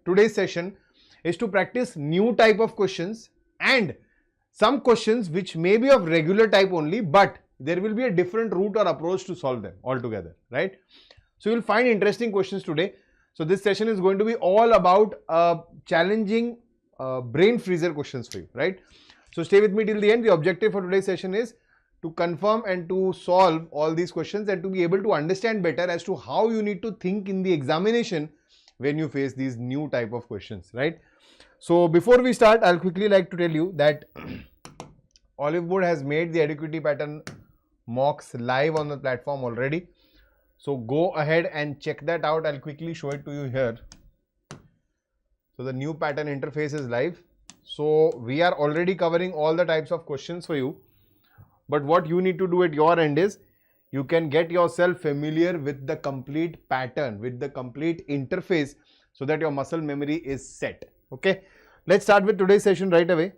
today's session is to practice new type of questions and some questions which may be of regular type only, but there will be a different route or approach to solve them altogether, right? So you'll find interesting questions today. So this session is going to be all about challenging brain freezer questions for you, right? So stay with me till the end. The objective for today's session is to confirm and to solve all these questions and to be able to understand better as to how you need to think in the examination when you face these new type of questions, right? So before we start, I'll quickly like to tell you that Oliveboard has made the adequacy pattern mocks live on the platform already. So go ahead and check that out. I'll quickly show it to you here. So the new pattern interface is live. So we are already covering all the types of questions for you. But what you need to do at your end is you can get yourself familiar with the complete pattern, with the complete interface so that your muscle memory is set. Okay. Let's start with today's session right away.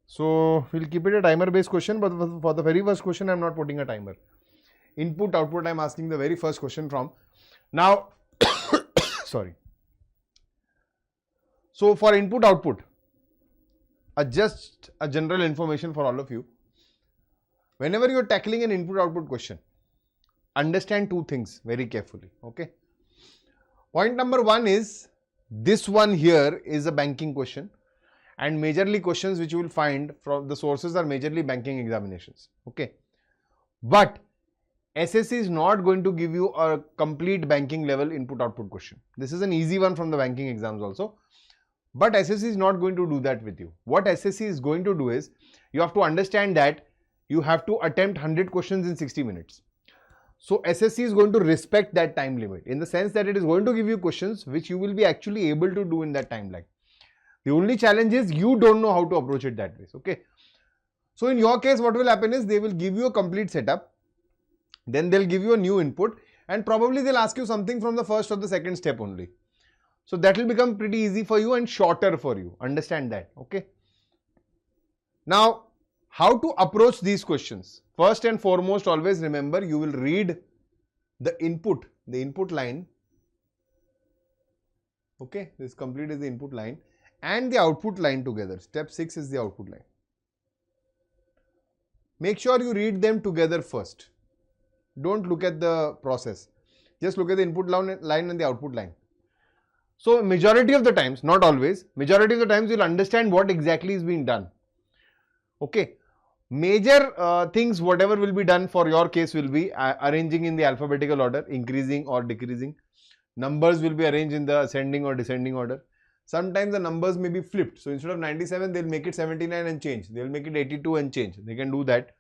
So we'll keep it a timer based question, but for the very first question, I'm not putting a timer. Input, output, I'm asking the very first question from. Now, sorry. So for input, output, just a general information for all of you. Whenever you're tackling an input, output question, understand two things very carefully, okay? Point number one is, this one here is a banking question. And majorly questions which you will find from the sources are majorly banking examinations, okay? But SSC is not going to give you a complete banking level input output question. This is an easy one from the banking exams also. But SSC is not going to do that with you. What SSC is going to do is, you have to understand that you have to attempt 100 questions in 60 minutes. So SSC is going to respect that time limit in the sense that it is going to give you questions which you will be actually able to do in that timeline. The only challenge is you don't know how to approach it that way, okay? So in your case, what will happen is they will give you a complete setup, then they'll give you a new input and probably they'll ask you something from the first or the second step only. So that will become pretty easy for you and shorter for you. Understand that, okay? Now, how to approach these questions? First and foremost, always remember you will read the input line, okay? This complete is the input line and the output line together. Step 6 is the output line. Make sure you read them together first. Don't look at the process. Just look at the input line and the output line. So majority of the times, not always, majority of the times you'll understand what exactly is being done. Okay. Major things, whatever will be done for your case will be arranging in the alphabetical order, increasing or decreasing. Numbers will be arranged in the ascending or descending order. Sometimes the numbers may be flipped. So instead of 97, they'll make it 79 and change. They'll make it 82 and change. They can do that.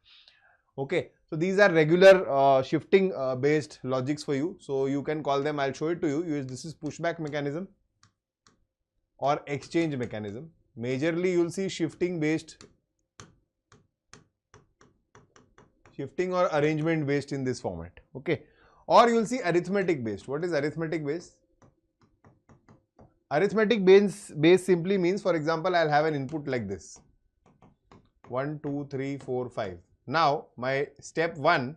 Okay. So these are regular shifting based logics for you. So you can call them, I'll show it to you. This is pushback mechanism or exchange mechanism. Majorly you'll see shifting or arrangement based in this format. Okay. Or you'll see arithmetic based. What is arithmetic based? Arithmetic base simply means, for example, I'll have an input like this. 1, 2, 3, 4, 5. Now, my step 1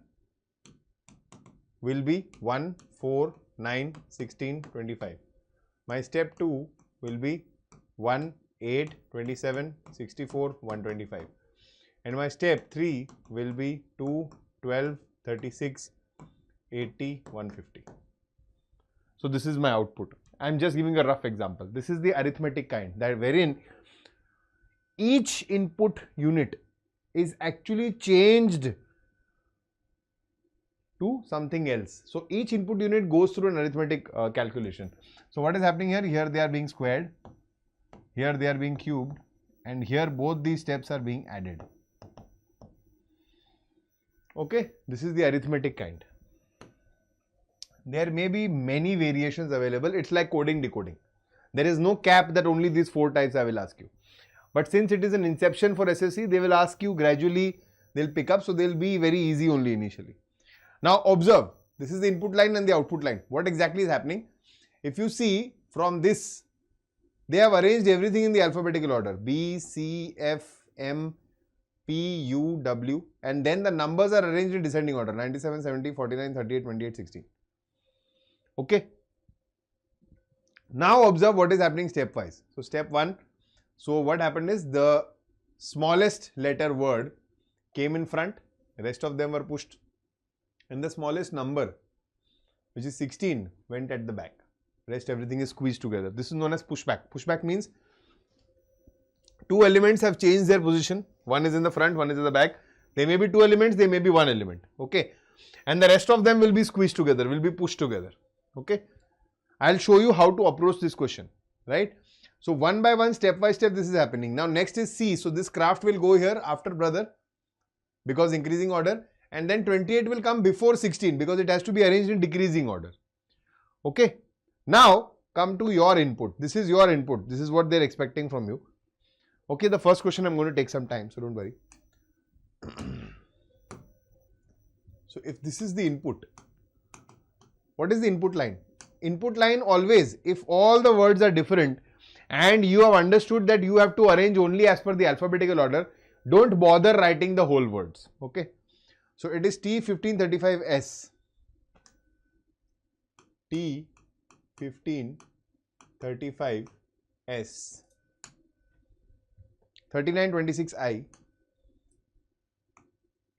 will be 1, 4, 9, 16, 25. My step 2 will be 1, 8, 27, 64, 125. And my step 3 will be 2, 12, 36, 80, 150. So this is my output. I'm just giving a rough example. This is the arithmetic kind, that wherein each input unit is actually changed to something else. So each input unit goes through an arithmetic calculation. So what is happening here? Here they are being squared, here they are being cubed, and here both these steps are being added. Okay, this is the arithmetic kind. There may be many variations available. It's like coding, decoding. There is no cap that only these 4 types I will ask you. But since it is an inception for SSC, they will ask you gradually, they'll pick up. So they'll be very easy only initially. Now observe, this is the input line and the output line. What exactly is happening? If you see from this, they have arranged everything in the alphabetical order. B, C, F, M, P, U, W, and then the numbers are arranged in descending order 97, 70, 49, 38, 28, 16. Okay. Now observe what is happening stepwise. So step 1. So what happened is the smallest letter word came in front, rest of them were pushed, and the smallest number, which is 16, went at the back. Rest everything is squeezed together. This is known as pushback. Pushback means two elements have changed their position. One is in the front, one is in the back. There may be two elements, there may be one element. Okay. And the rest of them will be squeezed together, will be pushed together. Okay. I'll show you how to approach this question. Right. So one by one, step by step, this is happening. Now next is C. So this craft will go here after brother because increasing order. And then 28 will come before 16 because it has to be arranged in decreasing order. Okay. Now come to your input. This is your input. This is what they're expecting from you. Okay, the first question I'm going to take some time, so don't worry. So if this is the input, what is the input line? Input line always, if all the words are different and you have understood that you have to arrange only as per the alphabetical order, don't bother writing the whole words. Okay. So it is T1535S. T1535S. 3926I.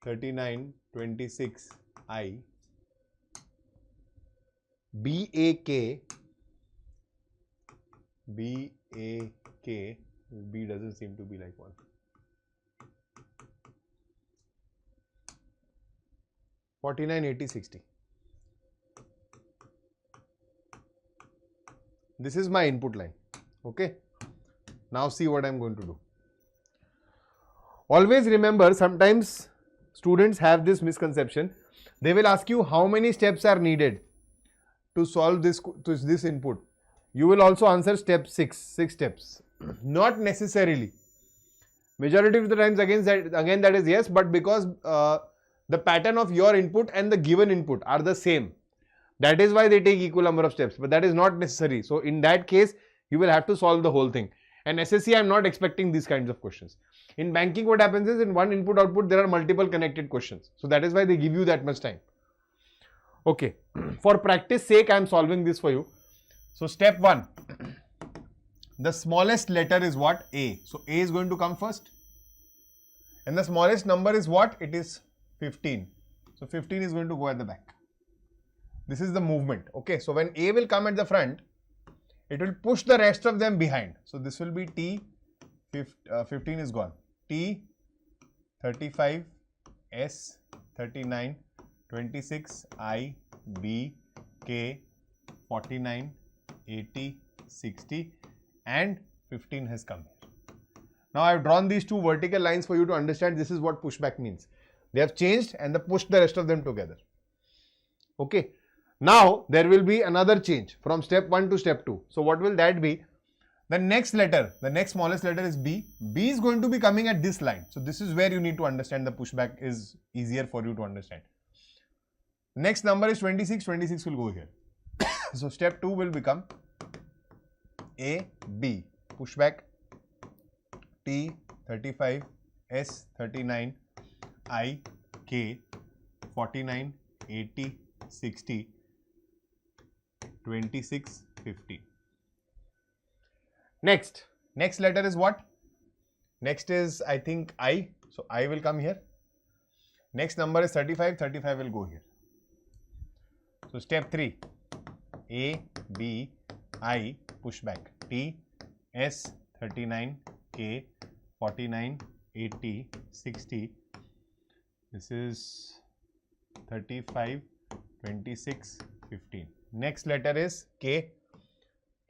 3926I. BAK. BAK. B doesn't seem to be like one. $49, $80, $60. This is my input line. Okay. Now see what I am going to do. Always remember, sometimes students have this misconception. They will ask you how many steps are needed to solve this input. You will also answer step 6 steps. Not necessarily. Majority of the times again that is yes, but because the pattern of your input and the given input are the same. That is why they take equal number of steps, but that is not necessary. So in that case, you will have to solve the whole thing. And SSC, I am not expecting these kinds of questions. In banking, what happens is in one input output, there are multiple connected questions. So that is why they give you that much time. Okay. For practice sake, I am solving this for you. So step 1, the smallest letter is what? A. So A is going to come first. And the smallest number is what? It is 15. So 15 is going to go at the back. This is the movement. Okay. So when A will come at the front, it will push the rest of them behind. So this will be T, 15 is gone. T, 35, S, 39, 26, I, B, K, 49, 80, 60 and 15 has come here. Now I have drawn these two vertical lines for you to understand this is what pushback means. They have changed and they pushed the rest of them together. Okay. Now there will be another change from step 1 to step 2. So what will that be? The next letter, the next smallest letter is B. B is going to be coming at this line. So this is where you need to understand the pushback is easier for you to understand. Next number is 26. 26 will go here. So step 2 will become A, B. Pushback T, 35, S, 39, I, K, 49, 80, 60, 26, 50. Next letter is what? Next is I think I. So I will come here. Next number is 35. 35 will go here. So step 3. A, B, I, pushback. T, S, 39, K, 49, 80, 60. This is 35, 26, 15. Next letter is K.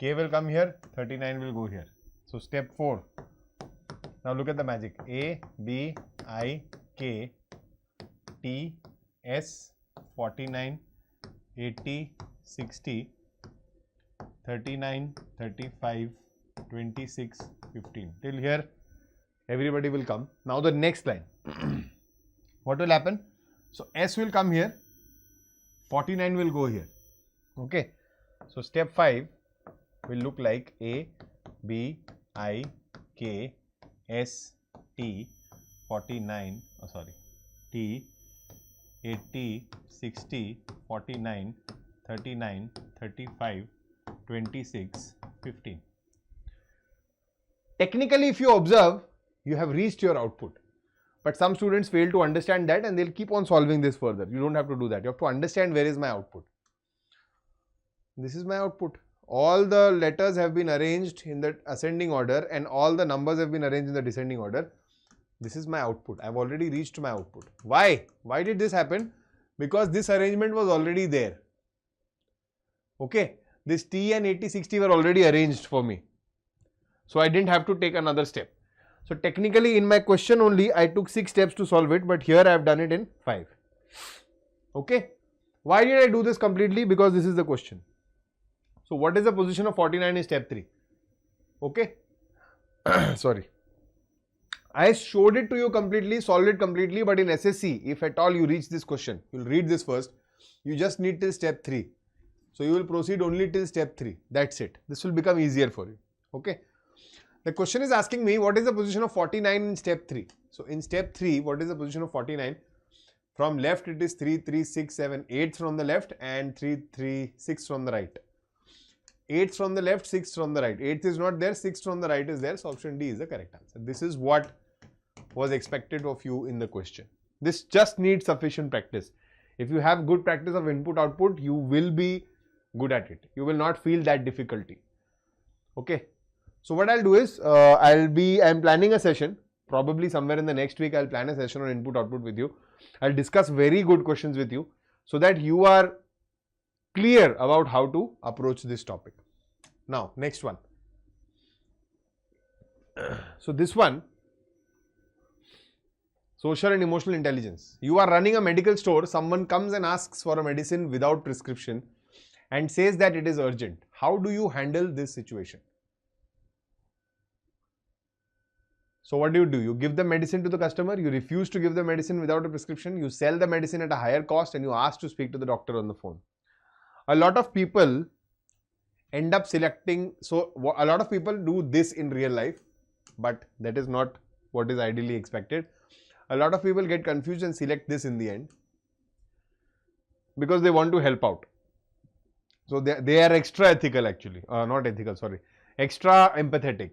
K will come here, 39 will go here. So step 4. Now look at the magic. A, B, I, K, T, S, 49, 80, 60, 39, 35, 26, 15. Till here, everybody will come. Now the next line. What will happen? So S will come here, 49 will go here. Okay. So step 5 will look like A, B, I, K, S, T, 49, T 80, 60, 49, 39, 35, 26, 15. Technically, if you observe, you have reached your output. But some students fail to understand that and they'll keep on solving this further. You don't have to do that. You have to understand where is my output. This is my output. All the letters have been arranged in the ascending order and all the numbers have been arranged in the descending order. This is my output. I've already reached my output. Why? Why did this happen? Because this arrangement was already there. Okay. This T and 80, 60 were already arranged for me. So I didn't have to take another step. So technically in my question only I took 6 steps to solve it, but here I have done it in 5. Okay. Why did I do this completely? Because this is the question. So what is the position of 49 in step 3? Okay. Sorry. I showed it to you completely, solved it completely, but in SSC, if at all you reach this question, you will read this first. You just need till step 3. So you will proceed only till step 3. That's it. This will become easier for you. Okay. The question is asking me what is the position of 49 in step 3. So in step 3, what is the position of 49? From left it is 3, 3, 6, 7, 8 from the left and 3, 3, 6 from the right. 8 from the left, 6 from the right. 8 is not there, 6 from the right is there. So option D is the correct answer. This is what was expected of you in the question. This just needs sufficient practice. If you have good practice of input output, you will be good at it. You will not feel that difficulty. Okay. So what I'll do is, I'm planning a session, probably somewhere in the next week I'll plan a session on input output with you. I'll discuss very good questions with you so that you are clear about how to approach this topic. Now, next one. So this one, social and emotional intelligence. You are running a medical store, someone comes and asks for a medicine without prescription and says that it is urgent. How do you handle this situation? So what do? You give the medicine to the customer, you refuse to give the medicine without a prescription, you sell the medicine at a higher cost and you ask to speak to the doctor on the phone. A lot of people end up selecting, so a lot of people do this in real life, but that is not what is ideally expected. A lot of people get confused and select this in the end because they want to help out. So they are extra ethical actually, not ethical, sorry, extra empathetic.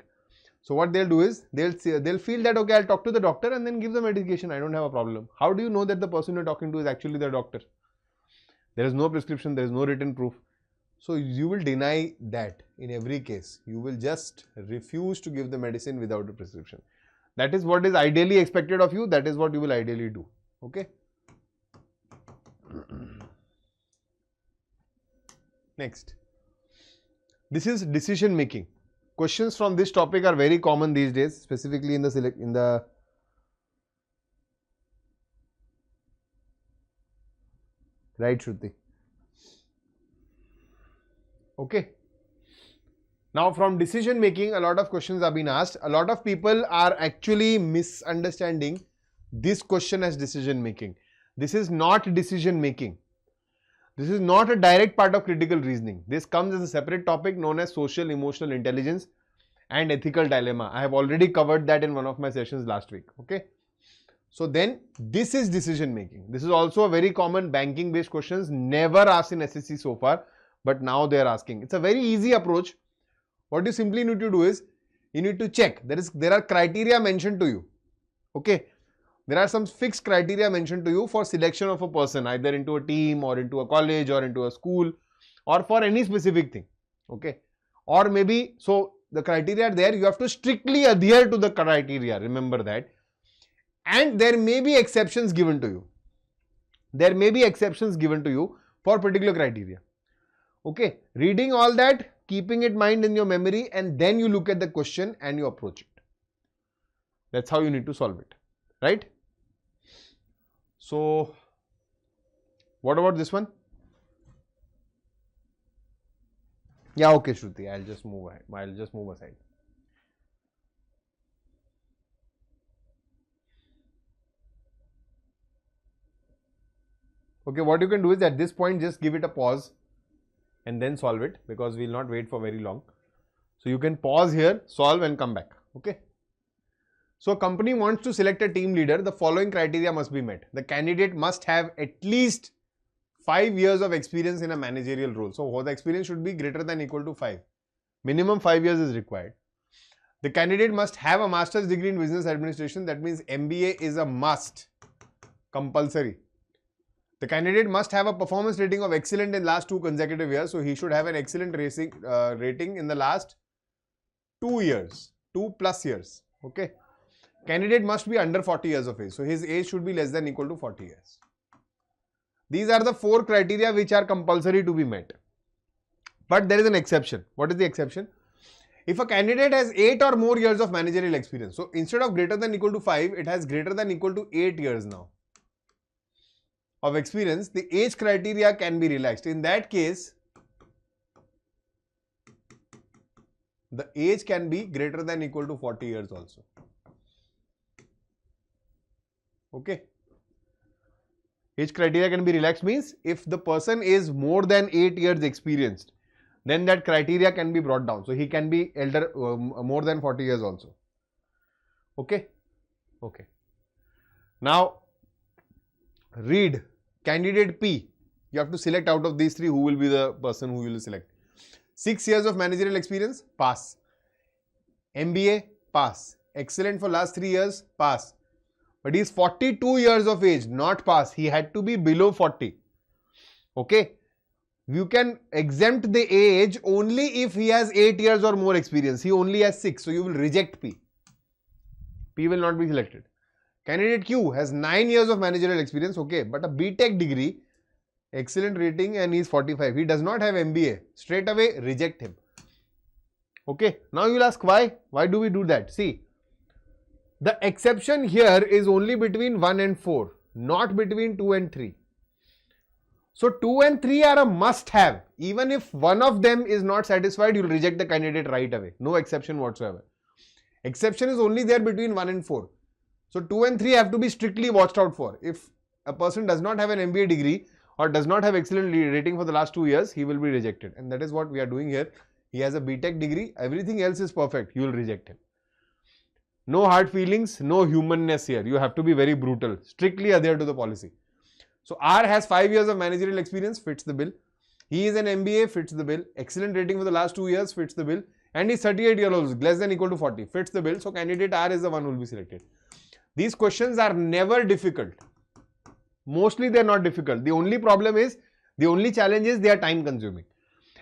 So what they'll do is, they'll feel that, okay, I'll talk to the doctor and then give the medication, I don't have a problem. How do you know that the person you're talking to is actually the doctor? There is no prescription, there is no written proof. So you will deny that in every case. You will just refuse to give the medicine without a prescription. That is what is ideally expected of you. That is what you will ideally do. Okay. Next. This is decision making. Questions from this topic are very common these days, specifically in the right, Shruti. Okay. Now from decision making, a lot of questions have been asked. A lot of people are actually misunderstanding this question as decision making. This is not decision making. This is not a direct part of critical reasoning. This comes as a separate topic known as social emotional intelligence and ethical dilemma. I have already covered that in one of my sessions last week. Okay. So then this is decision making. This is also a very common banking based questions, never asked in SSC so far, but now they are asking. It's a very easy approach. What you simply need to do is, you need to check. There are criteria mentioned to you. Okay. There are some fixed criteria mentioned to you for selection of a person, either into a team or into a college or into a school or for any specific thing. Okay. Or maybe, so the criteria are there, you have to strictly adhere to the criteria, remember that. And there may be exceptions given to you. There may be exceptions given to you for particular criteria. Okay. Reading all that, keeping it in mind in your memory, and then you look at the question and you approach it. That's how you need to solve it. Right? So, what about this one? Yeah, okay, Shruti, I'll just move ahead. I'll just move aside. Okay, what you can do is at this point, just give it a pause and then solve it, because we will not wait for very long. So, you can pause here, solve and come back. Okay. So a company wants to select a team leader. The following criteria must be met. The candidate must have at least 5 years of experience in a managerial role. So the experience should be greater than or equal to 5. Minimum 5 years is required. The candidate must have a master's degree in business administration. That means MBA is a must, compulsory. The candidate must have a performance rating of excellent in last 2 consecutive years. So he should have an excellent rating in the last 2 years, 2+ years. Okay. Candidate must be under 40 years of age. So his age should be less than or equal to 40 years. These are the 4 criteria which are compulsory to be met. But there is an exception. What is the exception? If a candidate has 8 or more years of managerial experience, so instead of greater than or equal to 5, it has greater than or equal to 8 years now of experience, the age criteria can be relaxed. In that case, the age can be greater than or equal to 40 years also. Okay. Age criteria can be relaxed means if the person is more than 8 years experienced, then that criteria can be brought down. So he can be elder, more than 40 years also. Okay. Okay. Now, read candidate P. You have to select out of these 3 who will be the person who will select. 6 years of managerial experience, pass. MBA, pass. Excellent for last 3 years, pass. But he is 42 years of age, not pass. He had to be below 40. Okay. You can exempt the age only if he has 8 years or more experience. He only has 6. So you will reject P. P will not be selected. Candidate Q has 9 years of managerial experience. Okay. But a BTech degree, excellent rating, and he is 45. He does not have MBA. Straight away reject him. Okay. Now you will ask why? Why do we do that? See. The exception here is only between 1 and 4, not between 2 and 3. So 2 and 3 are a must have. Even if one of them is not satisfied, you will reject the candidate right away. No exception whatsoever. Exception is only there between 1 and 4. So 2 and 3 have to be strictly watched out for. If a person does not have an MBA degree or does not have excellent rating for the last 2 years, he will be rejected. And that is what we are doing here. He has a BTech degree. Everything else is perfect. You will reject him. No hard feelings, no humanness here. You have to be very brutal. Strictly adhere to the policy. So R has 5 years of managerial experience, fits the bill. He is an MBA, fits the bill. Excellent rating for the last 2 years, fits the bill. And he's 38 years old, less than or equal to 40, fits the bill. So candidate R is the one who will be selected. These questions are never difficult. Mostly they are not difficult. The only problem is, the only challenge is they are time consuming.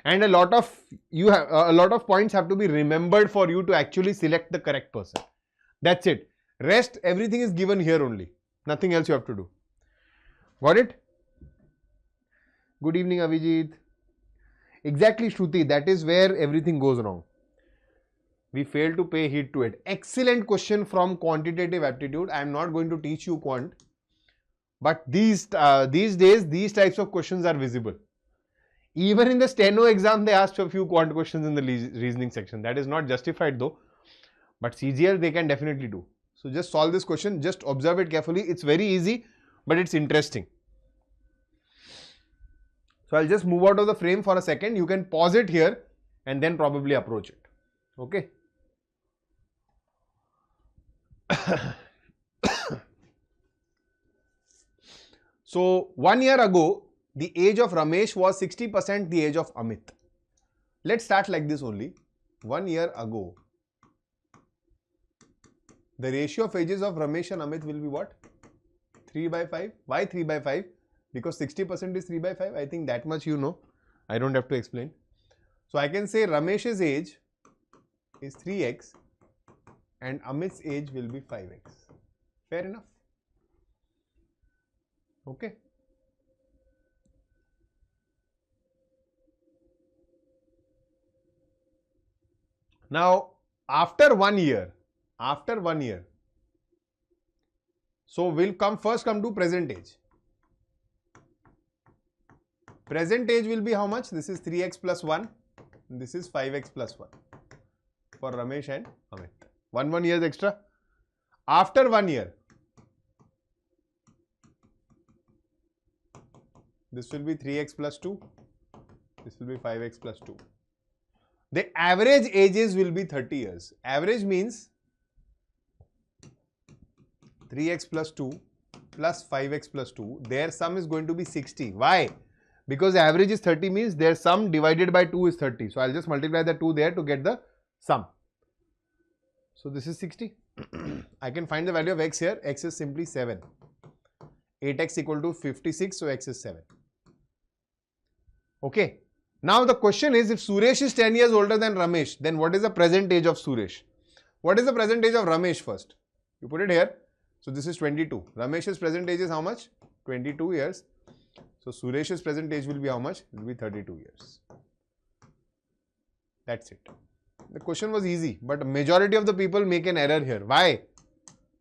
And a lot of points have to be remembered for you to actually select the correct person. That's it. Rest, everything is given here only. Nothing else you have to do. Got it? Good evening, Avijit. Exactly, Shruti. That is where everything goes wrong. We fail to pay heed to it. Excellent question from quantitative aptitude. I am not going to teach you quant. But these days, these types of questions are visible. Even in the steno exam, they asked a few quant questions in the reasoning section. That is not justified though. But CGL, they can definitely do. So just solve this question. Just observe it carefully. It's very easy, but it's interesting. So I'll just move out of the frame for a second. You can pause it here and then probably approach it. Okay. So 1 year ago, the age of Ramesh was 60% the age of Amit. Let's start like this only. 1 year ago, the ratio of ages of Ramesh and Amit will be what? 3/5. Why 3/5? Because 60% is 3/5. I think that much you know. I don't have to explain. So I can say Ramesh's age is 3x and Amit's age will be 5x. Fair enough? Okay. Now, after 1 year, so we'll first come to present age. Present age will be how much? This is 3x plus 1. This is 5x plus 1 for Ramesh and Amit. 1 years extra. After 1 year, this will be 3x plus 2. This will be 5x plus 2. The average ages will be 30 years. Average means 3x plus 2 plus 5x plus 2, their sum is going to be 60. Why? Because average is 30 means their sum divided by 2 is 30. So I'll just multiply the 2 there to get the sum. So this is 60. I can find the value of x here. X is simply 7. 8x equal to 56. So x is 7. Okay. Now the question is, if Suresh is 10 years older than Ramesh, then what is the present age of Suresh? What is the present age of Ramesh first? You put it here. So this is 22. Ramesh's present age is how much? 22 years. So Suresh's present age will be how much? It will be 32 years. That's it. The question was easy, but majority of the people make an error here. Why?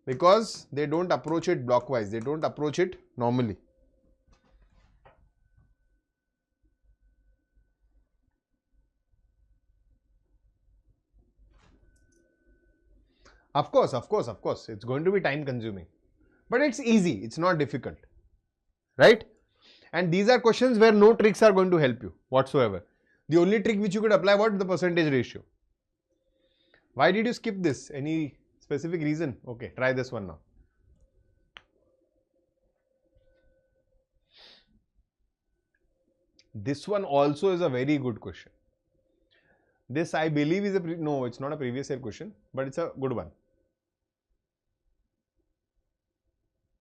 Because they don't approach it blockwise. They don't approach it normally. Of course. It's going to be time consuming. But it's easy. It's not difficult. Right? And these are questions where no tricks are going to help you whatsoever. The only trick which you could apply, what? The percentage ratio. Why did you skip this? Any specific reason? Okay, try this one now. This one also is a very good question. This I believe is no, it's not a previous year question, but it's a good one.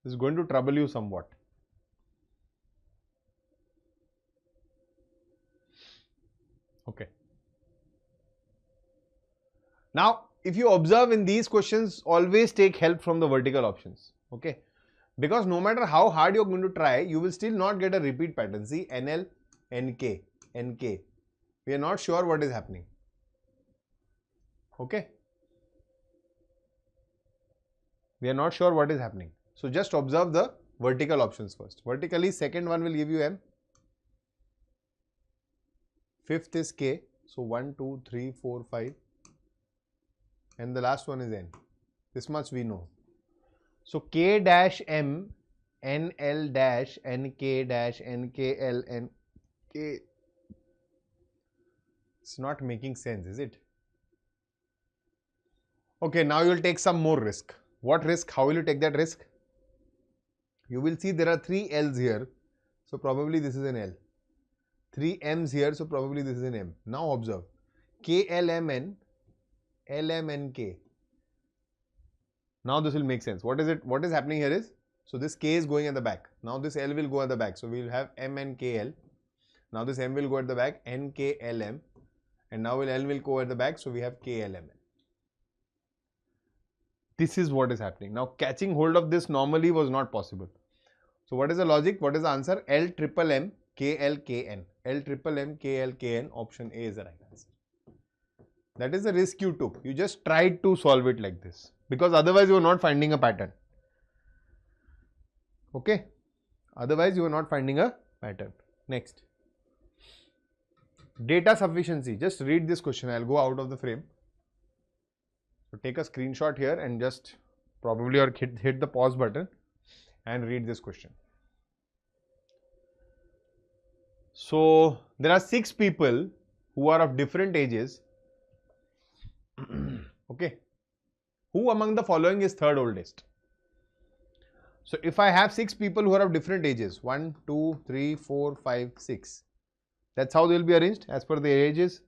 This is going to trouble you somewhat. Okay. Now, if you observe in these questions, always take help from the vertical options. Okay. Because no matter how hard you're going to try, you will still not get a repeat pattern. See, NL, NK, NK. We are not sure what is happening. Okay. We are not sure what is happening. So just observe the vertical options first. Vertically, second one will give you M. Fifth is K. So 1, 2, 3, 4, 5. And the last one is N. This much we know. So K dash M, NL dash, NK dash, NKL, NK. It's not making sense, is it? Okay, now you will take some more risk. What risk? How will you take that risk? You will see there are 3 L's here. So probably this is an L. 3 M's here. So probably this is an M. Now observe. KLMN, LMNK. Now this will make sense. What is it? What is happening here is, so this K is going at the back. Now this L will go at the back. So we will have MNKL. Now this M will go at the back, NKLM. And now L will go at the back. So we have KLMN. This is what is happening. Now catching hold of this normally was not possible. So what is the logic? What is the answer? L triple M KL KN. L triple M KL KN. Option A is the right answer. That is the risk you took. You just tried to solve it like this. Because otherwise you are not finding a pattern. Okay. Otherwise you are not finding a pattern. Next. Data sufficiency. Just read this question. I will go out of the frame. So take a screenshot here and just probably or hit the pause button and read this question. So there are 6 people who are of different ages. Okay. Who among the following is third oldest? So if I have 6 people who are of different ages, 1, 2, 3, 4, 5, 6. That's how they will be arranged as per their ages.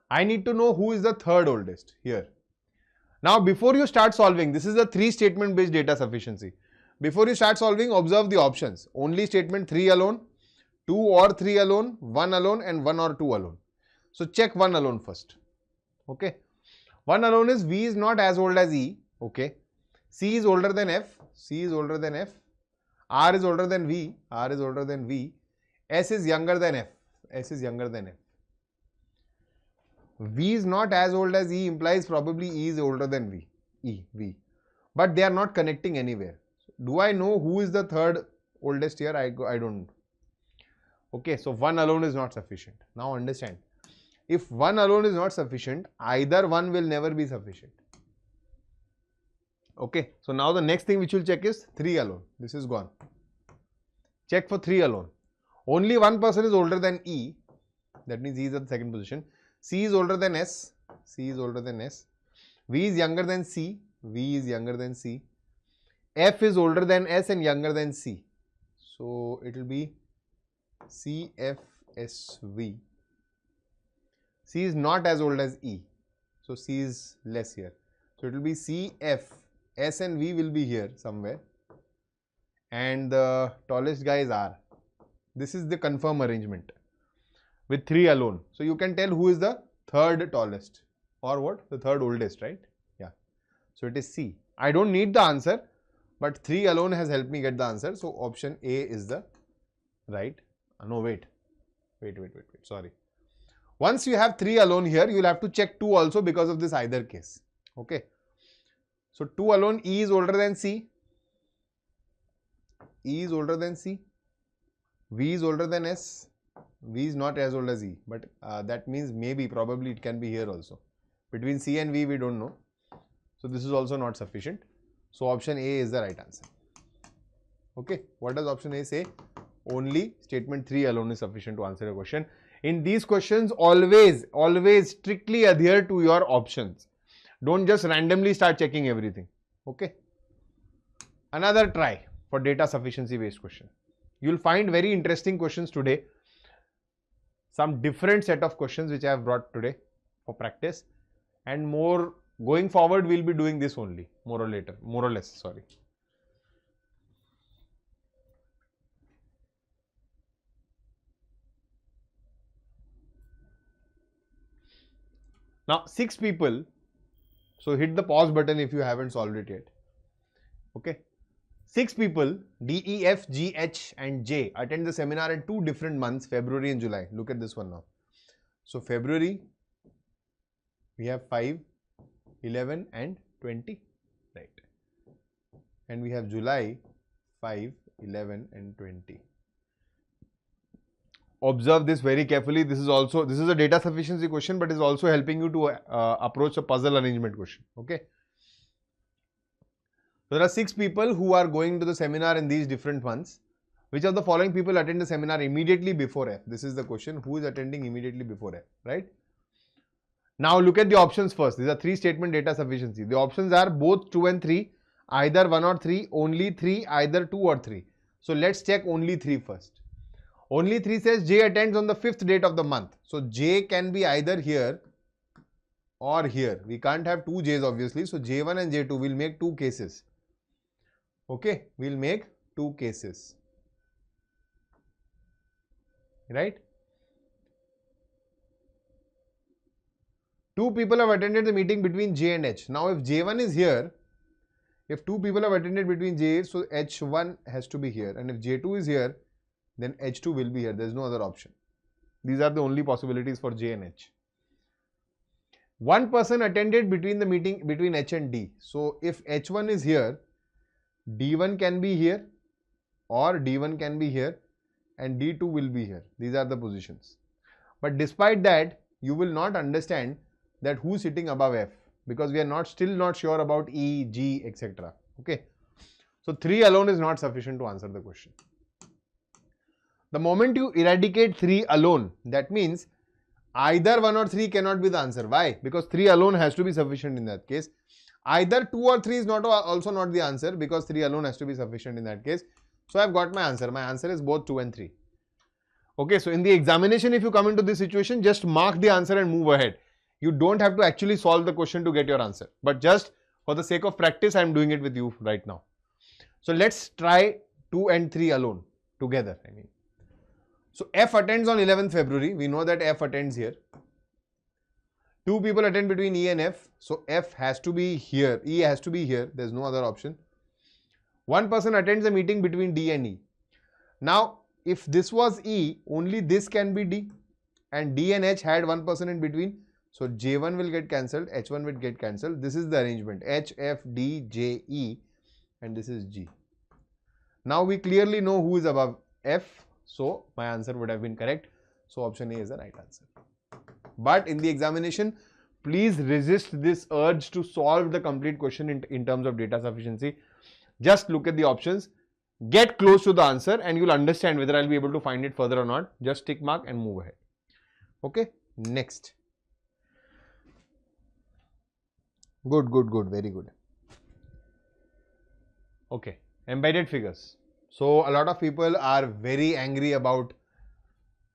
I need to know who is the third oldest here. Now, before you start solving, this is a 3 statement based data sufficiency. Before you start solving, observe the options. Only statement 3 alone, 2 or 3 alone, 1 alone and 1 or 2 alone. So check 1 alone first. Okay. 1 alone is V is not as old as E. Okay. C is older than F. C is older than F. R is older than V. R is older than V. S is younger than F. S is younger than F. V is not as old as E implies probably E is older than V. E, V. But they are not connecting anywhere. Do I know who is the third oldest here? I don't know. Okay, so 1 alone is not sufficient. Now understand. If 1 alone is not sufficient, either 1 will never be sufficient. Okay, so now the next thing which you'll check is 3 alone. This is gone. Check for 3 alone. Only one person is older than E. That means E is at the second position. C is older than S. C is older than S. V is younger than C. V is younger than C. F is older than S and younger than C. So it will be CFSV. C is not as old as E. So C is less here. So it will be CF. S and V will be here somewhere. And the tallest guy is R. This is the confirm arrangement with 3 alone. So you can tell who is the third tallest or what? The third oldest, right? Yeah. So it is C. I don't need the answer, but 3 alone has helped me get the answer. So option A is the right. No, wait. Sorry. Once you have 3 alone here, you will have to check 2 also because of this either case. Okay. So 2 alone, E is older than C. E is older than C. V is older than S. V is not as old as E, but that means maybe, probably it can be here also. Between C and V, we don't know. So this is also not sufficient. So option A is the right answer. Okay. What does option A say? Only statement 3 alone is sufficient to answer a question. In these questions, always strictly adhere to your options. Don't just randomly start checking everything. Okay. Another try for data sufficiency based question. You'll find very interesting questions today. Some different set of questions which I have brought today for practice, and more going forward we'll be doing this only, more or less, sorry. Now 6 people, so hit the pause button if you haven't solved it yet. Okay. 6 people, D, E, F, G, H and J attend the seminar in 2 different months, February and July. Look at this one now. So February, we have 5, 11 and 20, right? And we have July, 5, 11 and 20. Observe this very carefully. This is a data sufficiency question, but is also helping you to approach a puzzle arrangement question. Okay. So there are 6 people who are going to the seminar in these different months. Which of the following people attend the seminar immediately before F? This is the question. Who is attending immediately before F, right? Now look at the options first. These are 3 statement data sufficiency. The options are both 2 and 3, either 1 or 3, only 3, either 2 or 3. So let's check only 3 first. Only 3 says J attends on the 5th date of the month. So J can be either here or here. We can't have 2 J's obviously. So J1 and J2 will make 2 cases. Okay, we'll make 2 cases. Right? 2 people have attended the meeting between J and H. Now if J1 is here, if 2 people have attended between J, so H1 has to be here. And if J2 is here, then H2 will be here. There is no other option. These are the only possibilities for J and H. 1 person attended between the meeting between H and D. So if H1 is here, D1 can be here or D1 can be here and D2 will be here. These are the positions. But despite that, you will not understand that who is sitting above F, because we are still not sure about E, G, etc. Okay. So 3 alone is not sufficient to answer the question. The moment you eradicate 3 alone, that means either 1 or 3 cannot be the answer. Why? Because 3 alone has to be sufficient in that case. Either 2 or 3 is also not the answer, because 3 alone has to be sufficient in that case. So I have got my answer. My answer is both 2 and 3. Okay, so in the examination, if you come into this situation, just mark the answer and move ahead. You don't have to actually solve the question to get your answer. But just for the sake of practice, I am doing it with you right now. So let's try 2 and 3 alone together. So F attends on 11th February. We know that F attends here. 2 people attend between E and F. So F has to be here. E has to be here. There is no other option. 1 person attends a meeting between D and E. Now, if this was E, only this can be D. And D and H had 1 person in between. So J1 will get cancelled. H1 will get cancelled. This is the arrangement. H, F, D, J, E. And this is G. Now we clearly know who is above F. So my answer would have been correct. So option A is the right answer. But in the examination, please resist this urge to solve the complete question in terms of data sufficiency. Just look at the options, get close to the answer, and you'll understand whether I'll be able to find it further or not. Just tick mark and move ahead. Okay, next. Good, very good. Okay, embedded figures. So a lot of people are very angry about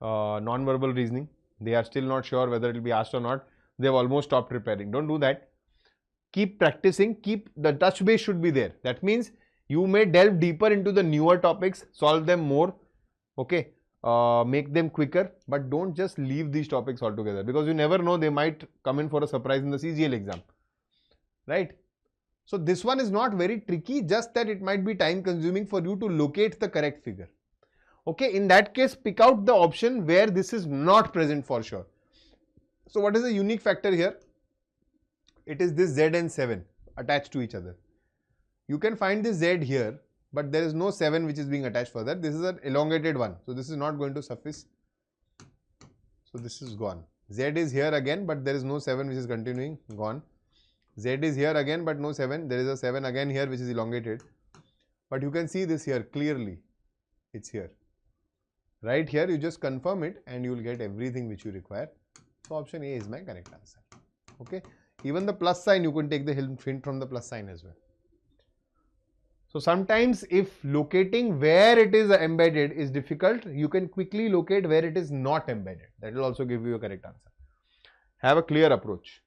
non-verbal reasoning. They are still not sure whether it will be asked or not. They have almost stopped preparing. Don't do that. Keep practicing. Keep the touch base should be there. That means you may delve deeper into the newer topics, solve them more. Okay, make them quicker, but don't just leave these topics altogether, because you never know, they might come in for a surprise in the CGL exam, right? So this one is not very tricky, just that it might be time consuming for you to locate the correct figure. Okay, in that case, pick out the option where this is not present for sure. So what is the unique factor here? It is this Z and 7 attached to each other. You can find this Z here, but there is no 7 which is being attached further. This is an elongated one. So this is not going to suffice. So this is gone. Z is here again, but there is no 7 which is continuing, gone. Z is here again, but no 7. There is a 7 again here which is elongated. But you can see this here clearly. It's here. Right here, you just confirm it and you will get everything which you require. So option A is my correct answer. Okay. Even the plus sign, you can take the hint from the plus sign as well. So sometimes if locating where it is embedded is difficult, you can quickly locate where it is not embedded. That will also give you a correct answer. Have a clear approach.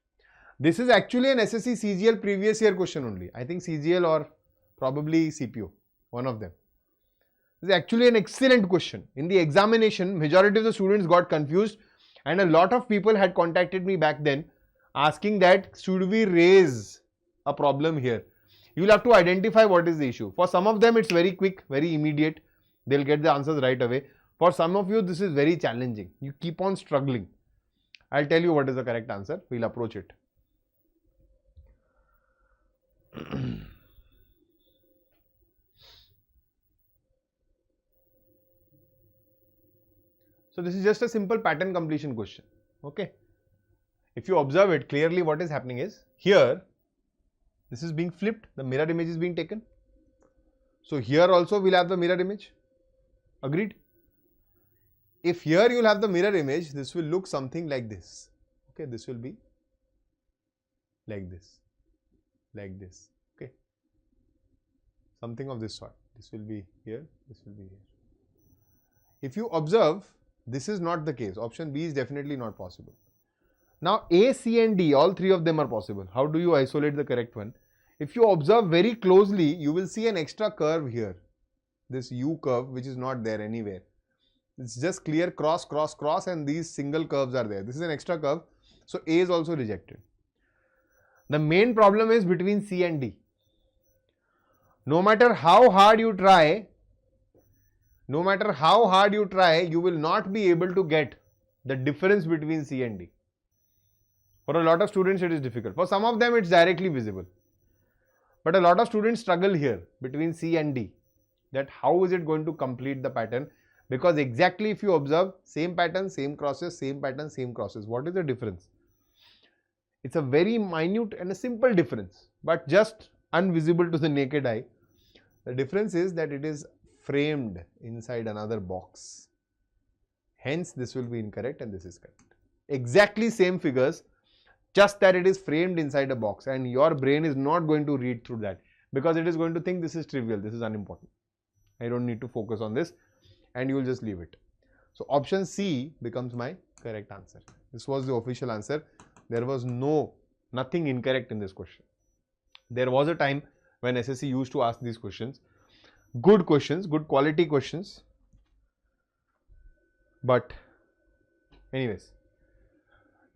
This is actually an SSC CGL previous year question only. I think CGL or probably CPO, one of them. This is actually an excellent question. In the examination, majority of the students got confused and a lot of people had contacted me back then asking that should we raise a problem here. You will have to identify what is the issue. For some of them, it's very quick, very immediate. They'll get the answers right away. For some of you, this is very challenging. You keep on struggling. I'll tell you what is the correct answer. We'll approach it. So this is just a simple pattern completion question. Okay. If you observe it clearly, what is happening is here, this is being flipped, the mirror image is being taken. So here also we'll have the mirror image. Agreed? If here you'll have the mirror image, this will look something like this. Okay, this will be like this. Like this. Okay. Something of this sort. This will be here, this will be here. If you observe, this is not the case. Option B is definitely not possible. Now A, C and D, all three of them are possible. How do you isolate the correct one? If you observe very closely, you will see an extra curve here. This U curve which is not there anywhere. It's just clear cross, cross, cross and these single curves are there. This is an extra curve. So A is also rejected. The main problem is between C and D. No matter how hard you try, you will not be able to get the difference between C and D. For a lot of students, it is difficult. For some of them, it's directly visible. But a lot of students struggle here between C and D. That how is it going to complete the pattern? Because exactly if you observe, same pattern, same crosses, same pattern, same crosses. What is the difference? It's a very minute and a simple difference, but just invisible to the naked eye. The difference is that it is framed inside another box. Hence, this will be incorrect and this is correct. Exactly same figures, just that it is framed inside a box and your brain is not going to read through that because it is going to think this is trivial, this is unimportant. I don't need to focus on this and you will just leave it. So option C becomes my correct answer. This was the official answer. There was nothing incorrect in this question. There was a time when SSC used to ask these questions. Good questions, good quality questions. But anyways.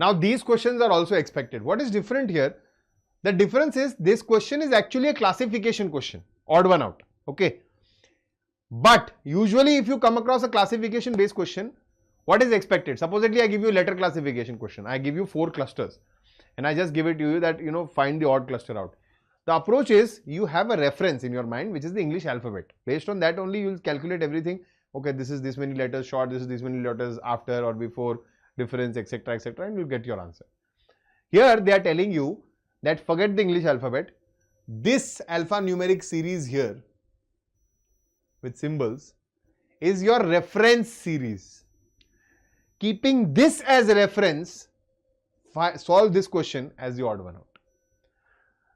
Now these questions are also expected. What is different here? The difference is this question is actually a classification question. Odd one out. Okay. But usually if you come across a classification based question, what is expected? Supposedly I give you a letter classification question. I give you 4 clusters and I just give it to you that find the odd cluster out. The approach is you have a reference in your mind which is the English alphabet. Based on that only you will calculate everything. Okay, this is this many letters short, this is this many letters after or before, difference, etc., etc., and you will get your answer. Here they are telling you that forget the English alphabet. This alphanumeric series here with symbols is your reference series. Keeping this as a reference, solve this question as the odd one out.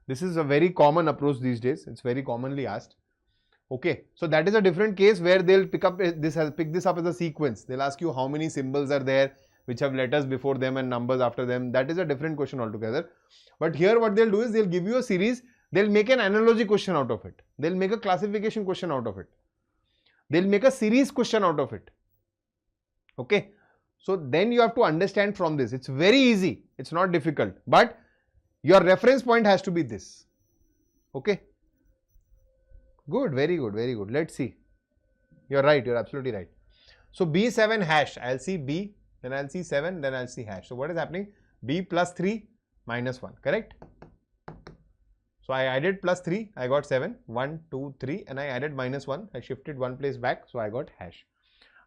This is a very common approach these days. It's very commonly asked. Okay, so that is a different case where they'll pick this up as a sequence. They'll ask you how many symbols are there which have letters before them and numbers after them. That is a different question altogether. But here what they'll do is they'll give you a series. They'll make an analogy question out of it. They'll make a classification question out of it. They'll make a series question out of it. Okay, so then you have to understand from this. It's very easy. It's not difficult. But your reference point has to be this. Okay. Good, very good, very good. Let's see. You're right, you're absolutely right. So B7 hash, I'll see B, then I'll see 7, then I'll see hash. So what is happening? B plus 3 minus 1, correct? So I added plus 3, I got 7, 1, 2, 3, and I added minus 1. I shifted one place back, so I got hash.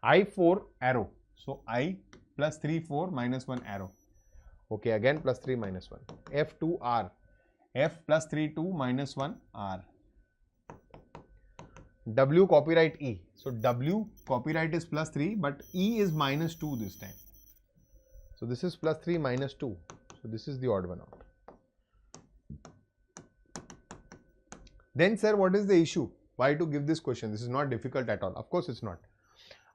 I4 arrow. So I plus 3, 4 minus 1 arrow. Okay, again plus 3 minus 1. F2 R. F plus 3, 2 minus 1 R. W copyright E. So W copyright is plus 3, but E is minus 2 this time. So this is plus 3 minus 2. So this is the odd one out. Then sir, what is the issue? Why to give this question? This is not difficult at all. Of course it's not.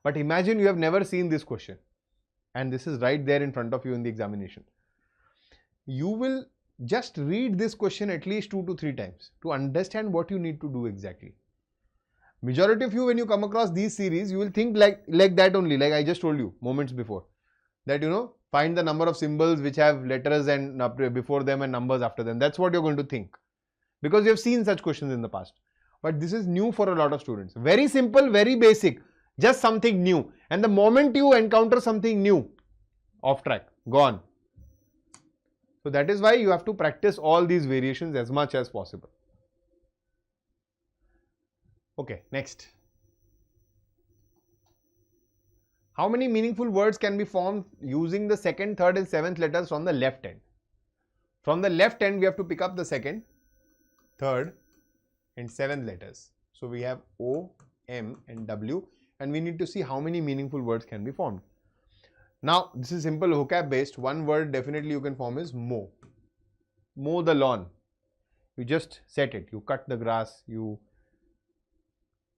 But imagine you have never seen this question and this is right there in front of you in the examination. You will just read this question at least 2 to 3 times to understand what you need to do exactly. Majority of you, when you come across these series, you will think like that only, like I just told you moments before. That find the number of symbols which have letters and before them and numbers after them. That's what you're going to think. Because you have seen such questions in the past. But this is new for a lot of students. Very simple, very basic. Just something new. And the moment you encounter something new, off track, gone. So that is why you have to practice all these variations as much as possible. Okay, next. How many meaningful words can be formed using the second, third and seventh letters from the left end? From the left end, we have to pick up the second, third and seventh letters. So we have O, M and W and we need to see how many meaningful words can be formed. Now, this is simple vocab based. One word definitely you can form is mow. Mow the lawn. You just set it. You cut the grass. You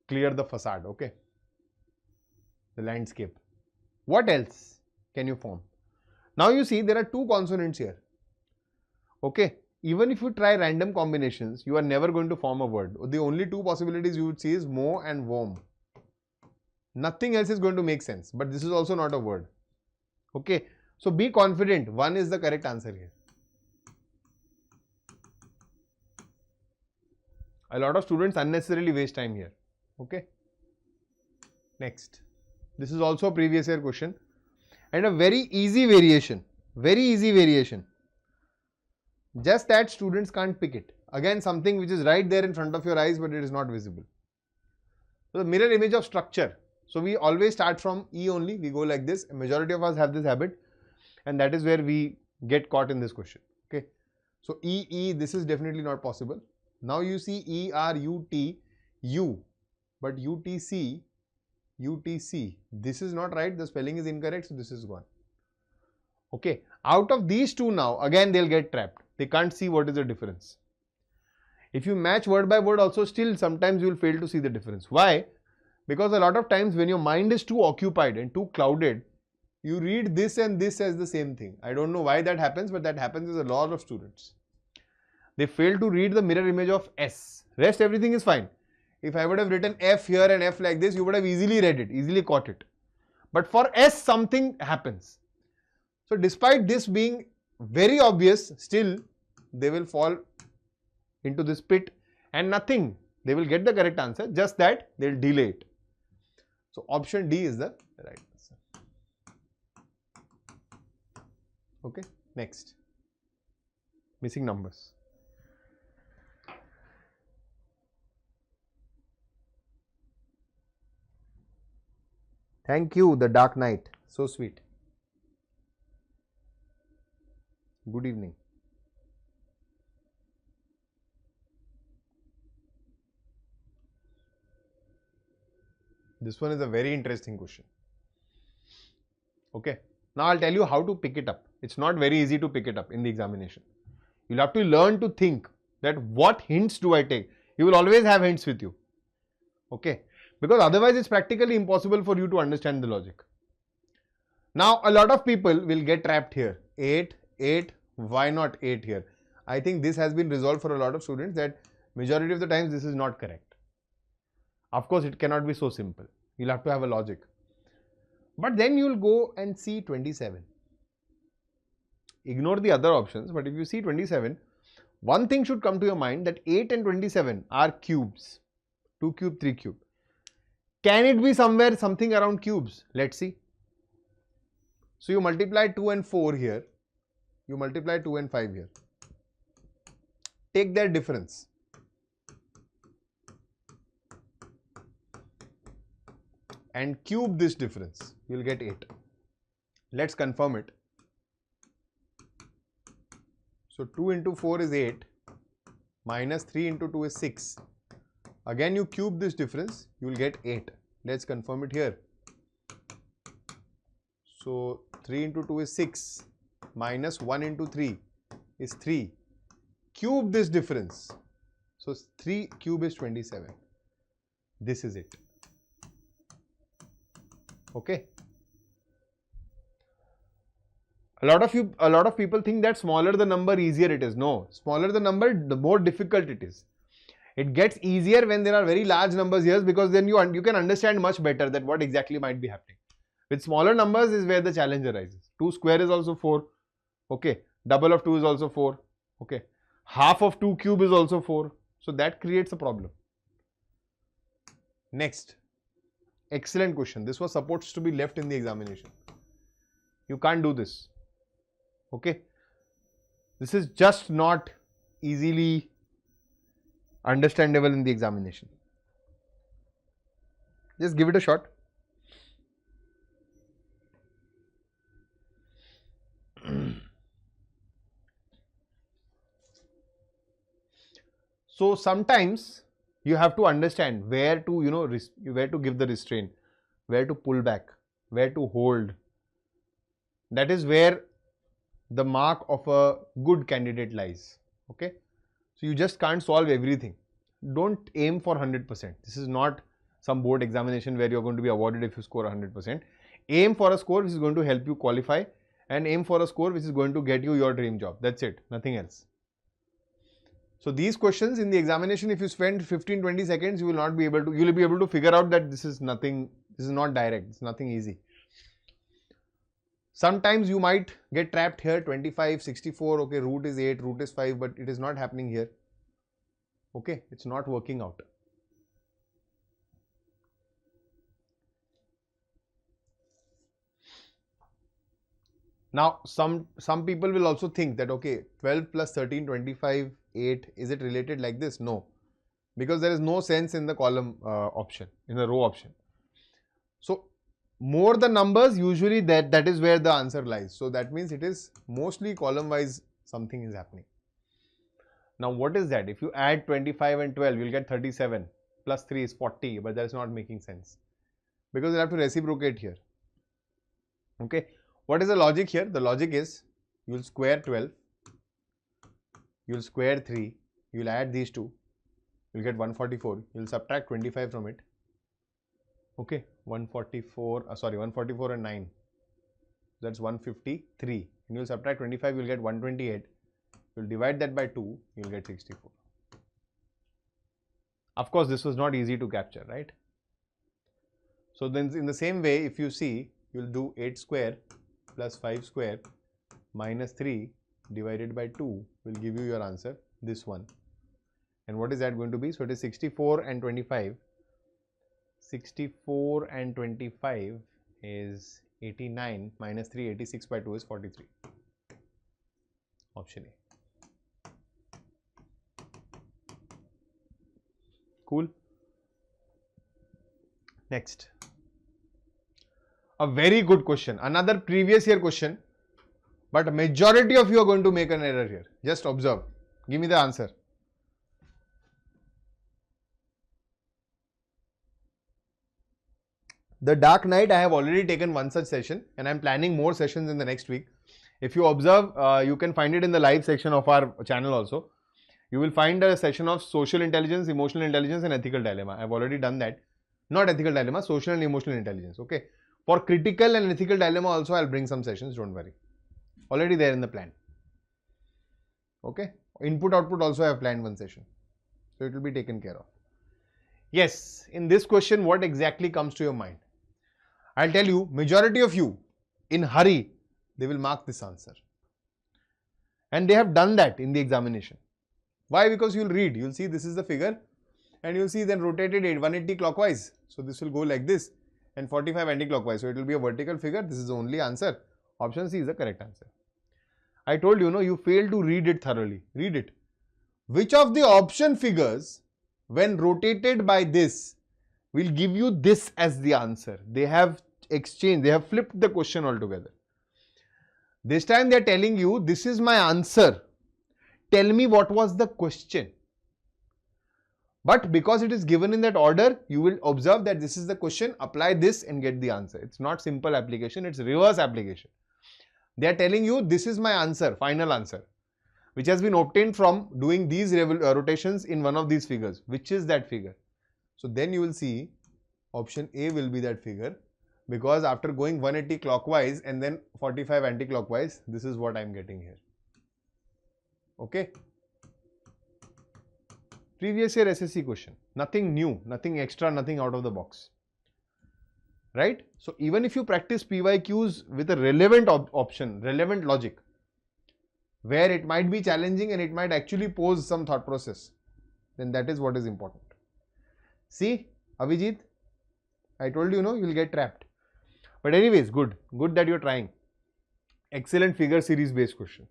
clear the facade, okay, the landscape. What else can you form? Now you see there are 2 consonants here, okay. Even if you try random combinations, you are never going to form a word. The only 2 possibilities you would see is mow and worm. Nothing else is going to make sense, but this is also not a word, okay. So be confident, 1 is the correct answer here. A lot of students unnecessarily waste time here. Okay. Next. This is also a previous year question and a very easy variation. Very easy variation. Just that students can't pick it. Again, something which is right there in front of your eyes, but it is not visible. So the mirror image of structure. So we always start from E only. We go like this. A majority of us have this habit, and that is where we get caught in this question. Okay. So E, this is definitely not possible. Now you see E, R, U, T, U. But UTC, this is not right, the spelling is incorrect, so this is gone. Okay, out of these 2 now, again they'll get trapped. They can't see what is the difference. If you match word by word also, still sometimes you will fail to see the difference. Why? Because a lot of times when your mind is too occupied and too clouded, you read this and this as the same thing. I don't know why that happens, but that happens with a lot of students. They fail to read the mirror image of S. Rest everything is fine. If I would have written F here and F like this, you would have easily read it, easily caught it. But for S, something happens. So despite this being very obvious, still they will fall into this pit and nothing. They will get the correct answer, just that they will delay it. So option D is the right answer. Okay, next. Missing numbers. Thank you, the Dark Knight. So sweet. Good evening. This one is a very interesting question. Okay. Now I'll tell you how to pick it up. It's not very easy to pick it up in the examination. You'll have to learn to think that what hints do I take. You will always have hints with you. Okay, because otherwise it's practically impossible for you to understand the logic. Now a lot of people will get trapped here. 8, 8, why not 8 here? I think this has been resolved for a lot of students that majority of the times this is not correct. Of course, it cannot be so simple. You'll have to have a logic. But then you'll go and see 27. Ignore the other options, but if you see 27, one thing should come to your mind that 8 and 27 are cubes. 2 cube, 3 cube. Can it be somewhere something around cubes? Let's see. So you multiply 2 and 4 here. You multiply 2 and 5 here. Take their difference. And cube this difference. You will get 8. Let's confirm it. So 2 into 4 is 8. Minus 3 into 2 is 6. Again you cube this difference. You will get 8. Let's confirm it here. So 3 into 2 is 6. Minus 1 into 3 is 3. Cube this difference. So 3 cube is 27. This is it. Okay. A lot of people think that smaller the number, easier it is. No, smaller the number, the more difficult it is. It gets easier when there are very large numbers here, because then you can understand much better that what exactly might be happening. With smaller numbers is where the challenge arises. 2 square is also 4. Okay. Double of 2 is also 4. Okay. Half of 2 cube is also 4. So that creates a problem. Next. Excellent question. This was supposed to be left in the examination. You can't do this. Okay. This is just not easily understandable in the examination. Just give it a shot. So sometimes you have to understand where to, where to give the restraint, where to pull back, where to hold. That is where the mark of a good candidate lies. Okay. So you just can't solve everything. Don't aim for 100%. This is not some board examination where you're going to be awarded if you score 100%. Aim for a score which is going to help you qualify, and aim for a score which is going to get you your dream job. That's it. Nothing else. So these questions in the examination, if you spend 15-20 seconds, you will not be able to, you will be able to figure out that this is nothing, this is not direct, it's nothing easy. Sometimes you might get trapped here, 25, 64, okay, root is 8, root is 5, but it is not happening here. Okay, it's not working out. Now, some people will also think that, okay, 12 plus 13, 25, 8, is it related like this? No, because there is no sense in the column option, in the row option. So, more the numbers, usually that is where the answer lies. So, that means it is mostly column wise something is happening. Now, what is that? If you add 25 and 12, you will get 37, plus 3 is 40, but that is not making sense, because you have to reciprocate here. Okay. What is the logic here? The logic is, you will square 12, you will square 3, you will add these two, you will get 144, you will subtract 25 from it. Okay, 144 and 9, that's 153, and you will subtract 25, you will get 128, you will divide that by 2, you will get 64. Of course, this was not easy to capture, right? So then in the same way, if you see, you will do 8 square plus 5 square minus 3 divided by 2 will give you your answer, this one. And what is that going to be? So it is 64 and 25. 64 and 25 is 89 minus 3, 86 by 2 is 43. Option A. Cool. Next. A very good question. Another previous year question, but a majority of you are going to make an error here. Just observe. Give me the answer. The dark night, I have already taken one such session, and I am planning more sessions in the next week. If you observe, you can find it in the live section of our channel also. You will find a session of social intelligence, emotional intelligence and ethical dilemma. I have already done that. Not ethical dilemma, social and emotional intelligence. Okay. For critical and ethical dilemma also I'll bring some sessions, don't worry. Already there in the plan. Okay. Input output also I have planned one session. So it will be taken care of. Yes, in this question what exactly comes to your mind? I'll tell you, majority of you in hurry, they will mark this answer. And they have done that in the examination. Why? Because you'll read, you'll see this is the figure and you'll see then rotated 180 clockwise. So this will go like this and 45 anti-clockwise. So it will be a vertical figure. This is the only answer. Option C is the correct answer. I told you, no, you failed to read it thoroughly. Read it. Which of the option figures when rotated by this will give you this as the answer? They have exchanged, they have flipped the question altogether. This time they are telling you, this is my answer. Tell me what was the question. But because it is given in that order, you will observe that this is the question, apply this and get the answer. It's not simple application, it's reverse application. They are telling you, this is my answer, final answer, which has been obtained from doing these rotations in one of these figures. Which is that figure? So then you will see option A will be that figure, because after going 180 clockwise and then 45 anti-clockwise, this is what I am getting here. Okay. Previous year SSC question. Nothing new, nothing extra, nothing out of the box. Right? So even if you practice PYQs with a relevant option, relevant logic, where it might be challenging and it might actually pose some thought process, then that is what is important. See, Avijit, I told you, no, you will get trapped. But anyways, good that you are trying. Excellent figure series based question.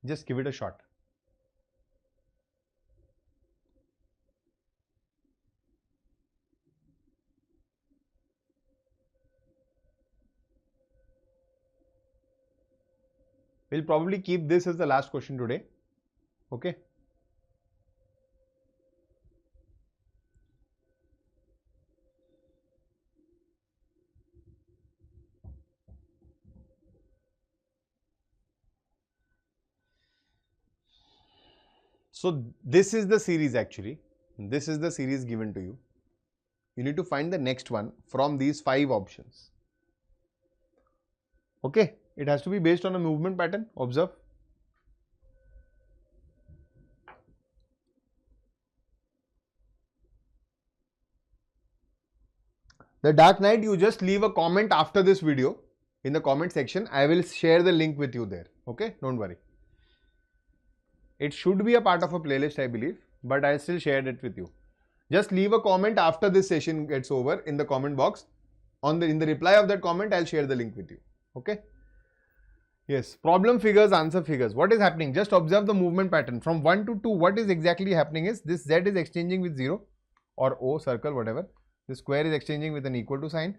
Just give it a shot. We'll probably keep this as the last question today. Okay. So this is the series actually. This is the series given to you. You need to find the next one from these 5 options. Okay. It has to be based on a movement pattern. Observe. The Dark Knight, you just leave a comment after this video in the comment section. I will share the link with you there. Okay. Don't worry. It should be a part of a playlist, I believe, but I still shared it with you. Just leave a comment after this session gets over in the comment box. In the reply of that comment, I'll share the link with you. Okay. Yes. Problem figures, answer figures. What is happening? Just observe the movement pattern. From 1 to 2, what is exactly happening is this Z is exchanging with 0 or O circle, whatever. This square is exchanging with an equal to sign.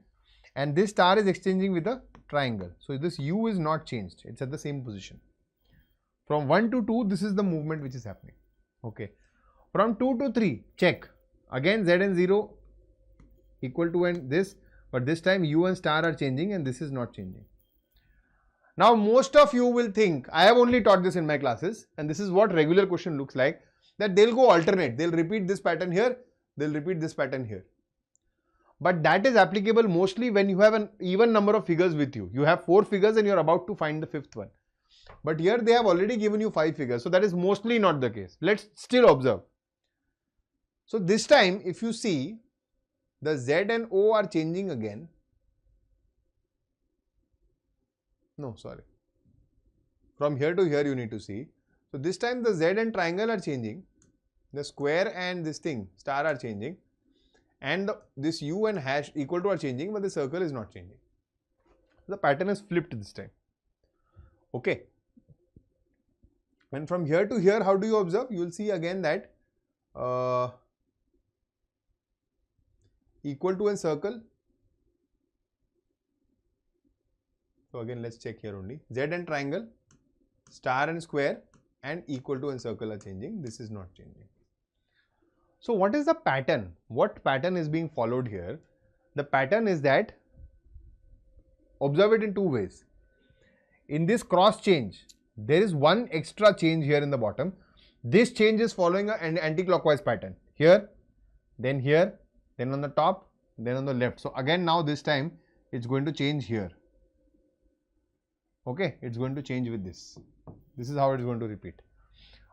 And this star is exchanging with a triangle. So this U is not changed. It's at the same position. From 1 to 2, this is the movement which is happening. Okay. From 2 to 3, check. Again, Z and 0 equal to and this, but this time U and star are changing and this is not changing. Now, most of you will think, I have only taught this in my classes and this is what regular question looks like, that they'll go alternate. They'll repeat this pattern here, they'll repeat this pattern here. But that is applicable mostly when you have an even number of figures with you. You have 4 figures and you're about to find the 5th one. But here they have already given you 5 figures. So that is mostly not the case. Let's still observe. So this time, if you see, the Z and O are changing again. No, sorry. From here to here you need to see. So this time the Z and triangle are changing. The square and this thing, star are changing. And this U and hash equal to are changing, but the circle is not changing. The pattern is flipped this time. Okay. And from here to here, how do you observe? You will see again that equal to and circle. So again, let's check here only. Z and triangle, star and square, and equal to and circle are changing. This is not changing. So what is the pattern? What pattern is being followed here? The pattern is that, observe it in two ways. In this cross change, there is one extra change here in the bottom. This change is following an anti-clockwise pattern. Here, then on the top, then on the left. So again now this time it's going to change here. Okay, it's going to change with this. This is how it's going to repeat.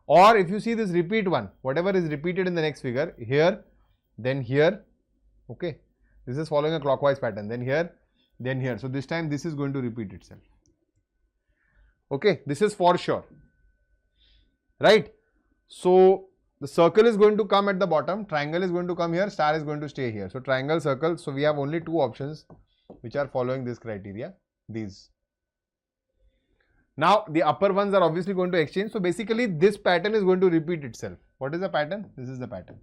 Or if you see this repeat one, whatever is repeated in the next figure, here, then here, okay, this is following a clockwise pattern, then here, then here. So this time this is going to repeat itself. Okay, this is for sure, right? So the circle is going to come at the bottom, triangle is going to come here, star is going to stay here. So triangle, circle, so we have only two options which are following this criteria, these. Now the upper ones are obviously going to exchange. So basically this pattern is going to repeat itself. What is the pattern? This is the pattern.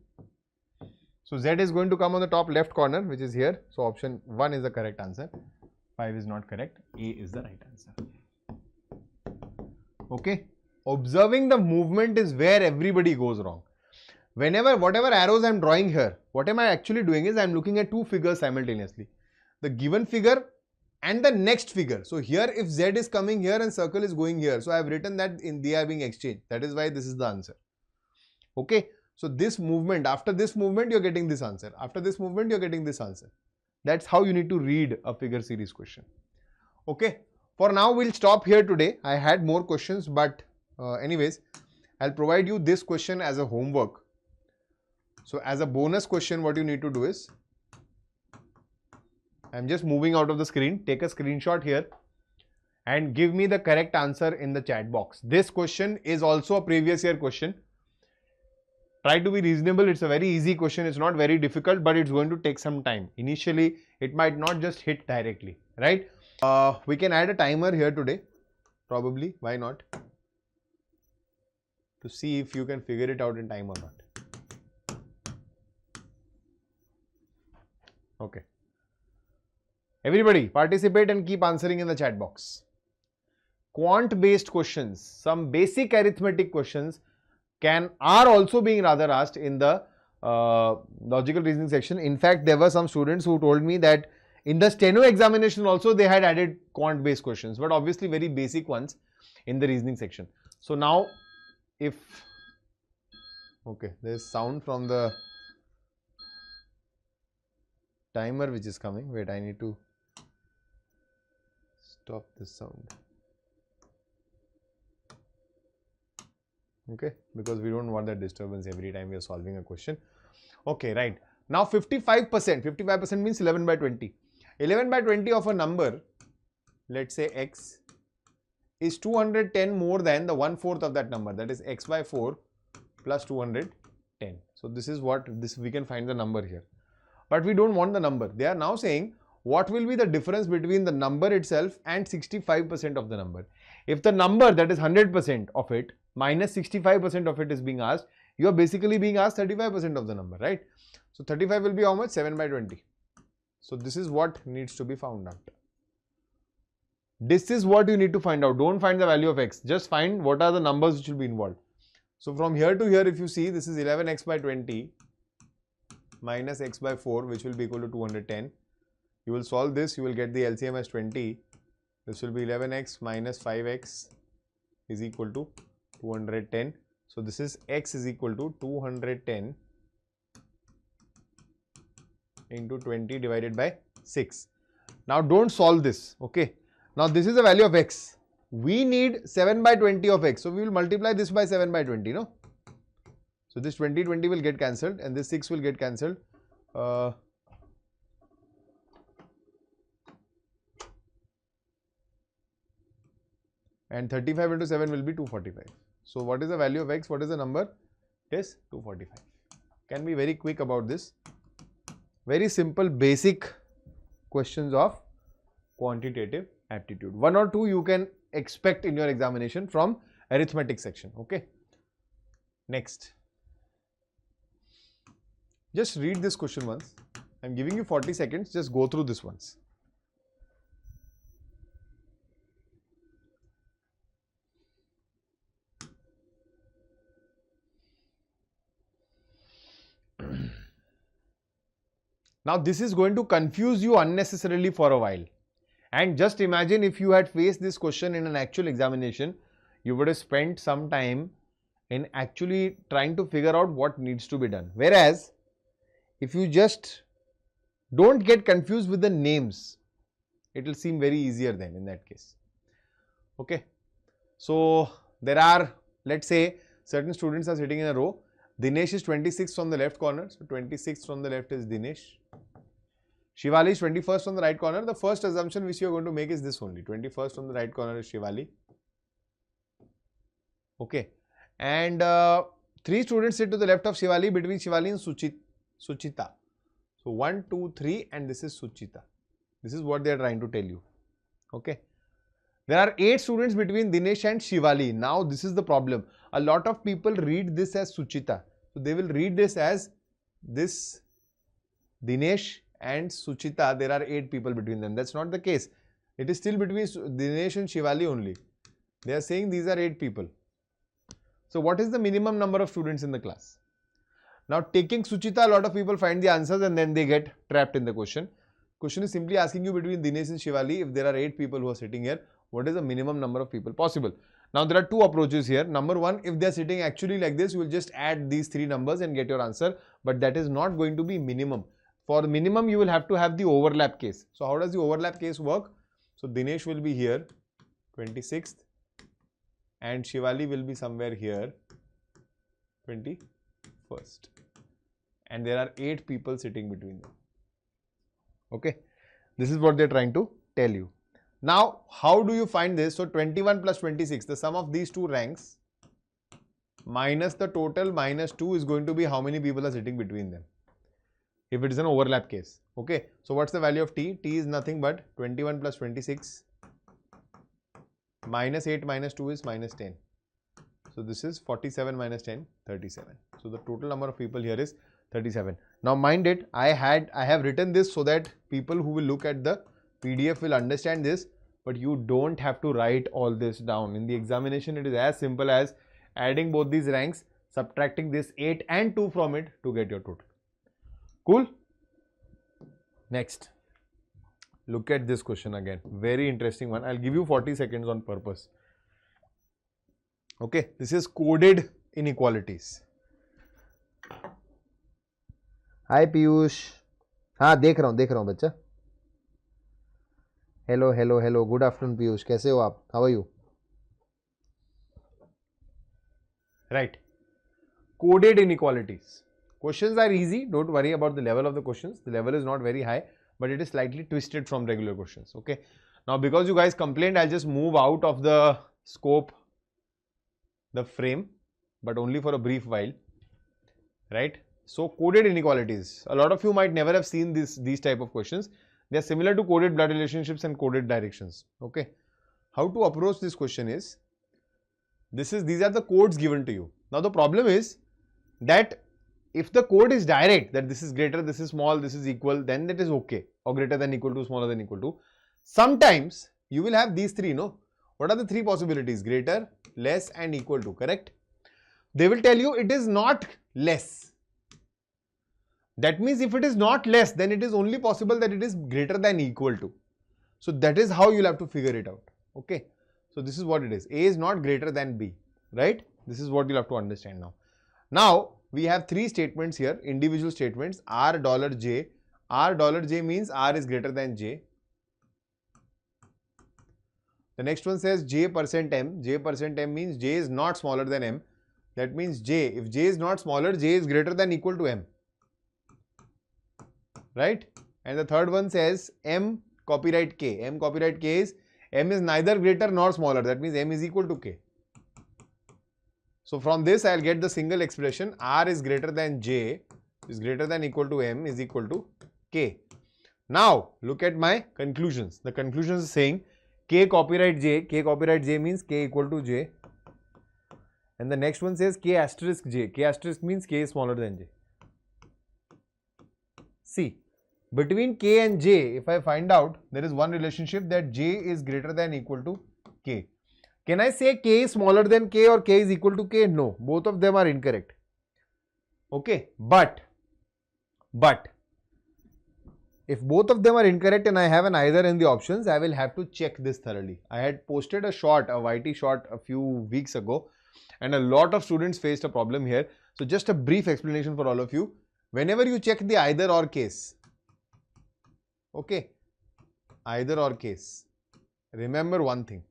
So Z is going to come on the top left corner, which is here. So option 1 is the correct answer. 5 is not correct. A is the right answer. Okay. Observing the movement is where everybody goes wrong. Whatever arrows I am drawing here, what am I actually doing is I am looking at two figures simultaneously. The given figure and the next figure. So here if Z is coming here and circle is going here. So I have written that they are being exchanged. That is why this is the answer. Okay. So this movement, after this movement, you're getting this answer. After this movement, you're getting this answer. That's how you need to read a figure series question. Okay. For now, we'll stop here today. I had more questions, but anyways, I'll provide you this question as a homework. So as a bonus question, what you need to do is, I'm just moving out of the screen. Take a screenshot here and give me the correct answer in the chat box. This question is also a previous year question. Try to be reasonable. It's a very easy question. It's not very difficult, but it's going to take some time. Initially, it might not just hit directly, right? We can add a timer here today, probably. Why not? To see if you can figure it out in time or not. Okay. Everybody participate and keep answering in the chat box. Quant based questions, some basic arithmetic questions are also being rather asked in the logical reasoning section. In fact, there were some students who told me that in the steno examination also they had added quant based questions, but obviously very basic ones in the reasoning section. So now okay, there is sound from the timer which is coming. Wait, I need to stop this sound. Okay, because we don't want that disturbance every time we are solving a question. Okay, right. Now 55%. 55% means 11 by 20. 11 by 20 of a number, let's say x, is 210 more than the 1/4 of that number. That is x by 4 plus 210. So this is what we can find the number here. But we don't want the number. They are now saying what will be the difference between the number itself and 65% of the number. If the number, that is 100% of it, minus 65% of it is being asked, you are basically being asked 35% of the number, right? So 35 will be how much? 7 by 20. So this is what needs to be found out. This is what you need to find out. Don't find the value of x. Just find what are the numbers which will be involved. So from here to here, if you see, this is 11x by 20 minus x by 4, which will be equal to 210. You will solve this, you will get the LCM as 20. This will be 11x minus 5x is equal to 210. So this is x is equal to 210 into 20 divided by 6. Now don't solve this, okay. Now this is the value of x. We need 7 by 20 of x. So we will multiply this by 7 by 20, no? So this 20 will get cancelled and this 6 will get cancelled. And 35 into 7 will be 245. So what is the value of x? What is the number? It is 245. Can be very quick about this. Very simple basic questions of quantitative aptitude. 1 or 2 you can expect in your examination from arithmetic section. Okay. Next. Just read this question once. I am giving you 40 seconds. Just go through this once. Now this is going to confuse you unnecessarily for a while. And just imagine if you had faced this question in an actual examination, you would have spent some time in actually trying to figure out what needs to be done. Whereas, if you just don't get confused with the names, it will seem very easier then in that case. Okay. So, there are, let's say, certain students are sitting in a row. Dinesh is 26th from the left corner. So, 26th from the left is Dinesh. Shivali is 21st from the right corner. The first assumption which you are going to make is this only. 21st from the right corner is Shivali. Okay. And 3 students sit to the left of Shivali, between Shivali and Suchita. So 1, 2, 3 and this is Suchita. This is what they are trying to tell you. Okay. There are 8 students between Dinesh and Shivali. Now this is the problem. A lot of people read this as Suchita. So they will read this as this Dinesh and Suchita. There are 8 people between them. That's not the case. It is still between Dinesh and Shivali only. They are saying these are 8 people. So what is the minimum number of students in the class? Now taking Suchita, a lot of people find the answers and then they get trapped in the question. Question is simply asking you between Dinesh and Shivali, if there are 8 people who are sitting here, what is the minimum number of people possible? Now there are 2 approaches here. Number 1, if they are sitting actually like this, you will just add these 3 numbers and get your answer. But that is not going to be minimum. For the minimum, you will have to have the overlap case. So how does the overlap case work? So Dinesh will be here, 26th. And Shivali will be somewhere here, 21st. And there are 8 people sitting between them. Okay. This is what they are trying to tell you. Now, how do you find this? So, 21 plus 26, the sum of these 2 ranks minus the total minus 2 is going to be how many people are sitting between them. If it is an overlap case. Okay. So, what's the value of T? T is nothing but 21 plus 26 minus 8 minus 2 is minus 10. So, this is 47 minus 10, 37. So, the total number of people here is 37. Now, mind it, I have written this so that people who will look at the PDF will understand this, but you don't have to write all this down. In the examination, it is as simple as adding both these ranks, subtracting this 8 and 2 from it to get your total. Cool? Next. Look at this question again. Very interesting one. I'll give you 40 seconds on purpose. Okay. This is coded inequalities. Hi Piyush. हाँ देख रहा हूँ बच्चा. Hello. Good afternoon Piyush. कैसे हो आप? How are you? Right. Coded inequalities. Questions are easy. Don't worry about the level of the questions. The level is not very high, but it is slightly twisted from regular questions. Okay. Now, because you guys complained, I'll just move out of the scope, the frame, but only for a brief while. Right. So, coded inequalities. A lot of you might never have seen these type of questions. They are similar to coded blood relationships and coded directions. Okay. How to approach this question is, these are the codes given to you. Now, the problem is that if the code is direct, that this is greater, this is small, this is equal, then that is okay. Or greater than equal to, smaller than equal to. Sometimes you will have these 3, no? What are the 3 possibilities? Greater, less and equal to, correct? They will tell you it is not less. That means if it is not less, then it is only possible that it is greater than equal to. So that is how you will have to figure it out. Okay. So this is what it is. A is not greater than B, right? This is what you will have to understand now. Now, we have 3 statements here, individual statements, $J. $J means R is greater than J. The next one says J%M. J%M means J is not smaller than M. That means J, if J is not smaller, J is greater than equal to M. Right? And the third one says M copyright K. M copyright K is M is neither greater nor smaller. That means M is equal to K. So from this I will get the single expression R is greater than J is greater than equal to M is equal to K. Now look at my conclusions. The conclusions is saying K copyright J. K copyright J means K equal to J. And the next one says K asterisk J. K asterisk means K is smaller than J. See, between K and J, if I find out, there is one relationship that J is greater than equal to K. Can I say K is smaller than K or K is equal to K? No, both of them are incorrect. Okay, but If both of them are incorrect and I have an either in the options, I will have to check this thoroughly. I had posted a YT short a few weeks ago, and a lot of students faced a problem here. So just a brief explanation for all of you. Whenever you check the either or case, okay, either or case, remember one thing.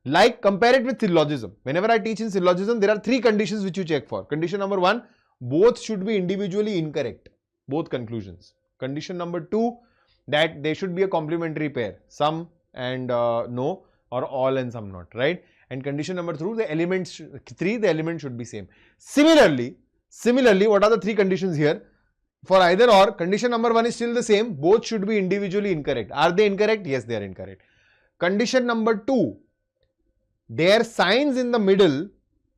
Like, compare it with syllogism. Whenever I teach in syllogism, there are three conditions which you check for. Condition number 1, both should be individually incorrect, both conclusions. Condition number 2, that they should be a complementary pair, some and no, or all and some not, right? And condition number 3, the elements should be same. Similarly, what are the three conditions here? For either or, condition number 1 is still the same, both should be individually incorrect. Are they incorrect? Yes, they are incorrect. Condition number 2, their signs in the middle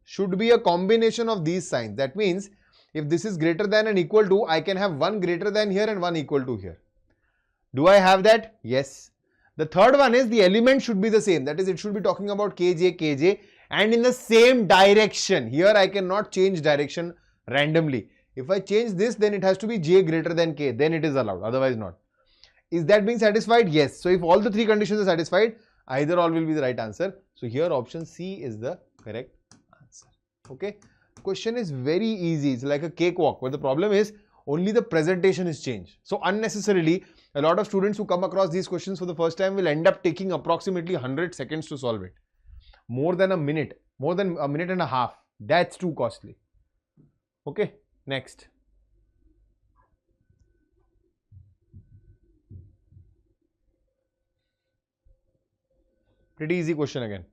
should be a combination of these signs. That means, if this is greater than and equal to, I can have one greater than here and one equal to here. Do I have that? Yes. The third one is the element should be the same. That is, it should be talking about kj and in the same direction. Here I cannot change direction randomly. If I change this, then it has to be j greater than k. Then it is allowed. Otherwise not. Is that being satisfied? Yes. So if all the three conditions are satisfied, either all will be the right answer. So here option C is the correct answer. Okay. Question is very easy. It's like a cakewalk, but the problem is only the presentation is changed. So unnecessarily, a lot of students who come across these questions for the first time will end up taking approximately 100 seconds to solve it. More than a minute and a half. That's too costly. Okay, next. Pretty easy question again.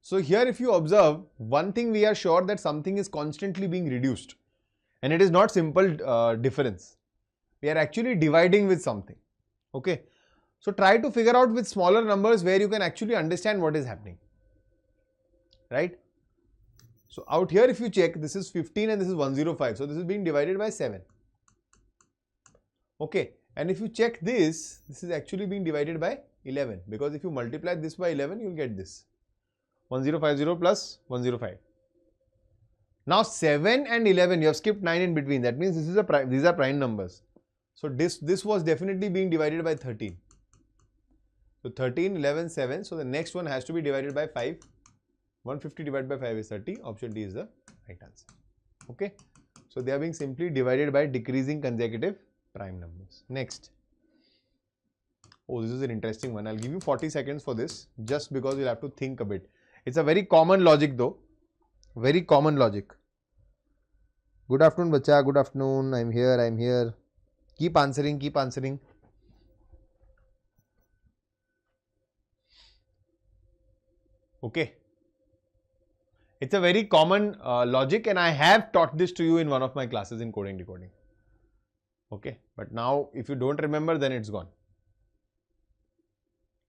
So here if you observe, one thing we are sure that something is constantly being reduced, and it is not simple difference. We are actually dividing with something. Okay. So try to figure out with smaller numbers where you can actually understand what is happening. Right. So out here if you check, this is 15 and this is 105. So this is being divided by 7. Okay. And if you check this is actually being divided by 11, because if you multiply this by 11, you will get this. 1050 plus 105. Now 7 and 11, you have skipped 9 in between. That means this is these are prime numbers. So this was definitely being divided by 13. So 13, 11, 7. So the next one has to be divided by 5. 150 divided by 5 is 30. Option D is the right answer. Okay. So they are being simply divided by decreasing consecutive prime numbers. Next. Oh, this is an interesting one. I'll give you 40 seconds for this, just because you'll have to think a bit. It's a very common logic though. Very common logic. Good afternoon, bacha. Good afternoon. I'm here. Keep answering. Okay. It's a very common logic, and I have taught this to you in one of my classes in coding decoding. Okay. But now if you don't remember, then it's gone.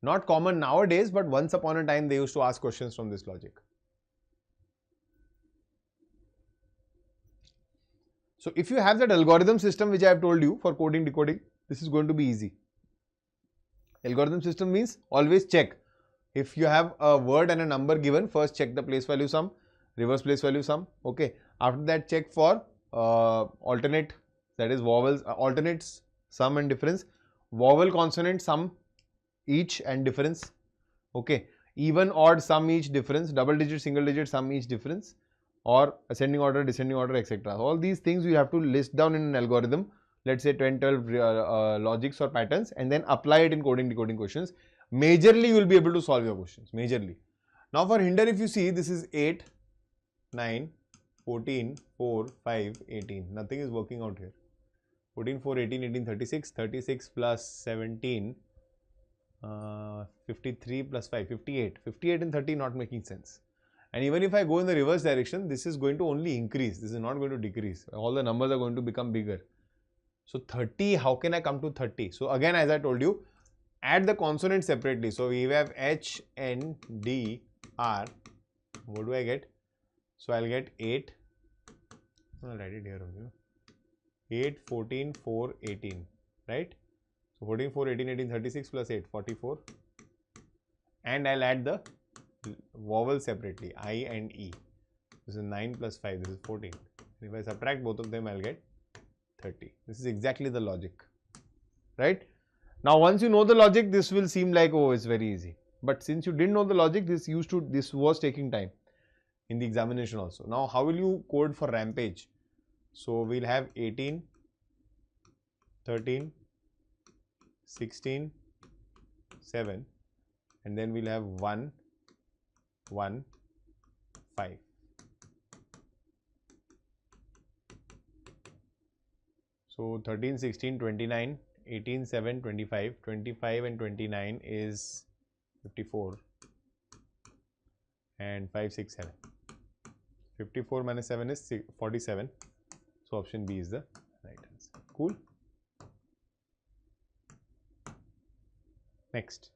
Not common nowadays, but once upon a time they used to ask questions from this logic. So if you have that algorithm system which I have told you for coding decoding, this is going to be easy. Algorithm system means always check. If you have a word and a number given, first check the place value sum, reverse place value sum. Okay. After that, check for alternate, that is vowels, alternates, sum and difference, vowel consonant sum each and difference. Okay. Even, odd, sum each, difference, double digit, single digit, sum each, difference, or ascending order, descending order, etc. All these things you have to list down in an algorithm, let's say 10, 12 logics or patterns, and then apply it in coding decoding questions. Majorly you will be able to solve your questions, majorly. Now for hinder, if you see, this is 8, 9, 14, 4, 5, 18. Nothing is working out here. 14, 4, 18, 18, 36, 36 plus 17, 53 plus 5, 58. 58 and 30 not making sense. And even if I go in the reverse direction, this is going to only increase. This is not going to decrease. All the numbers are going to become bigger. So 30, how can I come to 30? So again, as I told you, add the consonants separately. So we have H, N, D, R. What do I get? So I'll get 8. I'll write it here only. 8, 14, 4, 18. Right? So 14, 4, 18, 18, 36 plus 8, 44. And I'll add the vowel separately, I and E. This is 9 plus 5, this is 14. If I subtract both of them, I'll get 30. This is exactly the logic, right? Now, once you know the logic, this will seem like, oh, it's very easy. But since you didn't know the logic, this was taking time in the examination also. Now, how will you code for rampage? So, we'll have 18, 13, 16, 7, and then we'll have 1, 1, 5. So 13, 16, 29, 18, 7, 25, 25 and 29 is 54 and 5, 6, 7. 54 minus 7 is 47. So option B is the right answer. Cool. Next.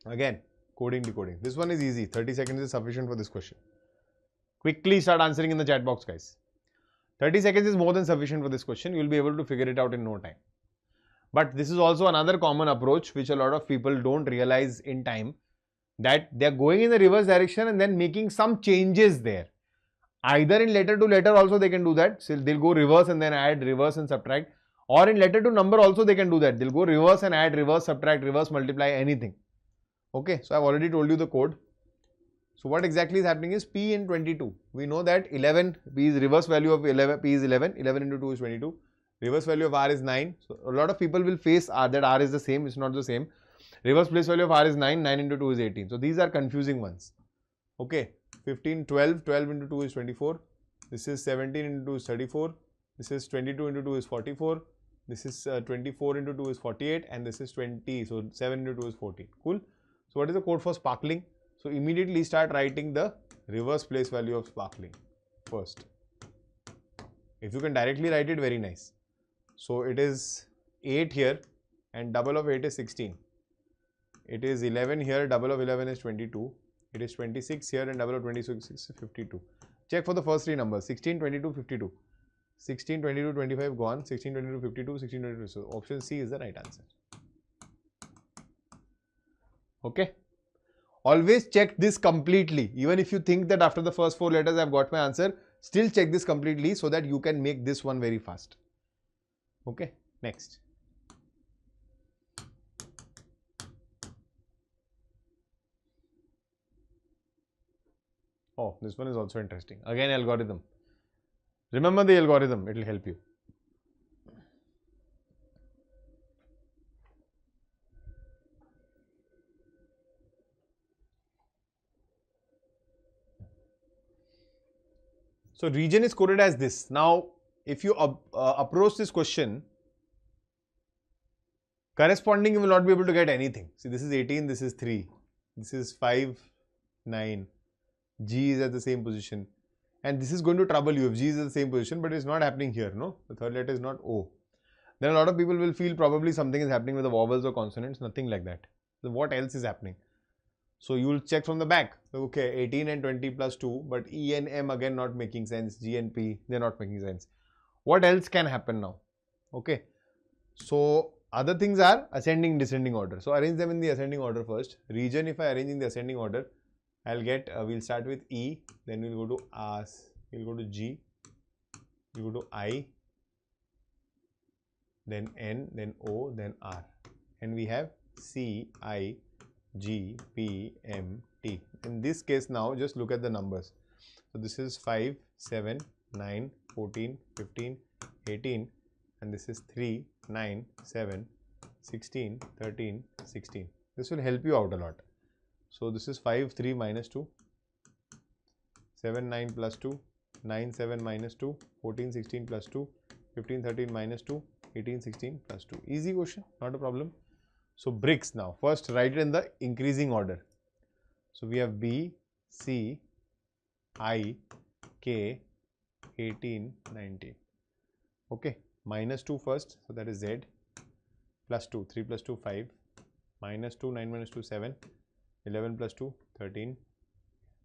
Again, coding, decoding. This one is easy. 30 seconds is sufficient for this question. Quickly start answering in the chat box, guys. 30 seconds is more than sufficient for this question. You will be able to figure it out in no time. But this is also another common approach which a lot of people don't realize in time, that they are going in the reverse direction and then making some changes there. Either in letter to letter also they can do that. So they'll go reverse and then add, reverse and subtract. Or in letter to number also they can do that. They'll go reverse and add, reverse, subtract, reverse, multiply, anything. Okay, so I've already told you the code. So what exactly is happening is P in 22. We know that 11, P is reverse value of 11, P is 11, 11 into 2 is 22. Reverse value of R is 9. So a lot of people will face R, that R is the same, it's not the same. Reverse place value of R is 9, 9 into 2 is 18. So these are confusing ones. Okay, 15, 12, 12 into 2 is 24. This is 17 into 2 is 34. This is 22 into 2 is 44. This is 24 into 2 is 48 and this is 20. So 7 into 2 is 14. Cool. So what is the code for sparkling? So immediately start writing the reverse place value of sparkling first. If you can directly write it, very nice. So it is 8 here and double of 8 is 16. It is 11 here, double of 11 is 22. It is 26 here and double of 26 is 52. Check for the first three numbers, 16, 22, 52. 16, 22, 25 gone, 16, 22, 52, 16, 22. So option C is the right answer. Okay. Always check this completely. Even if you think that after the first 4 letters I've got my answer, still check this completely so that you can make this one very fast. Okay, next. Oh, this one is also interesting. Again, algorithm. Remember the algorithm, it will help you. So region is coded as this. Now, if you approach this question, corresponding you will not be able to get anything. See, this is 18, this is 3, this is 5, 9, G is at the same position. And this is going to trouble you if G is at the same position, but it's not happening here, no? The third letter is not O. Then a lot of people will feel probably something is happening with the vowels or consonants, nothing like that. So what else is happening? So you will check from the back. Okay, 18 and 20 plus 2, but E and M again not making sense. G and P, they're not making sense. What else can happen now? Okay. So other things are ascending, descending order. So arrange them in the ascending order first. Region, if I arrange in the ascending order, I'll get, we'll start with E, then we'll go to S, we'll go to G, we'll go to I, then N, then O, then R. And we have C, I, G, P, M, T. In this case now, just look at the numbers. So this is 5, 7, 9, 14, 15, 18, and this is 3, 9, 7, 16, 13, 16. This will help you out a lot. So this is 5, 3 minus 2, 7, 9 plus 2, 9, 7 minus 2, 14, 16 plus 2, 15, 13 minus 2, 18, 16 plus 2. Easy question, not a problem. So bricks now. First write it in the increasing order. So we have B, C, I, K, 18, 19. Okay, minus 2 first. So that is Z, plus 2, 3 plus 2, 5, minus 2, 9 minus 2, 7. 11 plus 2, 13.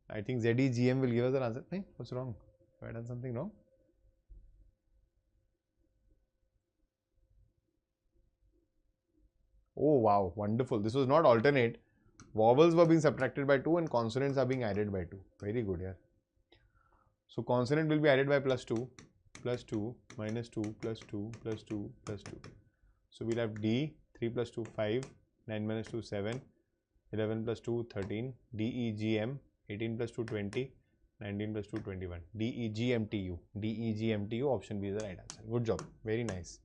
I think ZEGM will give us the answer. Hey, what's wrong? Have I done something wrong? Oh wow, wonderful. This was not alternate. Vowels were being subtracted by 2 and consonants are being added by 2. Very good, yeah. So consonant will be added by plus 2, minus 2, plus 2, plus 2, plus 2. So we'll have D, 3 plus 2, 5, 9 minus 2, 7, 11 plus 2, 13, D, E, G, M, 18 plus 2, 20, 19 plus 2, 21. D, E, G, M, T, U. D, E, G, M, T, U. Option B is the right answer. Good job. Very nice.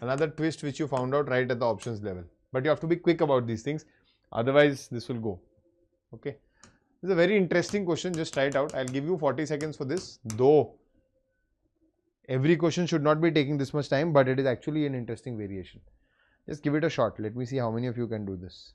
Another twist which you found out right at the options level. But you have to be quick about these things. Otherwise, this will go. Okay. This is a very interesting question. Just try it out. I'll give you 40 seconds for this. Though, every question should not be taking this much time, but it is actually an interesting variation. Just give it a shot. Let me see how many of you can do this.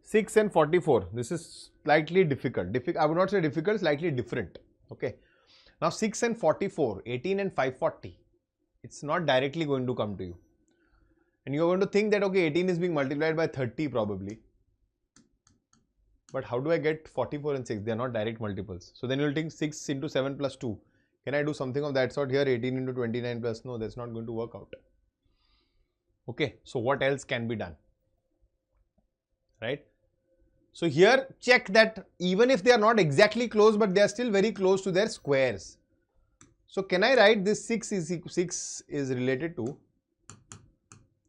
Six and 44. This is slightly difficult. I would not say difficult, slightly different. Okay. Now 6 and 44, 18 and 540. It's not directly going to come to you. And you're going to think that, okay, 18 is being multiplied by 30 probably. But how do I get 44 and 6? They are not direct multiples. So then you'll think 6 into 7 plus 2. Can I do something of that sort here? 18 into 29 plus, no, that's not going to work out. Okay, so what else can be done? Right? So here check that even if they are not exactly close, but they are still very close to their squares. So can I write this 6 is related to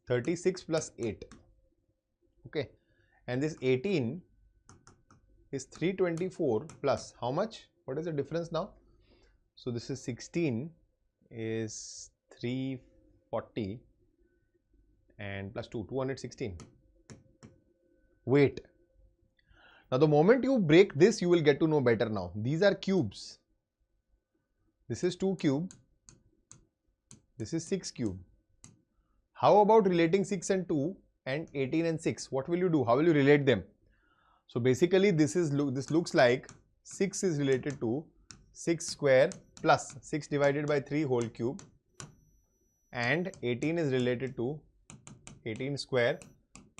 36 plus 8. Okay. And this 18 is 324 plus how much? What is the difference now? So this is 16 is 340 and plus 2, 216. Wait. Now the moment you break this, you will get to know better now. These are cubes. This is 2 cube. This is 6 cube. How about relating 6 and 2 and 18 and 6? What will you do? How will you relate them? So basically this looks like 6 is related to 6 square plus 6 divided by 3 whole cube, and 18 is related to 18 square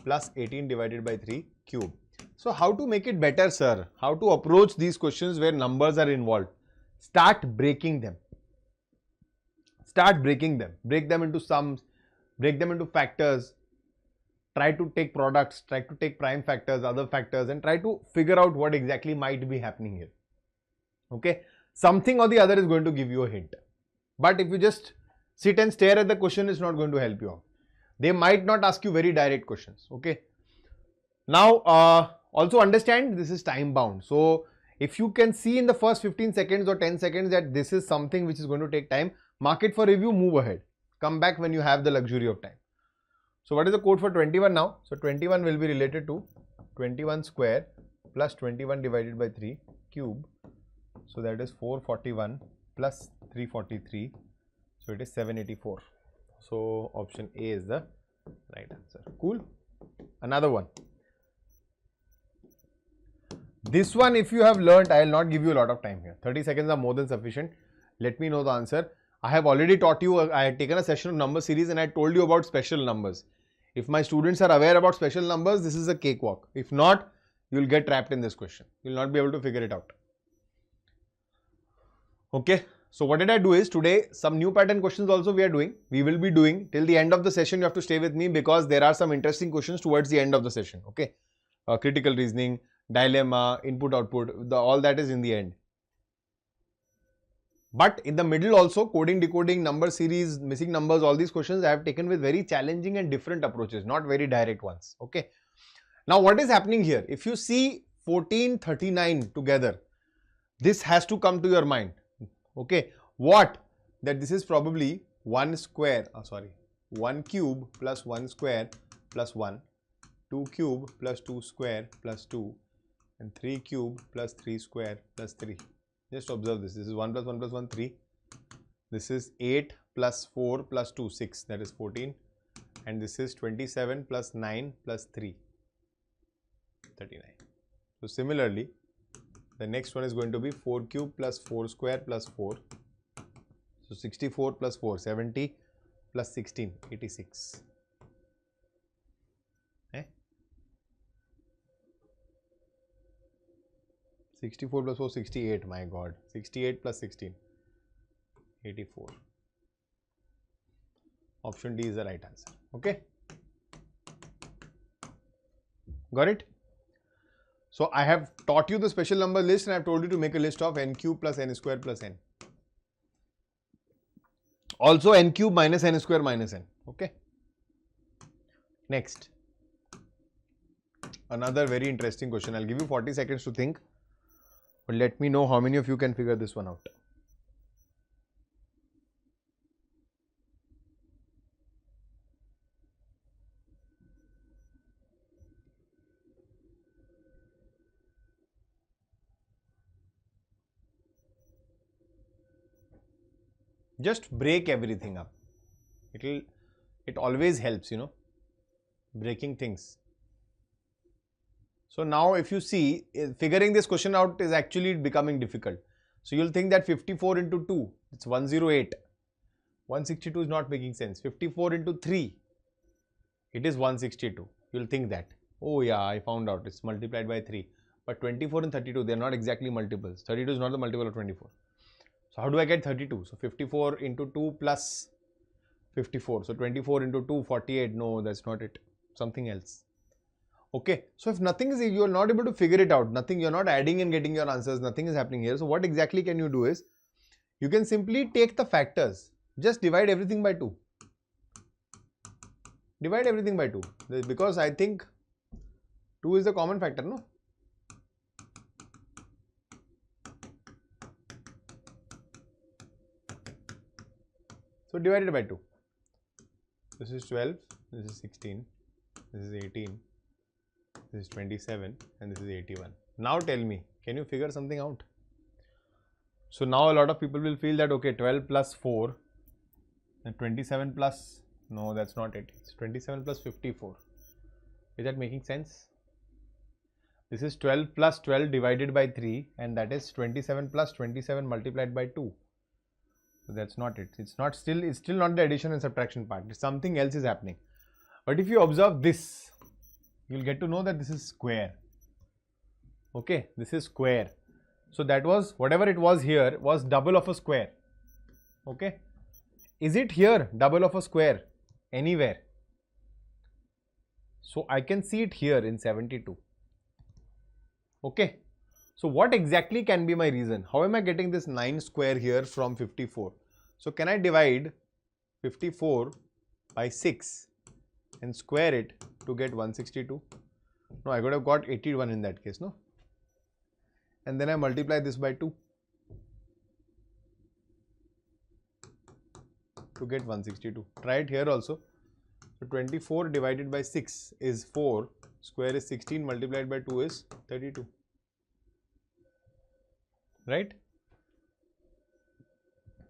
plus 18 divided by 3 cube. So how to make it better, sir? How to approach these questions where numbers are involved? Start breaking them. Start breaking them. Break them into sums. Break them into factors. Try to take products. Try to take prime factors, other factors, and try to figure out what exactly might be happening here. Okay? Something or the other is going to give you a hint. But if you just sit and stare at the question, it's not going to help you out. They might not ask you very direct questions. Okay? Now, also understand this is time bound. So, if you can see in the first 15 seconds or 10 seconds that this is something which is going to take time, mark it for review, move ahead. Come back when you have the luxury of time. So, what is the code for 21 now? So, 21 will be related to 21 square plus 21 divided by 3 cube. So, that is 441 plus 343. So, it is 784. So, option A is the right answer. Cool. Another one. This one, if you have learnt, I will not give you a lot of time here. 30 seconds are more than sufficient. Let me know the answer. I have already taught you, I had taken a session of number series and I told you about special numbers. If my students are aware about special numbers, this is a cakewalk. If not, you will get trapped in this question. You will not be able to figure it out. Okay. So what did I do is today some new pattern questions also we are doing. We will be doing till the end of the session. You have to stay with me because there are some interesting questions towards the end of the session. Okay. Critical reasoning, dilemma, input output, all that is in the end. But in the middle also, coding, decoding, number series, missing numbers, all these questions I have taken with very challenging and different approaches, not very direct ones. Okay. Now what is happening here? If you see 14, 39 together, this has to come to your mind. Okay. What? That this is probably 1 square, 1 cube plus 1 square plus 1, 2 cube plus 2 square plus 2, and 3 cube plus 3 square plus 3. Just observe this. This is 1 plus 1 plus 1, 3. This is 8 plus 4 plus 2, 6. That is 14. And this is 27 plus 9 plus 3, 39. So, similarly, The next one is going to be 4 cube plus 4 square plus 4. So 64 plus 4, 70 plus 16, 86. 64 plus 4, 68, my god. 68 plus 16, 84. Option D is the right answer. Okay. Got it? So I have taught you the special number list and I have told you to make a list of n cube plus n square plus n. Also n cube minus n square minus n. Okay. Next. Another very interesting question. I'll give you 40 seconds to think. But let me know how many of you can figure this one out. Just break everything up. It always helps, you know, breaking things. So now if you see, figuring this question out is actually becoming difficult. So you'll think that 54 into 2, it's 108. 162 is not making sense. 54 into 3, it is 162. You'll think that, oh yeah, I found out, it's multiplied by 3. But 24 and 32, they're not exactly multiples. 32 is not the multiple of 24. So how do I get 32? So 54 into 2 plus 54. So 24 into 2, 48. No, that's not it. Something else. Okay. So if nothing is, you are not able to figure it out. Nothing, you're not adding and getting your answers. Nothing is happening here. So what exactly can you do is, you can simply take the factors. Just divide everything by 2. Divide everything by 2. Because I think 2 is the common factor, no? So divide it by 2. This is 12, this is 16, this is 18, this is 27 and this is 81. Now tell me, can you figure something out? So now a lot of people will feel that, okay, 12 plus 4 and 27 plus, no, that's not it. It's 27 plus 54. Is that making sense? This is 12 plus 12 divided by 3 and that is 27 plus 27 multiplied by 2. So that's not it. It's still not the addition and subtraction part. Something else is happening. But if you observe this, you'll get to know that this is square. Okay, this is square. So that was, whatever it was here, was double of a square. Okay. Is it here, double of a square? Anywhere? So I can see it here in 72. Okay. So what exactly can be my reason? How am I getting this 9 square here from 54? So can I divide 54 by 6 and square it to get 162? No, I could have got 81 in that case, no? And then I multiply this by 2 to get 162. Try it here also. So 24 divided by 6 is 4, square is 16, multiplied by 2 is 32. Right?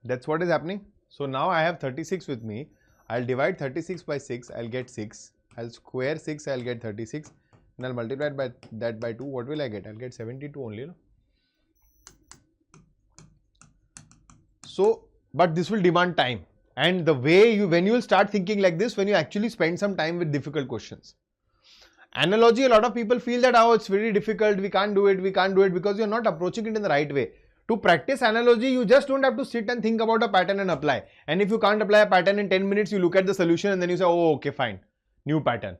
That's what is happening. So now I have 36 with me. I'll divide 36 by 6, I'll get 6. I'll square 6, I'll get 36. And I'll multiply by that by 2. What will I get? I'll get 72 only. No? So, but this will demand time. And the way when you will start thinking like this, when you actually spend some time with difficult questions. Analogy, a lot of people feel that, oh, it's very difficult, we can't do it because you're not approaching it in the right way. To practice analogy, you just don't have to sit and think about a pattern and apply. And if you can't apply a pattern in 10 minutes, you look at the solution and then you say, oh, okay, fine, new pattern.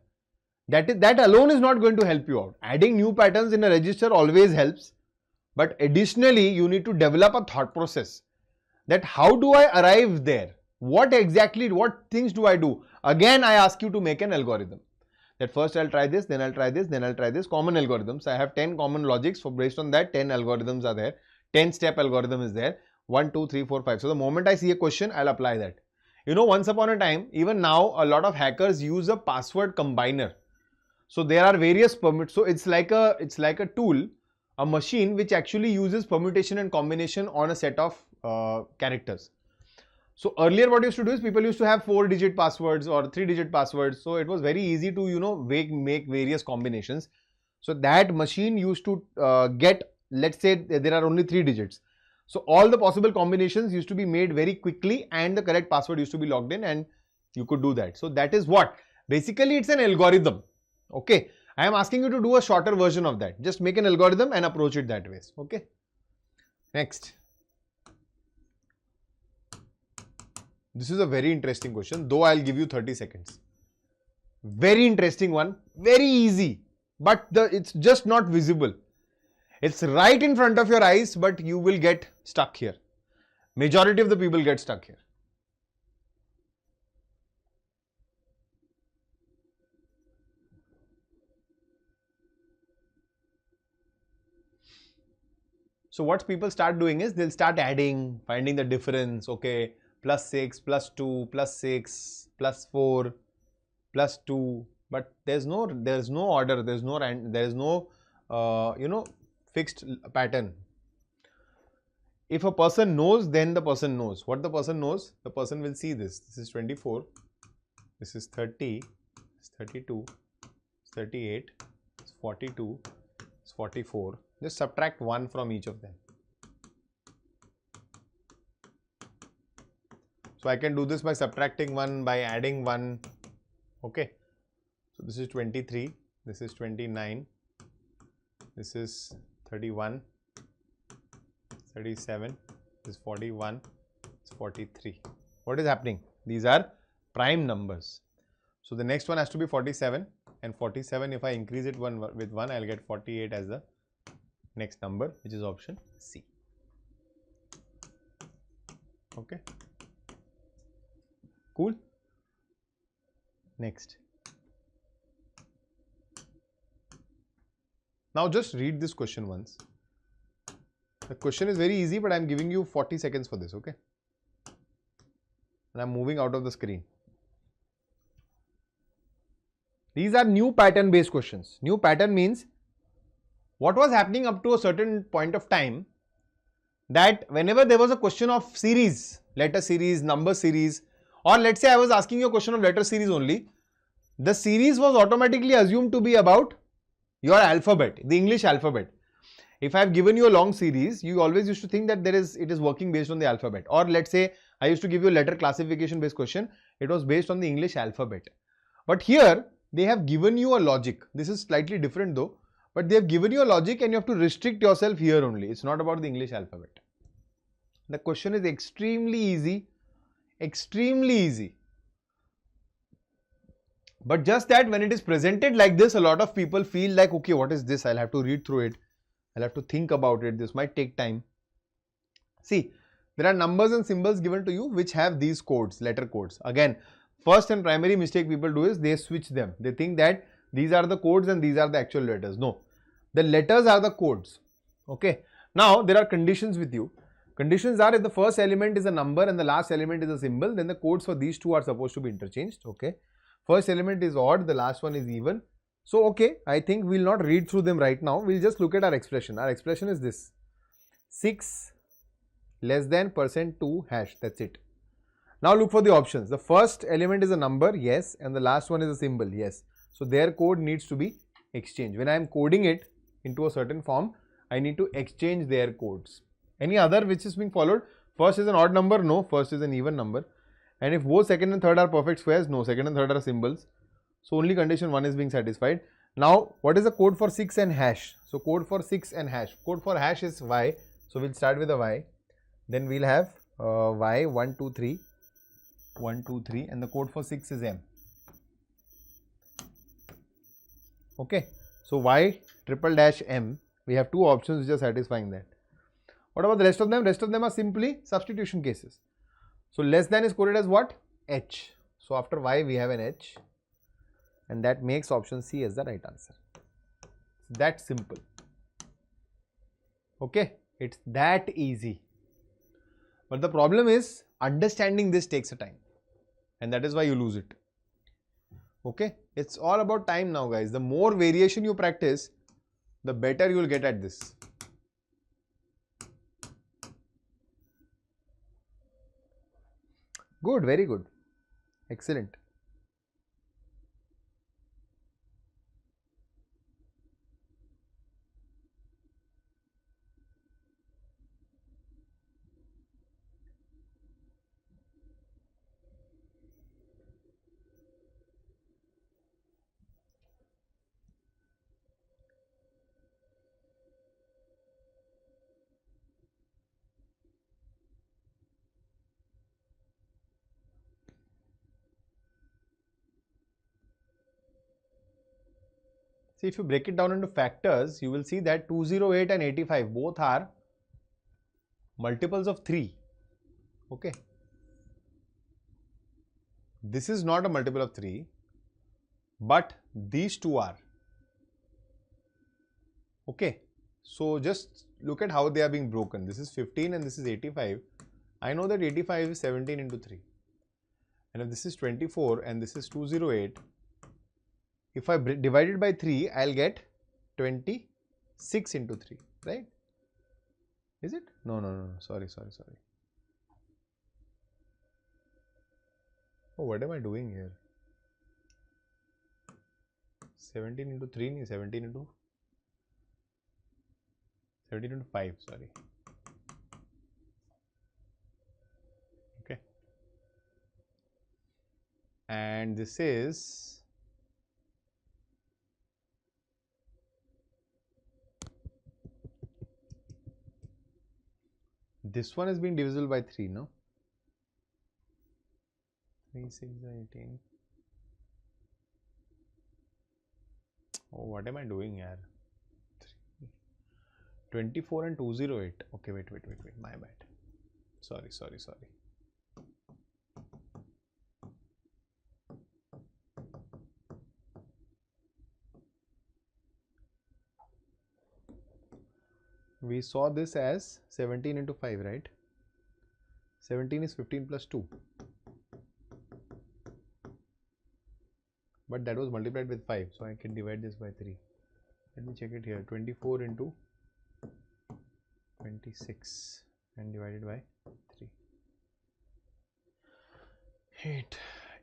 That alone is not going to help you out. Adding new patterns in a register always helps. But additionally, you need to develop a thought process. That how do I arrive there? What things do I do? Again, I ask you to make an algorithm. That first I'll try this, then I'll try this, then I'll try this. Common algorithms. I have 10 common logics. So based on that, 10 algorithms are there. 10-step algorithm is there. 1, 2, 3, 4, 5. So the moment I see a question, I'll apply that. You know, once upon a time, even now, a lot of hackers use a password combiner. So there are various permits. So it's like a tool, a machine which actually uses permutation and combination on a set of characters. So earlier what used to do is people used to have 4-digit passwords or 3-digit passwords. So it was very easy to, you know, make various combinations. So that machine used to get let's say there are only 3 digits. So all the possible combinations used to be made very quickly and the correct password used to be logged in and you could do that. So that is what? Basically it's an algorithm. Okay. I am asking you to do a shorter version of that. Just make an algorithm and approach it that way. Okay. Next. This is a very interesting question, though I'll give you 30 seconds. Very interesting one. Very easy. But it's just not visible. It's right in front of your eyes, but you will get stuck here. Majority of the people get stuck here. So what people start doing is they'll start adding, finding the difference. Okay, +6, +2, +6, +4, +2. But there's no order. There's no fixed pattern. If a person knows, then the person knows. What the person knows, the person will see this. This is 24. This is 30. It's 32. It's 38. It's 42. It's 44. Just subtract 1 from each of them. So I can do this by subtracting 1, by adding 1. Okay. So this is 23. This is 29. This is 31. 37. This is 41. It's 43. What is happening? These are prime numbers. So the next one has to be 47. And 47, if I increase it with 1, I'll get 48 as the next number, which is option C. Okay. Cool. Next. Now just read this question once. The question is very easy, but I am giving you 40 seconds for this, okay? And I am moving out of the screen. These are new pattern based questions. New pattern means what was happening up to a certain point of time, that whenever there was a question of series, letter series, number series, or let's say I was asking you a question of letter series only, the series was automatically assumed to be about your alphabet, the English alphabet. If I have given you a long series, you always used to think that it is working based on the alphabet. Or let's say I used to give you a letter classification based question, it was based on the English alphabet. But here they have given you a logic. This is slightly different though, but they have given you a logic and you have to restrict yourself here only. It's not about the English alphabet. The question is extremely easy, extremely easy. But just that when it is presented like this, a lot of people feel like, okay, what is this? I'll have to read through it. I'll have to think about it. This might take time. See, there are numbers and symbols given to you which have these codes, letter codes. Again, first and primary mistake people do is they switch them. They think that these are the codes and these are the actual letters. No, the letters are the codes. Okay. Now, there are conditions with you. Conditions are if the first element is a number and the last element is a symbol, then the codes for these two are supposed to be interchanged. Okay. First element is odd, the last one is even. So, okay, I think we will not read through them right now. We will just look at our expression. Our expression is this: 6 less than %2 hash. That's it. Now look for the options. The first element is a number, yes, and the last one is a symbol, yes. So their code needs to be exchanged. When I am coding it into a certain form, I need to exchange their codes. Any other which is being followed? First is an odd number, no. First is an even number. And if both second and third are perfect squares, no. Second and third are symbols. So only condition 1 is being satisfied. Now what is the code for 6 and hash? So code for 6 and hash. Code for hash is y. So we'll start with a y. Then we'll have y 1 2 3 1 2 3 and the code for 6 is m. Okay. So y =m. We have two options which are satisfying that. What about the rest of them? Rest of them are simply substitution cases. So less than is coded as what? H. So after y we have an H, and that makes option C as the right answer. It's that simple. Okay, it's that easy. But the problem is understanding this takes a time, and that is why you lose it. Okay, it's all about time now, guys. The more variation you practice, the better you will get at this. Good, very good. Excellent. See, if you break it down into factors, you will see that 208 and 85 both are multiples of 3. Okay. This is not a multiple of 3, but these two are. Okay. So just look at how they are being broken. This is 15 and this is 85. I know that 85 is 17 into 3. And if this is 24 and this is 208, if I divide it by 3, I'll get 26 into 3, right? Is it? No. Sorry. Oh, what am I doing here? 17 into 3 is 17 into 5, sorry. Okay. And this is this one is being divisible by 3, no? 3, 6, 18. Oh, what am I doing here? 24 and 208. Okay, wait. My bad. Sorry. We saw this as 17 into 5, right? 17 is 15 plus 2. But that was multiplied with 5, so I can divide this by 3. Let me check it here. 24 into 26 and divided by 3.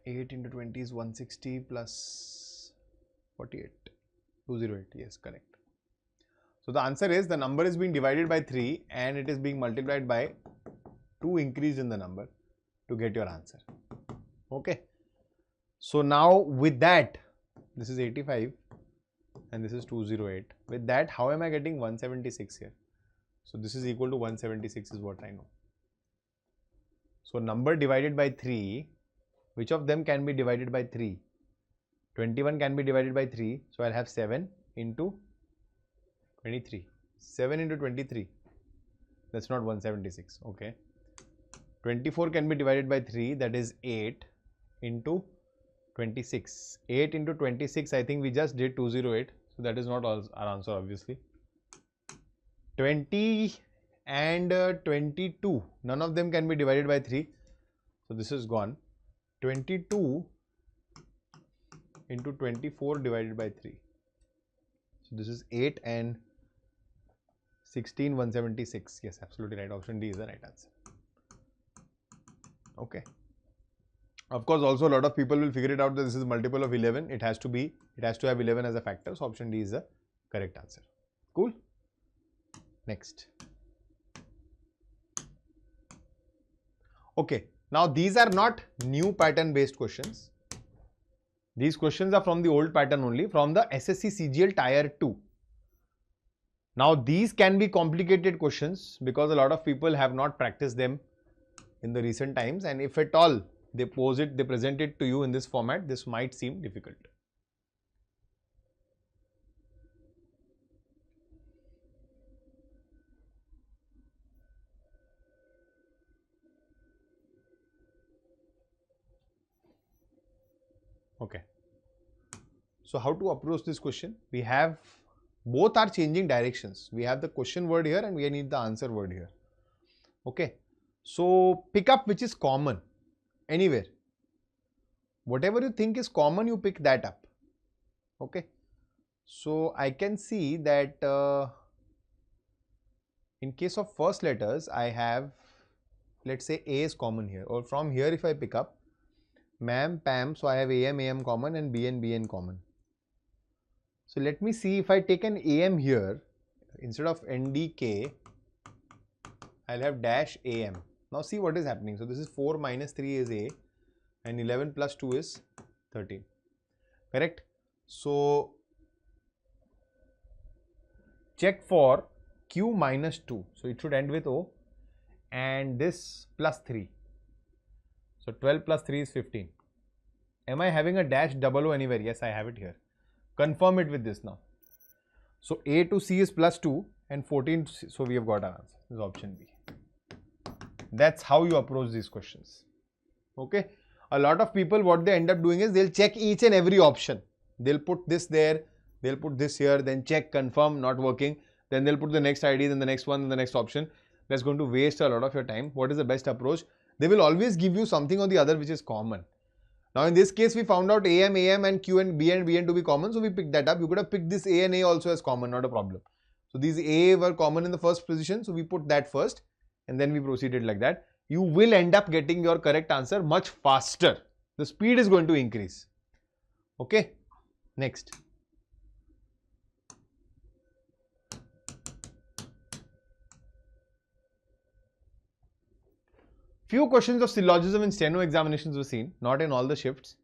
8 into 20 is 160 plus 48. 208, yes, correct. So the answer is the number is being divided by 3 and it is being multiplied by 2 increase in the number to get your answer. Okay. So now with that, this is 85 and this is 208. With that, how am I getting 176 here? So this is equal to 176 is what I know. So number divided by 3, which of them can be divided by 3? 21 can be divided by 3. So I'll have 7 into 23. 7 into 23. That's not 176. Okay. 24 can be divided by 3. That is 8 into 26. 8 into 26, I think we just did 208. So that is not our answer, obviously. 20 and 22. None of them can be divided by 3. So this is gone. 22 into 24 divided by 3. So this is 8 and 16, 176. Yes, absolutely right. Option D is the right answer. Okay. Of course, also a lot of people will figure it out that this is multiple of 11. It has to have 11 as a factor. So option D is the correct answer. Cool. Next. Okay. Now these are not new pattern based questions. These questions are from the old pattern only, from the SSC CGL Tier 2. Now these can be complicated questions because a lot of people have not practiced them in the recent times, and if at all they present it to you in this format, this might seem difficult. Okay. So how to approach this question? We have both are changing directions. We have the question word here and we need the answer word here. Okay. So pick up which is common anywhere. Whatever you think is common, you pick that up. Okay. So I can see that in case of first letters, I have, let's say A is common here, or from here if I pick up ma'am, Pam, so I have AM common and BN common. So let me see if I take an AM here, instead of NDK, I'll have dash AM. Now see what is happening. So this is 4 minus 3 is A and 11 plus 2 is 13. Correct? So check for Q minus 2. So it should end with O and this plus 3. So 12 plus 3 is 15. Am I having a dash double O anywhere? Yes, I have it here. Confirm it with this now. So A to C is plus 2 and 14 to C. So we have got our answer. This is option B. That's how you approach these questions. Okay. A lot of people, what they end up doing is they'll check each and every option. They'll put this there, they'll put this here, then check, confirm, not working. Then they'll put the next ID, then the next one, then the next option. That's going to waste a lot of your time. What is the best approach? They will always give you something or the other which is common. Now in this case, we found out AM and Q and BN to be common. So we picked that up. You could have picked this A and A also as common, not a problem. So these A were common in the first position. So we put that first and then we proceeded like that. You will end up getting your correct answer much faster. The speed is going to increase. Okay. Next. Few questions of syllogism in steno examinations were seen, not in all the shifts.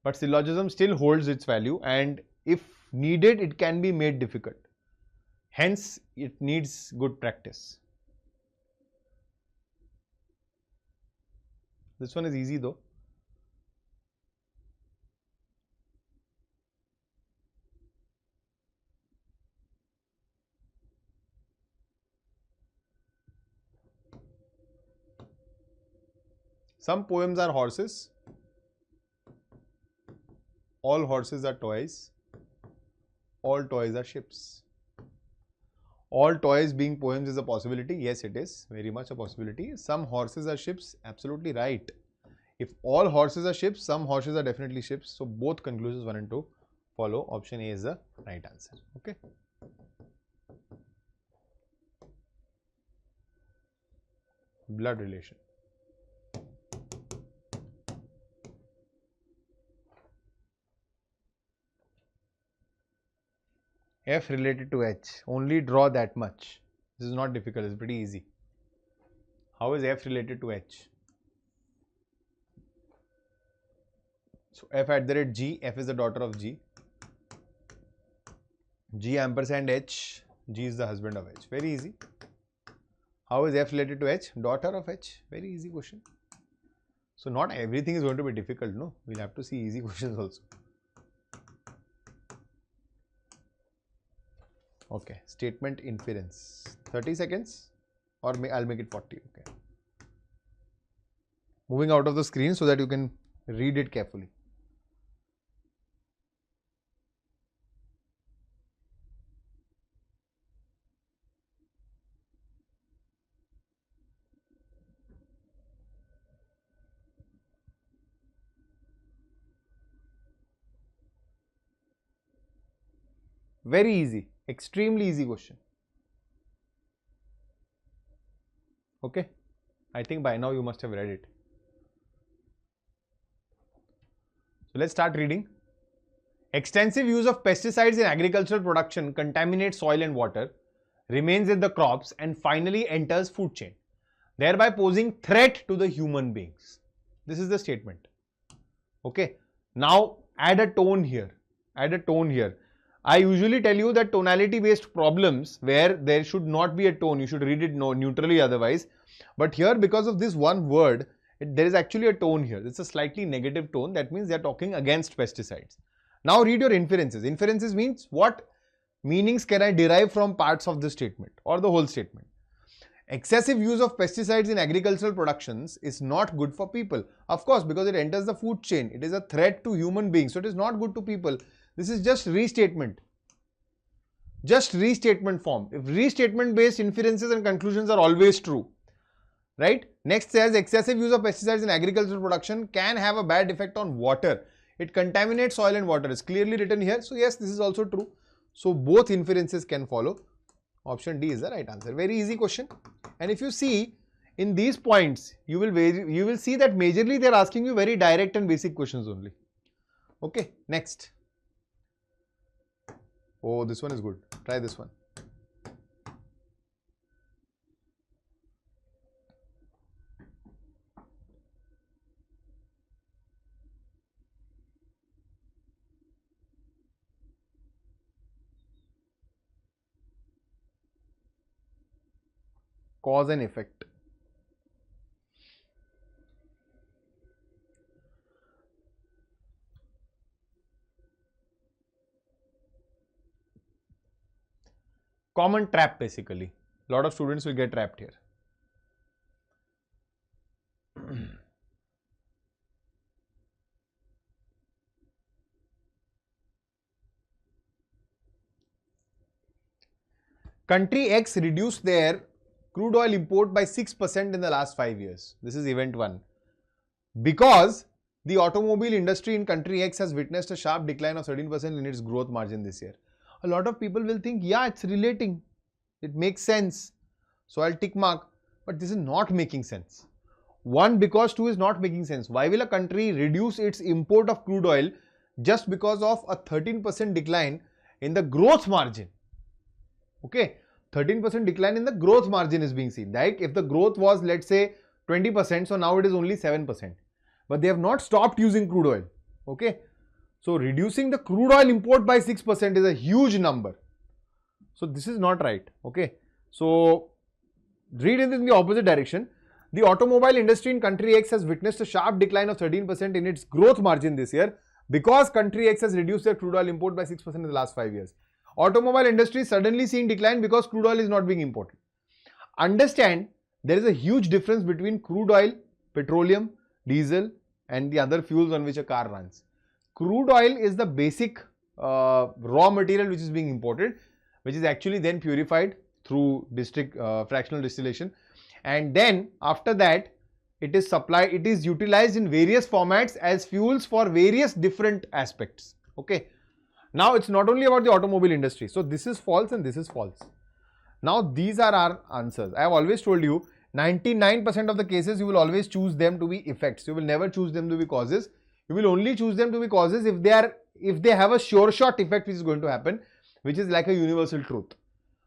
But syllogism still holds its value, and if needed, it can be made difficult. Hence, it needs good practice. This one is easy though. Some poems are horses. All horses are toys. All toys are ships. All toys being poems is a possibility. Yes, it is very much a possibility. Some horses are ships. Absolutely right. If all horses are ships, some horses are definitely ships. So both conclusions 1 and 2 follow. Option A is the right answer. Okay. Blood relation. F related to H. Only draw that much. This is not difficult. It's pretty easy. How is F related to H? So F at the rate G. F is the daughter of G. G ampersand H. G is the husband of H. Very easy. How is F related to H? Daughter of H. Very easy question. So not everything is going to be difficult. No, we'll have to see easy questions also. Okay, statement inference. 30 seconds or I'll make it 40. Okay. Moving out of the screen so that you can read it carefully. Very easy. Extremely easy question. Okay. I think by now you must have read it. So let's start reading. Extensive use of pesticides in agricultural production contaminates soil and water, remains in the crops and finally enters food chain, thereby posing threat to the human beings. This is the statement. Okay. Now add a tone here. Add a tone here. I usually tell you that tonality based problems where there should not be a tone, you should read it neutrally otherwise. But here, because of this one word, there is actually a tone here. It's a slightly negative tone. That means they are talking against pesticides. Now read your inferences. Inferences means what meanings can I derive from parts of this statement or the whole statement. Excessive use of pesticides in agricultural productions is not good for people. Of course, because it enters the food chain. It is a threat to human beings. So it is not good to people. This is just restatement. Just restatement form. If restatement based inferences and conclusions are always true. Right? Next says excessive use of pesticides in agricultural production can have a bad effect on water. It contaminates soil and water. It's clearly written here. So yes, this is also true. So both inferences can follow. Option D is the right answer. Very easy question. And if you see in these points, you will see that majorly they are asking you very direct and basic questions only. Okay, next. Oh, this one is good. Try this one. Cause and effect. common trap basically. A lot of students will get trapped here. Country X reduced their crude oil import by 6% in the last 5 years. This is event 1. Because the automobile industry in country X has witnessed a sharp decline of 13% in its growth margin this year. A lot of people will think, yeah, it's relating. It makes sense. So I'll tick mark. But this is not making sense. 1, because 2 is not making sense. Why will a country reduce its import of crude oil just because of a 13% decline in the growth margin? Okay, 13% decline in the growth margin is being seen. Like if the growth was, let's say, 20%, so now it is only 7%. But they have not stopped using crude oil. Okay, so reducing the crude oil import by 6% is a huge number. So this is not right. Okay, so read it in the opposite direction. The automobile industry in country X has witnessed a sharp decline of 13% in its growth margin this year because country X has reduced their crude oil import by 6% in the last 5 years. Automobile industry is suddenly seeing decline because crude oil is not being imported. Understand, there is a huge difference between crude oil, petroleum, diesel and the other fuels on which a car runs. Crude oil is the basic raw material which is being imported, which is actually then purified through fractional distillation, and then after that it is utilized in various formats as fuels for various different aspects. Okay. Now it's not only about the automobile industry. So this is false and this is false. Now these are our answers. I have always told you 99% of the cases you will always choose them to be effects. You will never choose them to be causes. You will only choose them to be causes if they have a sure shot effect which is going to happen, which is like a universal truth.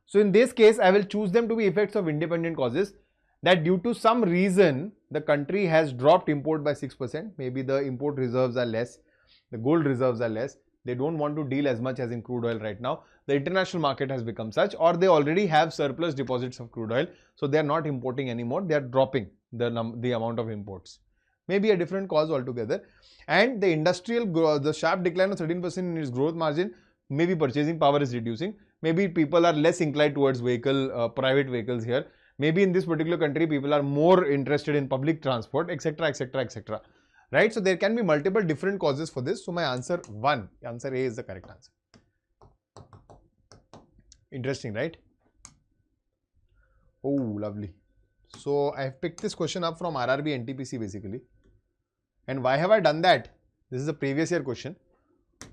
So in this case I will choose them to be effects of independent causes, that due to some reason the country has dropped import by 6%. Maybe the import reserves are less, the gold reserves are less. They don't want to deal as much as in crude oil right now. The international market has become such, or they already have surplus deposits of crude oil. So they are not importing anymore. They are dropping the amount of imports. Maybe a different cause altogether. And the sharp decline of 13% in its growth margin, maybe purchasing power is reducing. Maybe people are less inclined towards private vehicles here. Maybe in this particular country, people are more interested in public transport, etc., etc., etc. Right? So there can be multiple different causes for this. So my answer 1, answer A is the correct answer. Interesting, right? Oh, lovely. So I have picked this question up from RRB NTPC basically. And why have I done that? This is a previous year question.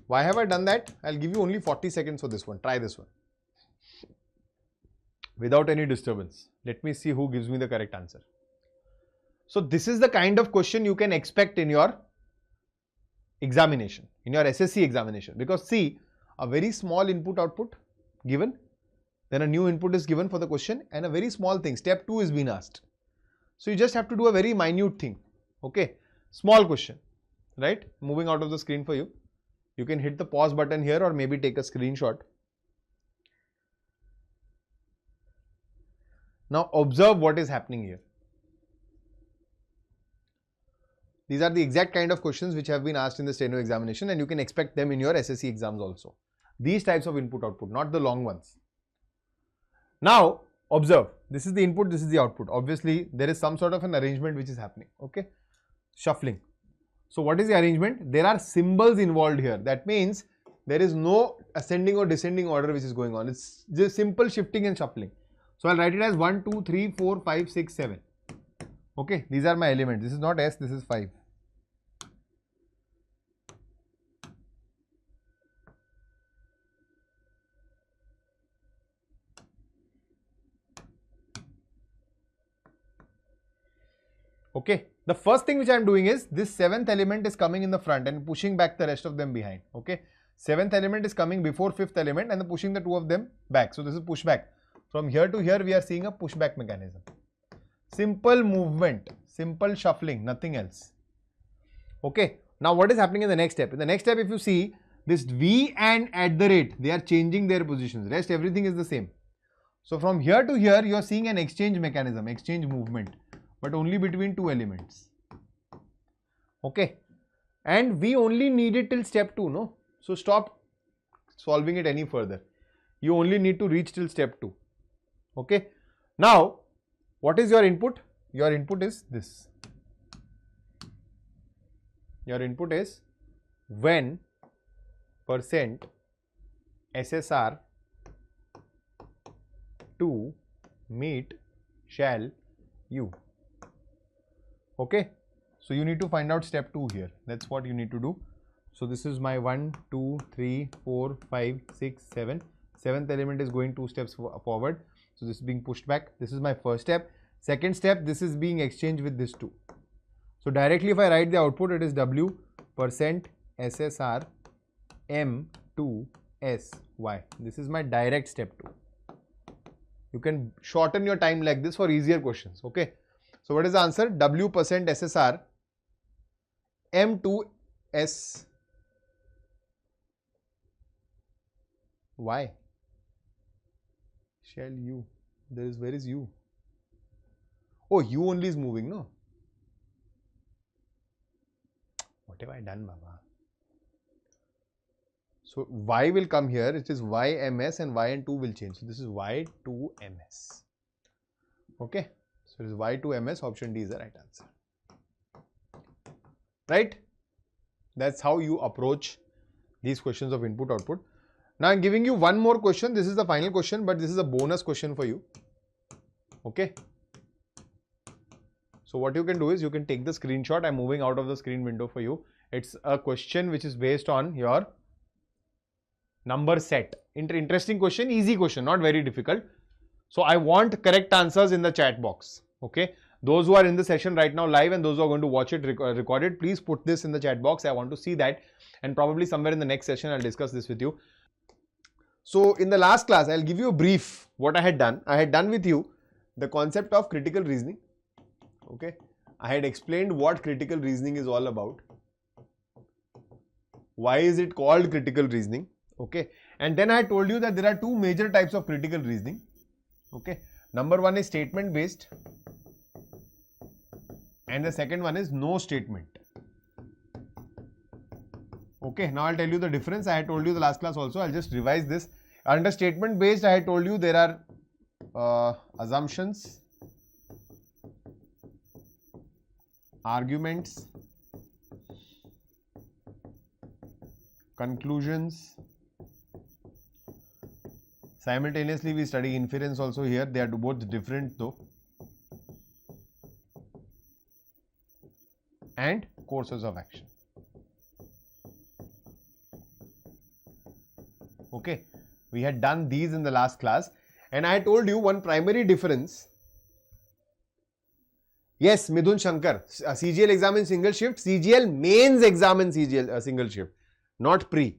Why have I done that? I'll give you only 40 seconds for this one. Try this one. Without any disturbance. Let me see who gives me the correct answer. So this is the kind of question you can expect in your examination, in your SSC examination. Because see, a very small input output given, then a new input is given for the question and a very small thing, step 2 is being asked. So you just have to do a very minute thing. Okay, small question, right? Moving out of the screen for you. You can hit the pause button here or maybe take a screenshot. Now observe what is happening here. These are the exact kind of questions which have been asked in the steno examination, and you can expect them in your SSC exams also. These types of input output, not the long ones. Now observe, this is the input, this is the output. Obviously there is some sort of an arrangement which is happening. Okay, shuffling. So what is the arrangement? There are symbols involved here. That means there is no ascending or descending order which is going on. It's just simple shifting and shuffling. So I'll write it as 1, 2, 3, 4, 5, 6, 7. Okay, these are my elements. This is not S, this is 5. Okay, the first thing which I am doing is this 7th element is coming in the front and pushing back the rest of them behind. Okay, 7th element is coming before 5th element and pushing the 2 of them back. So this is pushback. From here to here we are seeing a pushback mechanism. Simple movement, simple shuffling, nothing else. Okay, now what is happening in the next step? In the next step, if you see this V and @ they are changing their positions. Rest everything is the same. So from here to here you are seeing an exchange mechanism, exchange movement, but only between 2 elements. Okay, and we only need it till step 2, no? So stop solving it any further. You only need to reach till step 2. Okay. Now, what is your input? Your input is this. Your input is when percent SSR to meet shall you. Okay. So you need to find out step 2 here. That's what you need to do. So this is my 1, 2, 3, 4, 5, 6, 7. 7th element is going 2 steps forward. So this is being pushed back. This is my first step. Second step, this is being exchanged with this 2. So directly if I write the output, it is W percent SSR M to S Y. This is my direct step 2. You can shorten your time like this for easier questions. Okay. So what is the answer? W percent SSR M to S Y. Shall you? Where is you? Oh, you only is moving, no? What have I done, Baba? So Y will come here. It is YMS and Y and 2 will change. So this is Y2MS. Okay. So it is Y2MS. Option D is the right answer. Right? That's how you approach these questions of input output. Now I'm giving you one more question. This is the final question, but this is a bonus question for you. Okay. So what you can do is you can take the screenshot. I'm moving out of the screen window for you. It's a question which is based on your number set. Interesting question, easy question, not very difficult. So I want correct answers in the chat box. Okay. Those who are in the session right now live and those who are going to watch it recorded, please put this in the chat box. I want to see that, and probably somewhere in the next session I'll discuss this with you. So in the last class, I'll give you a brief what I had done. I had done with you the concept of critical reasoning. Okay. I had explained what critical reasoning is all about. Why is it called critical reasoning? Okay. And then I told you that there are 2 major types of critical reasoning. Okay. Number 1 is statement based. And the second one is no statement. Okay. Now I'll tell you the difference. I had told you the last class also. I'll just revise this. Under statement based, I had told you there are assumptions, arguments, conclusions. Simultaneously, we study inference also here. They are both different though. And courses of action. Okay. We had done these in the last class. And I told you one primary difference. Yes, Midhun Shankar, CGL exam in single shift, CGL mains exam in CGL single shift, not pre.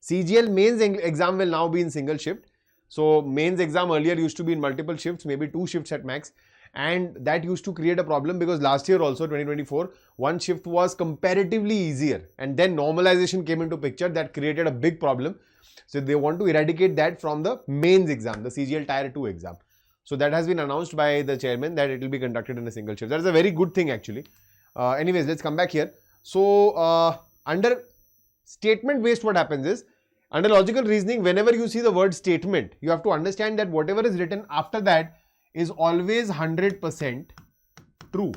CGL mains exam will now be in single shift. So mains exam earlier used to be in multiple shifts, maybe 2 shifts at max. And that used to create a problem because last year also 2024, one shift was comparatively easier. And then normalization came into picture that created a big problem. So they want to eradicate that from the mains exam, the CGL Tier 2 exam. So that has been announced by the chairman that it will be conducted in a single shift. That is a very good thing actually. Anyways, let's come back here. So under statement based, what happens is, under logical reasoning, whenever you see the word statement, you have to understand that whatever is written after that is always 100% true.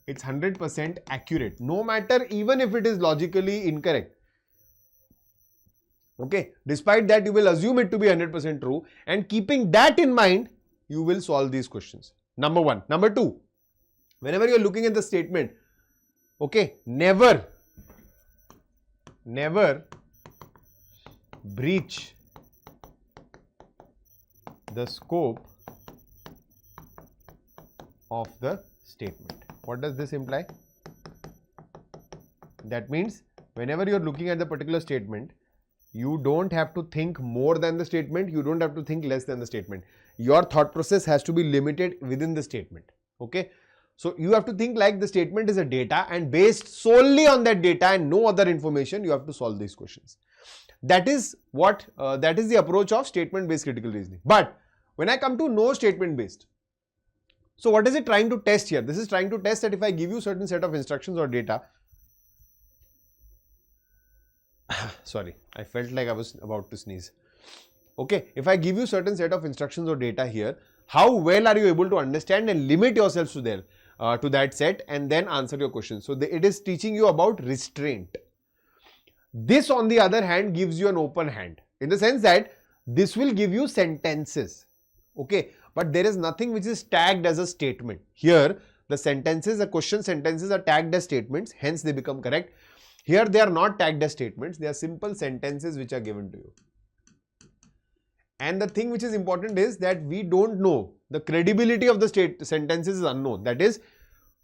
It's 100% accurate, no matter even if it is logically incorrect. Okay, despite that you will assume it to be 100% true, and keeping that in mind, you will solve these questions. Number 1. Number 2, whenever you are looking at the statement, okay, never breach the scope of the statement. What does this imply? That means whenever you are looking at the particular statement, you don't have to think more than the statement, you don't have to think less than the statement. Your thought process has to be limited within the statement. Okay. So you have to think like the statement is a data, and based solely on that data and no other information, you have to solve these questions. That is what, that is the approach of statement based critical reasoning. But when I come to no statement based, so what is it trying to test here? This is trying to test that if I give you certain set of instructions or data, sorry, I felt like I was about to sneeze. Okay, if I give you certain set of instructions or data here, how well are you able to understand and limit yourselves to there to that set and then answer your questions. So it is teaching you about restraint. This on the other hand gives you an open hand in the sense that this will give you sentences. Okay, but there is nothing which is tagged as a statement. Here the sentences, the question sentences are tagged as statements, hence they become correct. Here they are not tagged as statements, they are simple sentences which are given to you. And the thing which is important is that we don't know, the credibility of the sentences is unknown. That is,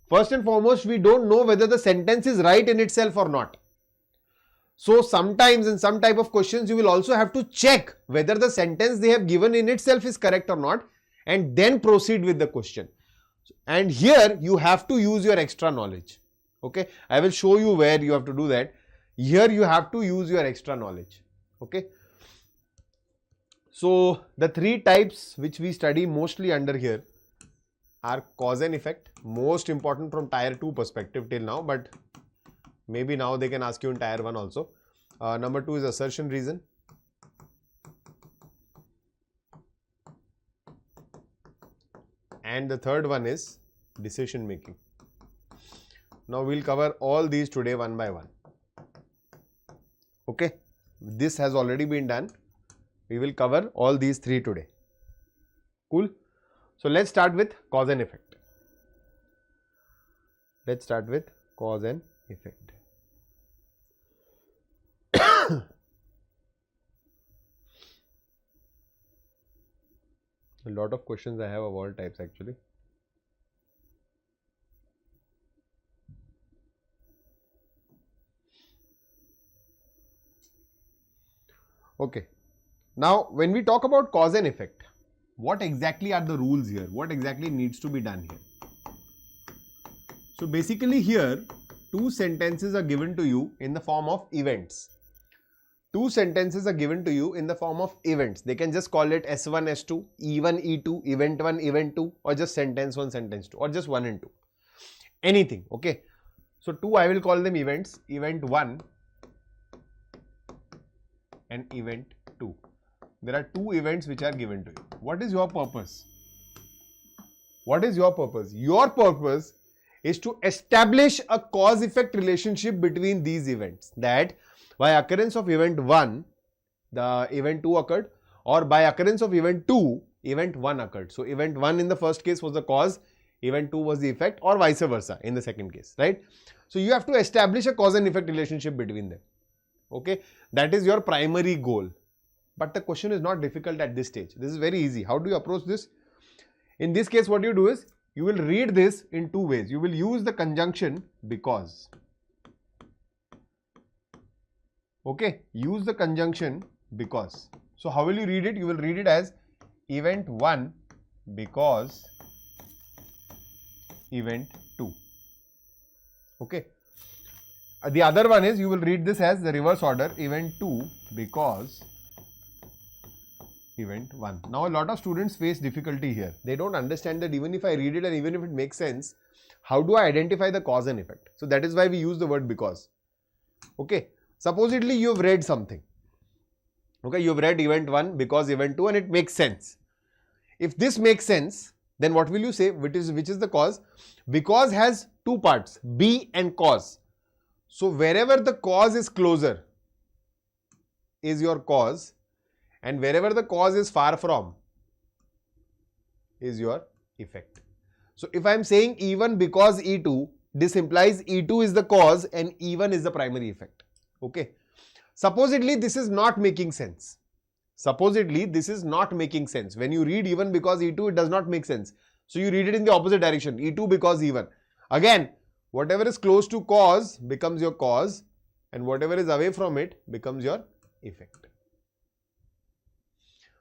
first and foremost, we don't know whether the sentence is right in itself or not. So sometimes in some type of questions, you will also have to check whether the sentence they have given in itself is correct or not, and then proceed with the question. And here you have to use your extra knowledge. Okay, I will show you where you have to do that. Here you have to use your extra knowledge. Okay. So the three types which we study mostly under here are cause and effect, most important from tier 2 perspective till now, but maybe now they can ask you in tier 1 also. Number 2 is assertion reason. And the third one is decision making. Now we'll cover all these today one by one. Okay, this has already been done. We will cover all these three today. Cool. So let's start with cause and effect. Let's start with cause and effect. A lot of questions I have of all types actually. Okay. Now, when we talk about cause and effect, what exactly are the rules here? What exactly needs to be done here? So, basically here, two sentences are given to you in the form of events. Two sentences are given to you in the form of events. They can just call it S1, S2, E1, E2, event 1, event 2, or just sentence 1, sentence 2, or just 1 and 2. Anything, okay? So, two I will call them events, event 1 and event 2. There are two events which are given to you. What is your purpose? What is your purpose? Your purpose is to establish a cause-effect relationship between these events. That by occurrence of event 1, the event 2 occurred, or by occurrence of event 2, event 1 occurred. So, event 1 in the first case was the cause, event 2 was the effect, or vice versa in the second case, right? So, you have to establish a cause and effect relationship between them. Okay, that is your primary goal. But the question is not difficult at this stage. This is very easy. How do you approach this? In this case, what you do is, you will read this in two ways. You will use the conjunction because. Okay, use the conjunction because. So, how will you read it? You will read it as event 1 because event 2. Okay. The other one is, you will read this as the reverse order, event 2 because event 1. Now, a lot of students face difficulty here. They don't understand that even if I read it and even if it makes sense, how do I identify the cause and effect? So, that is why we use the word because. Okay. Supposedly, you have read something. Okay. You have read event 1 because event 2 and it makes sense. If this makes sense, then what will you say? Which is the cause? Because has two parts, B and cause. So, wherever the cause is closer is your cause, and wherever the cause is far from is your effect. So, if I am saying E1 because E2, this implies E2 is the cause and E1 is the primary effect. Okay. Supposedly, this is not making sense. Supposedly, this is not making sense. When you read E1 because E2, it does not make sense. So, you read it in the opposite direction, E2 because E1. Again, whatever is close to cause becomes your cause and whatever is away from it becomes your effect.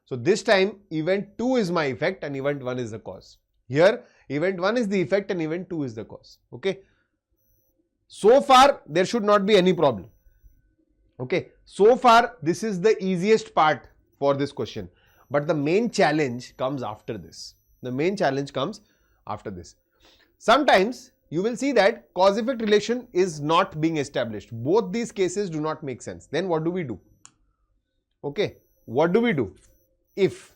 So, this time event 2 is my effect and event 1 is the cause. Here event 1 is the effect and event 2 is the cause. Okay. So far there should not be any problem. Okay. So far this is the easiest part for this question. But the main challenge comes after this. The main challenge comes after this. Sometimes you will see that cause-effect relation is not being established. Both these cases do not make sense. Then what do we do? Okay. What do we do? if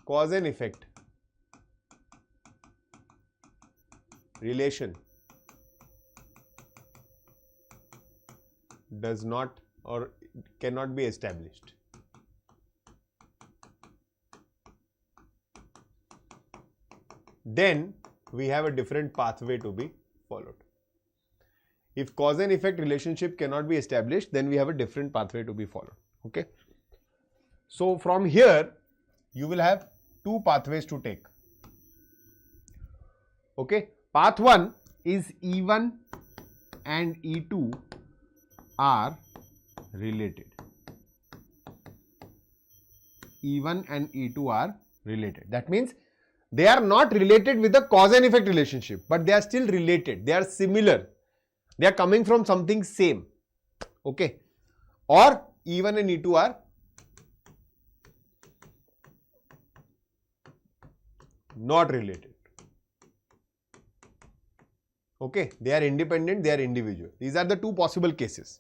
cause and effect relation does not or cannot be established, then we have a different pathway to be followed. If cause and effect relationship cannot be established, then we have a different pathway to be followed. Okay. So from here, you will have two pathways to take. Okay. Path 1 is E1 and E2 are related. E1 and E2 are related. That means they are not related with the cause and effect relationship, but they are still related. They are similar. They are coming from something same. Okay. Or E1 and E2 are not related. Okay. They are independent, they are individual. These are the two possible cases.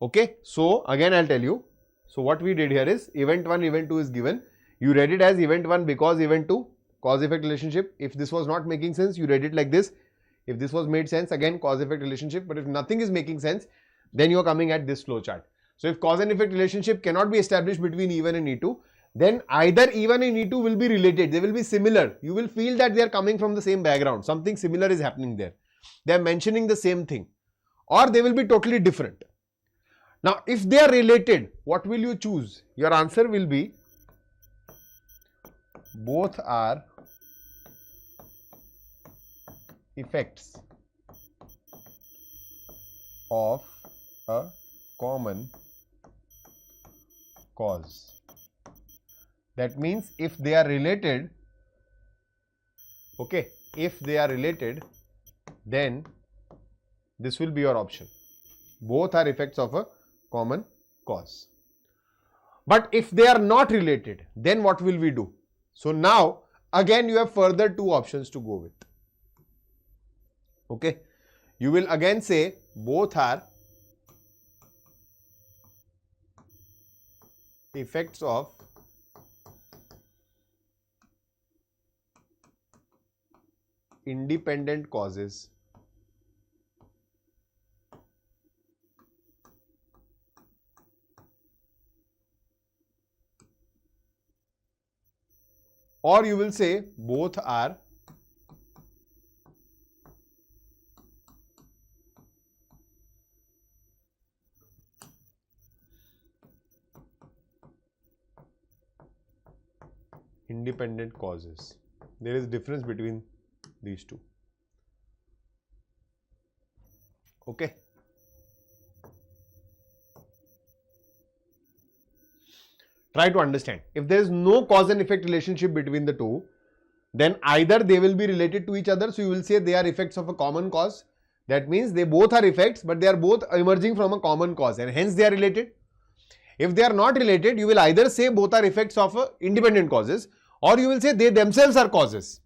Okay. So again I'll tell you. So what we did here is event 1, event 2 is given. You read it as event 1 because event 2 cause effect relationship. If this was not making sense, you read it like this. If this was made sense, again cause effect relationship. But if nothing is making sense, then you are coming at this flow chart. So if cause and effect relationship cannot be established between E1 and E2, then either E1 and E2 will be related. They will be similar. You will feel that they are coming from the same background. Something similar is happening there. They are mentioning the same thing. Or they will be totally different. Now, if they are related, what will you choose? Your answer will be both are effects of a common cause. That means if they are related, okay, if they are related, then this will be your option. Both are effects of a common cause. But if they are not related, then what will we do? So now again you have further two options to go with. Okay, you will again say both are effects of independent causes or you will say both are independent causes. There is difference between these two. Okay. Try to understand. If there is no cause and effect relationship between the two, then either they will be related to each other. So you will say they are effects of a common cause. That means they both are effects, but they are both emerging from a common cause and hence they are related. If they are not related, you will either say both are effects of independent causes or you will say they themselves are causes.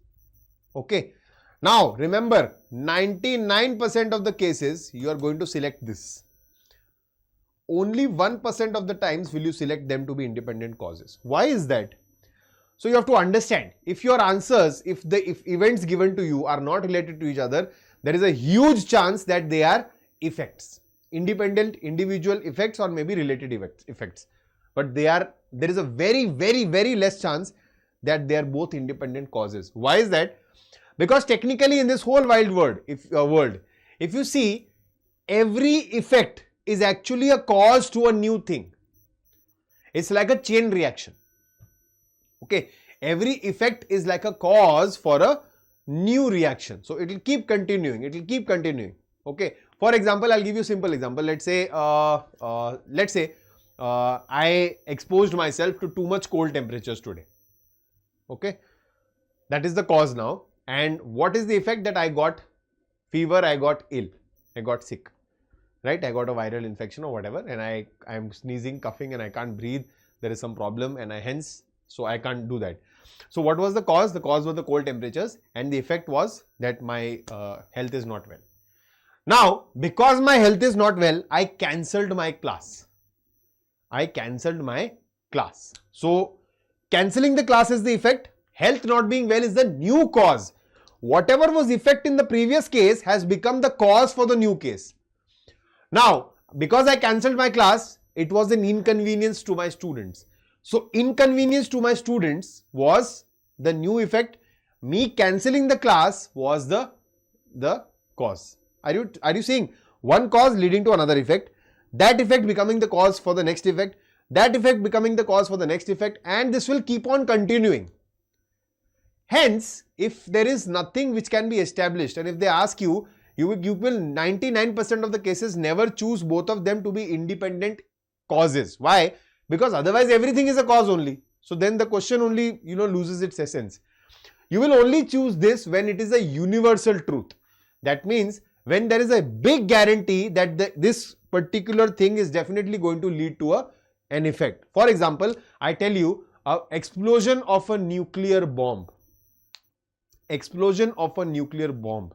Okay. Now remember, 99% of the cases you are going to select this. Only 1% of the times will you select them to be independent causes. Why is that? So you have to understand, if your answers, if events given to you are not related to each other, there is a huge chance that they are effects. Independent individual effects or maybe related effects. But there is a very, very, very less chance that they are both independent causes. Why is that? Because technically in this whole wide world, if you see, every effect is actually a cause to a new thing. It's like a chain reaction. Okay, every effect is like a cause for a new reaction. So it will keep continuing. Okay, for example, I'll give you a simple example. Let's say I exposed myself to too much cold temperatures today. Okay, that is the cause now. And what is the effect? That I got fever, I got ill, I got sick, right? I got a viral infection or whatever, and I'm sneezing, coughing, and I can't breathe. There is some problem, and so I can't do that. So what was the cause? The cause was the cold temperatures, and the effect was that my health is not well. Now, because my health is not well, I cancelled my class. I cancelled my class. So, cancelling the class is the effect. Health not being well is the new cause. Whatever was effect in the previous case has become the cause for the new case. Now, because I cancelled my class, it was an inconvenience to my students. So, inconvenience to my students was the new effect. Me cancelling the class was the cause. Are you seeing? One cause leading to another effect, that effect becoming the cause for the next effect, that effect becoming the cause for the next effect, and this will keep on continuing. Hence, if there is nothing which can be established, and if they ask you, you will 99% of the cases never choose both of them to be independent causes. Why? Because otherwise everything is a cause only. So then the question only loses its essence. You will only choose this when it is a universal truth. That means when there is a big guarantee that this particular thing is definitely going to lead to an effect. For example, I tell you, explosion of a nuclear bomb. Explosion of a nuclear bomb.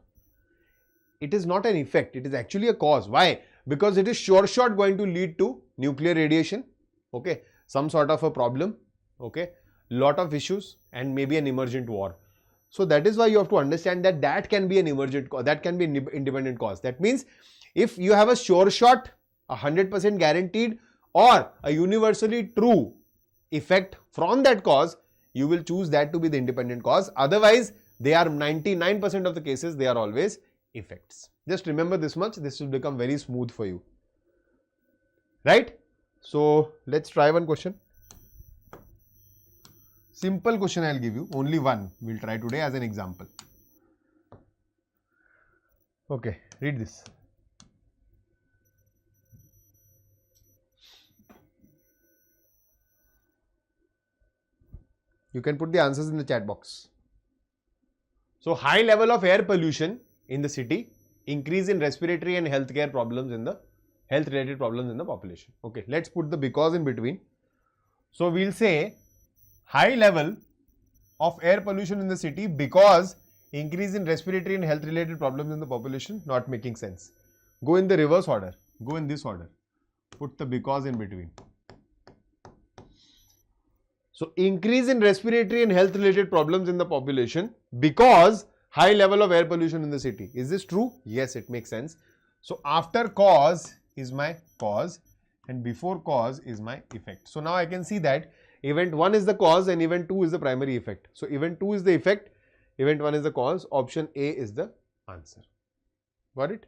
It is not an effect, it is actually a cause. Why? Because it is sure shot going to lead to nuclear radiation, okay, some sort of a problem, okay, lot of issues, and maybe an emergent war. So that is why you have to understand that can be an emergent cause, that can be an independent cause. That means if you have a sure shot, 100% guaranteed, or a universally true effect from that cause, you will choose that to be the independent cause. Otherwise, they are 99% of the cases, they are always effects. Just remember this much, this will become very smooth for you. Right? So let's try one question. Simple question I'll give you, only one we'll try today as an example. Okay, read this. You can put the answers in the chat box. So, high level of air pollution in the city, increase in respiratory and healthcare problems in the health related problems in the population. Okay, let's put the because in between. So, we'll say high level of air pollution in the city because increase in respiratory and health related problems in the population. Not making sense. Go in the reverse order. Go in this order. Put the because in between. So, increase in respiratory and health related problems in the population because high level of air pollution in the city. Is this true? Yes, it makes sense. So, after cause is my cause and before cause is my effect. So, now I can see that event 1 is the cause and event 2 is the primary effect. So, event 2 is the effect, event 1 is the cause, option A is the answer. Got it?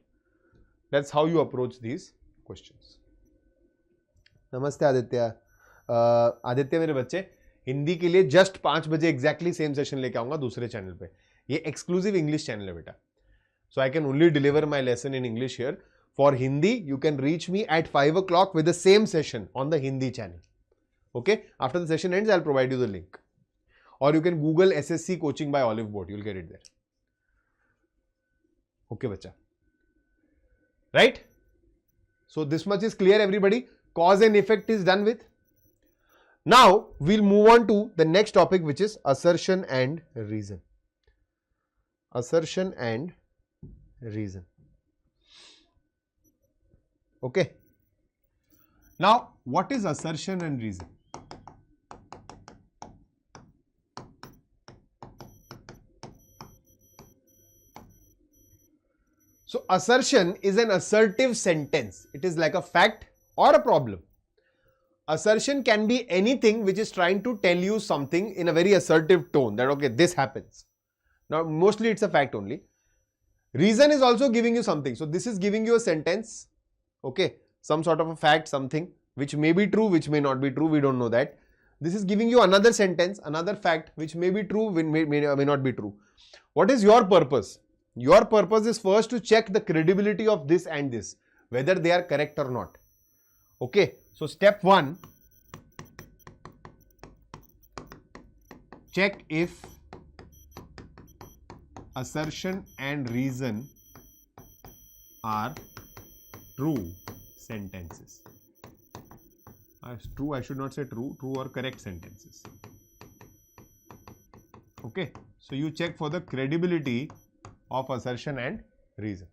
That's how you approach these questions. Namaste Aditya. Aditya मेरे बच्चे, हिंदी के लिए just 5 बजे exactly same session लेके आऊंगा दूसरे channel पे. ये एक्सक्लूसिव इंग्लिश चैनल है बेटा. So I can only deliver my lesson in English here. For Hindi you can reach me at 5 o'clock with the same session on the Hindi channel. Okay, after the session ends, I'll provide you the link. Or you can Google SSC coaching by Oliveboard. You'll get it there. Okay, bacha. Right? So this much is clear, everybody. Cause and effect is done with. Now we'll move on to the next topic, which is assertion and reason. Assertion and reason. Okay. Now, what is assertion and reason? So, assertion is an assertive sentence. It is like a fact or a problem. Assertion can be anything which is trying to tell you something in a very assertive tone that, okay, this happens. Now, mostly it's a fact only. Reason is also giving you something. So, this is giving you a sentence, okay, some sort of a fact, something which may be true, which may not be true, we don't know that. This is giving you another sentence, another fact which may be true, may not be true. What is your purpose? Your purpose is first to check the credibility of this and this, whether they are correct or not. Okay, so step 1, check if assertion and reason are true sentences. True, I should not say true or correct sentences. Okay, so you check for the credibility of assertion and reason.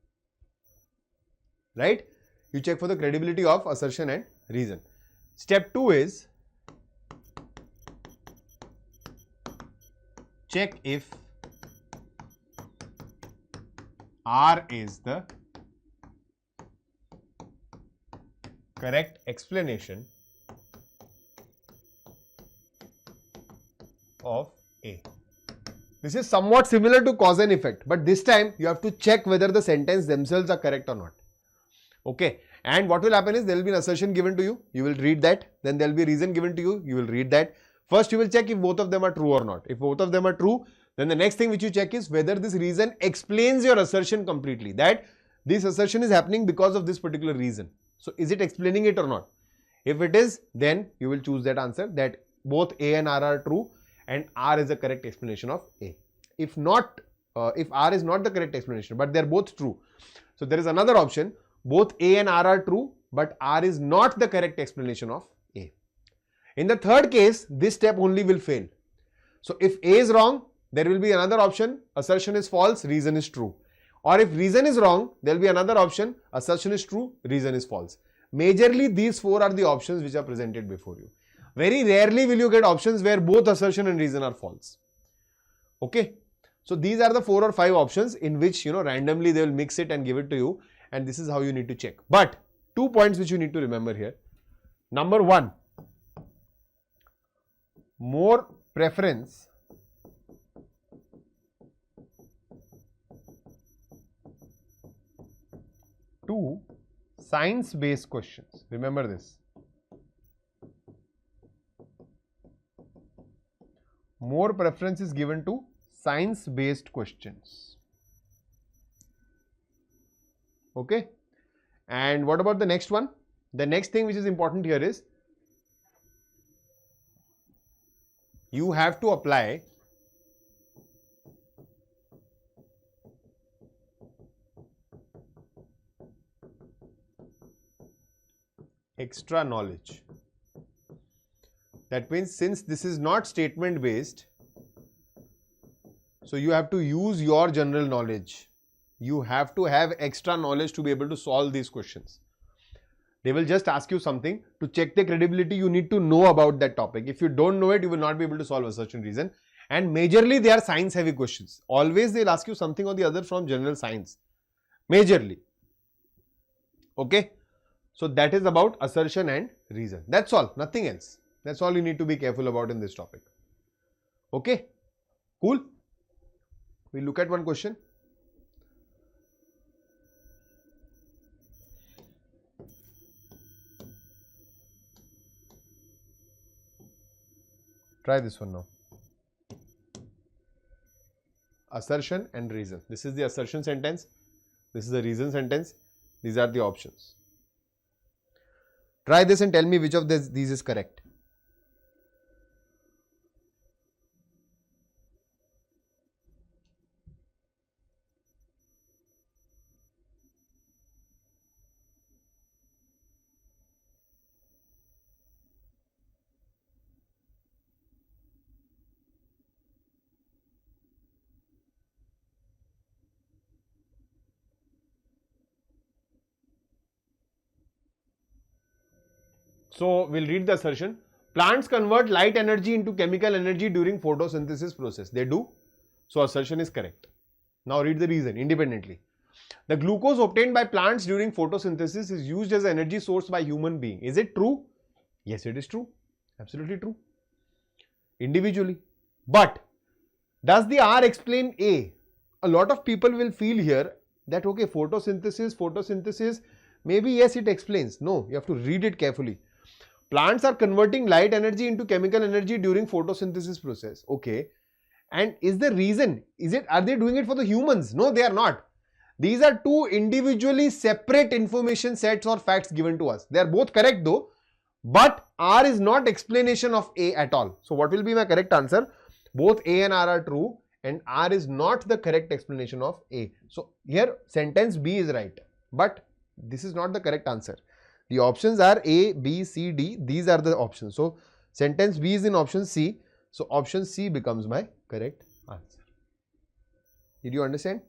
right? You check for the credibility of assertion and reason. Step 2 is check if R is the correct explanation of A. This is somewhat similar to cause and effect, but this time you have to check whether the sentence themselves are correct or not. Okay, and what will happen is there will be an assertion given to you, you will read that, then there will be a reason given to you, you will read that. First you will check if both of them are true or not. If both of them are true, then the next thing which you check is whether this reason explains your assertion completely, that this assertion is happening because of this particular reason. So is it explaining it or not? If it is, then you will choose that answer, that both A and R are true and R is the correct explanation of A. If not, if R is not the correct explanation, but they are both true, so there is another option, both A and R are true, but R is not the correct explanation of A. In the third case, this step only will fail. So if A is wrong, there will be another option, assertion is false, reason is true. Or if reason is wrong, there will be another option, assertion is true, reason is false. Majorly these four are the options which are presented before you. Very rarely will you get options where both assertion and reason are false. Okay. So these are the 4 or 5 options in which, randomly they will mix it and give it to you, and this is how you need to check. But 2 points which you need to remember here. Number 1, more preference to science-based questions. Remember this. More preference is given to science-based questions. Okay. And what about the next one? The next thing which is important here is you have to apply extra knowledge. That means since this is not statement based, so you have to use your general knowledge. You have to have extra knowledge to be able to solve these questions. They will just ask you something to check the credibility. You need to know about that topic. If you don't know it, you will not be able to solve assertion reason. And majorly they are science heavy questions. Always they'll ask you something or the other from general science. Majorly. Okay. So that is about assertion and reason. That's all. Nothing else. That's all you need to be careful about in this topic. Okay. Cool. We'll look at one question. Try this one now. Assertion and reason. This is the assertion sentence. This is the reason sentence. These are the options. Try this and tell me which of these is correct. So we'll read the assertion. Plants convert light energy into chemical energy during photosynthesis process. They do. So assertion is correct. Now read the reason independently. The glucose obtained by plants during photosynthesis is used as an energy source by human being. Is it true? Yes, it is true. Absolutely true. Individually. But does the R explain A? A lot of people will feel here that okay, photosynthesis, maybe yes, it explains. No, you have to read it carefully. Plants are converting light energy into chemical energy during photosynthesis process. Okay. And is the reason, are they doing it for the humans? No, they are not. These are two individually separate information sets or facts given to us. They are both correct though, but R is not explanation of A at all. So what will be my correct answer? Both A and R are true and R is not the correct explanation of A. So here sentence B is right, but this is not the correct answer. The options are A, B, C, D. These are the options. So sentence B is in option C. So option C becomes my correct answer. Did you understand?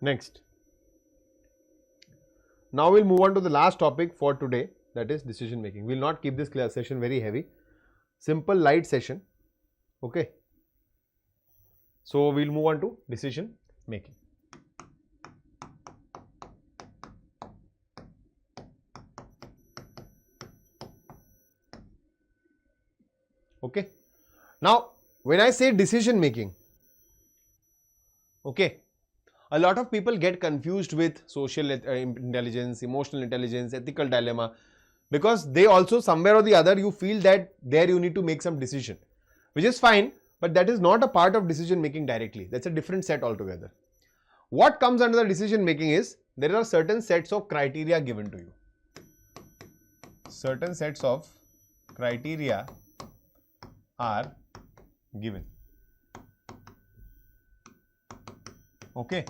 Next. Now we'll move on to the last topic for today, that is decision making. We'll not keep this class session very heavy. Simple light session. Okay. So we'll move on to decision making. Okay. Now when I say decision making, okay, a lot of people get confused with social intelligence, emotional intelligence, ethical dilemma, because they also somewhere or the other you feel that there you need to make some decision, which is fine, but that is not a part of decision making directly. That's a different set altogether. What comes under the decision making is there are certain sets of criteria given to you. Certain sets of criteria are given. Okay.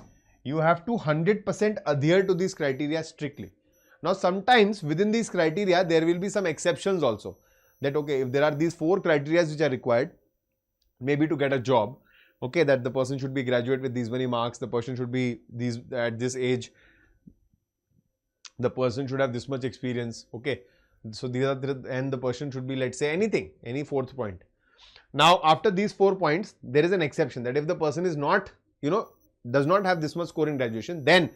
You have to 100% adhere to these criteria strictly. Now sometimes within these criteria there will be some exceptions also, that okay, if there are these 4 criteria which are required maybe to get a job, okay, that the person should be graduate with these many marks, the person should be at this age, the person should have this much experience, okay, so these are and the person should be, let's say, anything, any 4th point. Now after these 4 points there is an exception, that if the person is not, does not have this much score in graduation, then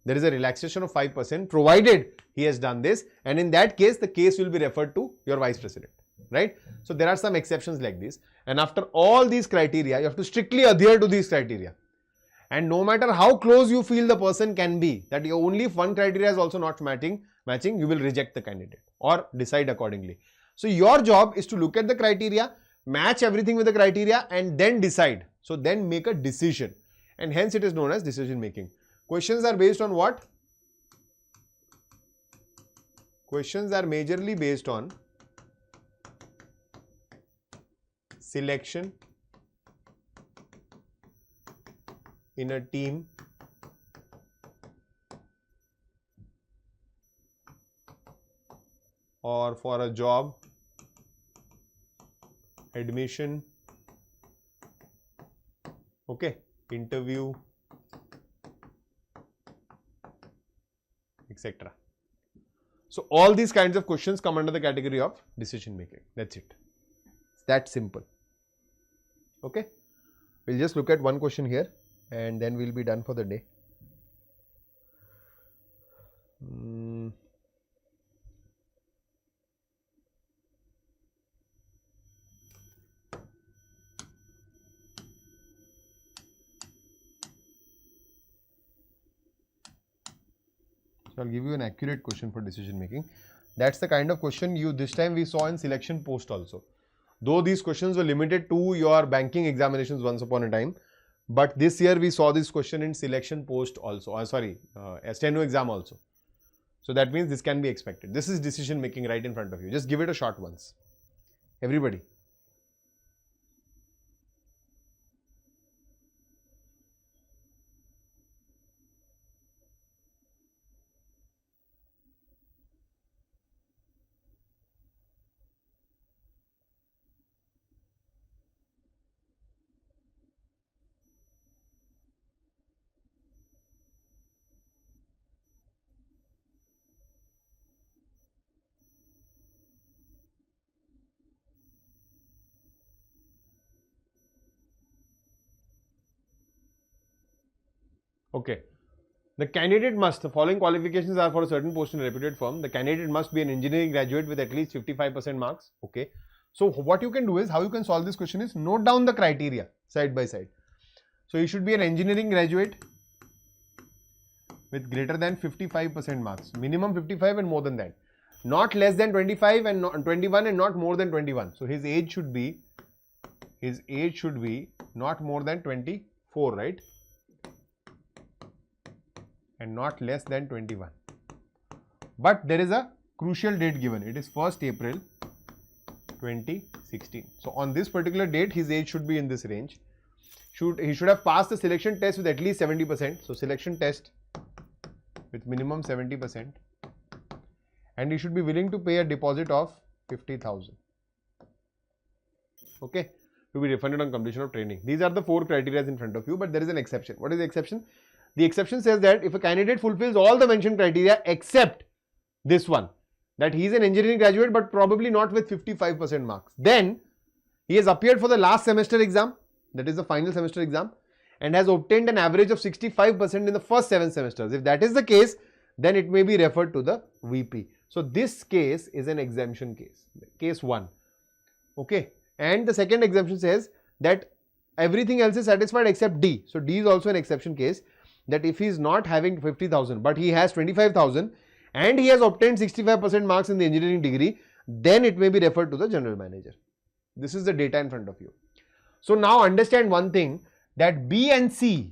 there is a relaxation of 5% provided he has done this, and in that case the case will be referred to your vice president, right? So there are some exceptions like this, and after all these criteria you have to strictly adhere to these criteria, and no matter how close you feel the person can be, that only if one criteria is also not matching, you will reject the candidate or decide accordingly. So your job is to look at the criteria, match everything with the criteria, and then decide. So then make a decision, and hence it is known as decision making. Questions are based on what? Questions are majorly based on selection in a team, or for a job, admission, okay, interview, etc. So all these kinds of questions come under the category of decision making. That's it. It's that simple. Okay. We'll just look at one question here and then we'll be done for the day. So I'll give you an accurate question for decision making. That's the kind of question this time we saw in selection post also. Though these questions were limited to your banking examinations once upon a time, but this year we saw this question in selection post also, steno exam also. So that means this can be expected. This is decision making right in front of you. Just give it a shot once. Everybody. Okay. The candidate must, the following qualifications are for a certain post in a reputed firm. The candidate must be an engineering graduate with at least 55% marks. Okay. So what you can do is, how you can solve this question is, note down the criteria side by side. So you should be an engineering graduate with greater than 55% marks. Minimum 55 and more than that. Not less than 25 and not 21 and not more than 21. So his age should be not more than 24, right? And not less than 21. But there is a crucial date given. It is 1st April 2016. So on this particular date, his age should be in this range. He should have passed the selection test with at least 70%. So selection test with minimum 70%. And he should be willing to pay a deposit of 50,000. Okay. To be refunded on completion of training. These are the 4 criteria in front of you, but there is an exception. What is the exception? The exception says that if a candidate fulfills all the mentioned criteria except this one, that he is an engineering graduate but probably not with 55% marks, then he has appeared for the last semester exam, that is the final semester exam, and has obtained an average of 65% in the first 7 semesters. If that is the case, then it may be referred to the VP. So this case is an exemption case, case 1. Okay, and the second exemption says that everything else is satisfied except D. So D is also an exception case, that if he is not having 50,000 but he has 25,000 and he has obtained 65% marks in the engineering degree, then it may be referred to the general manager. This is the data in front of you. So now understand one thing, that B and C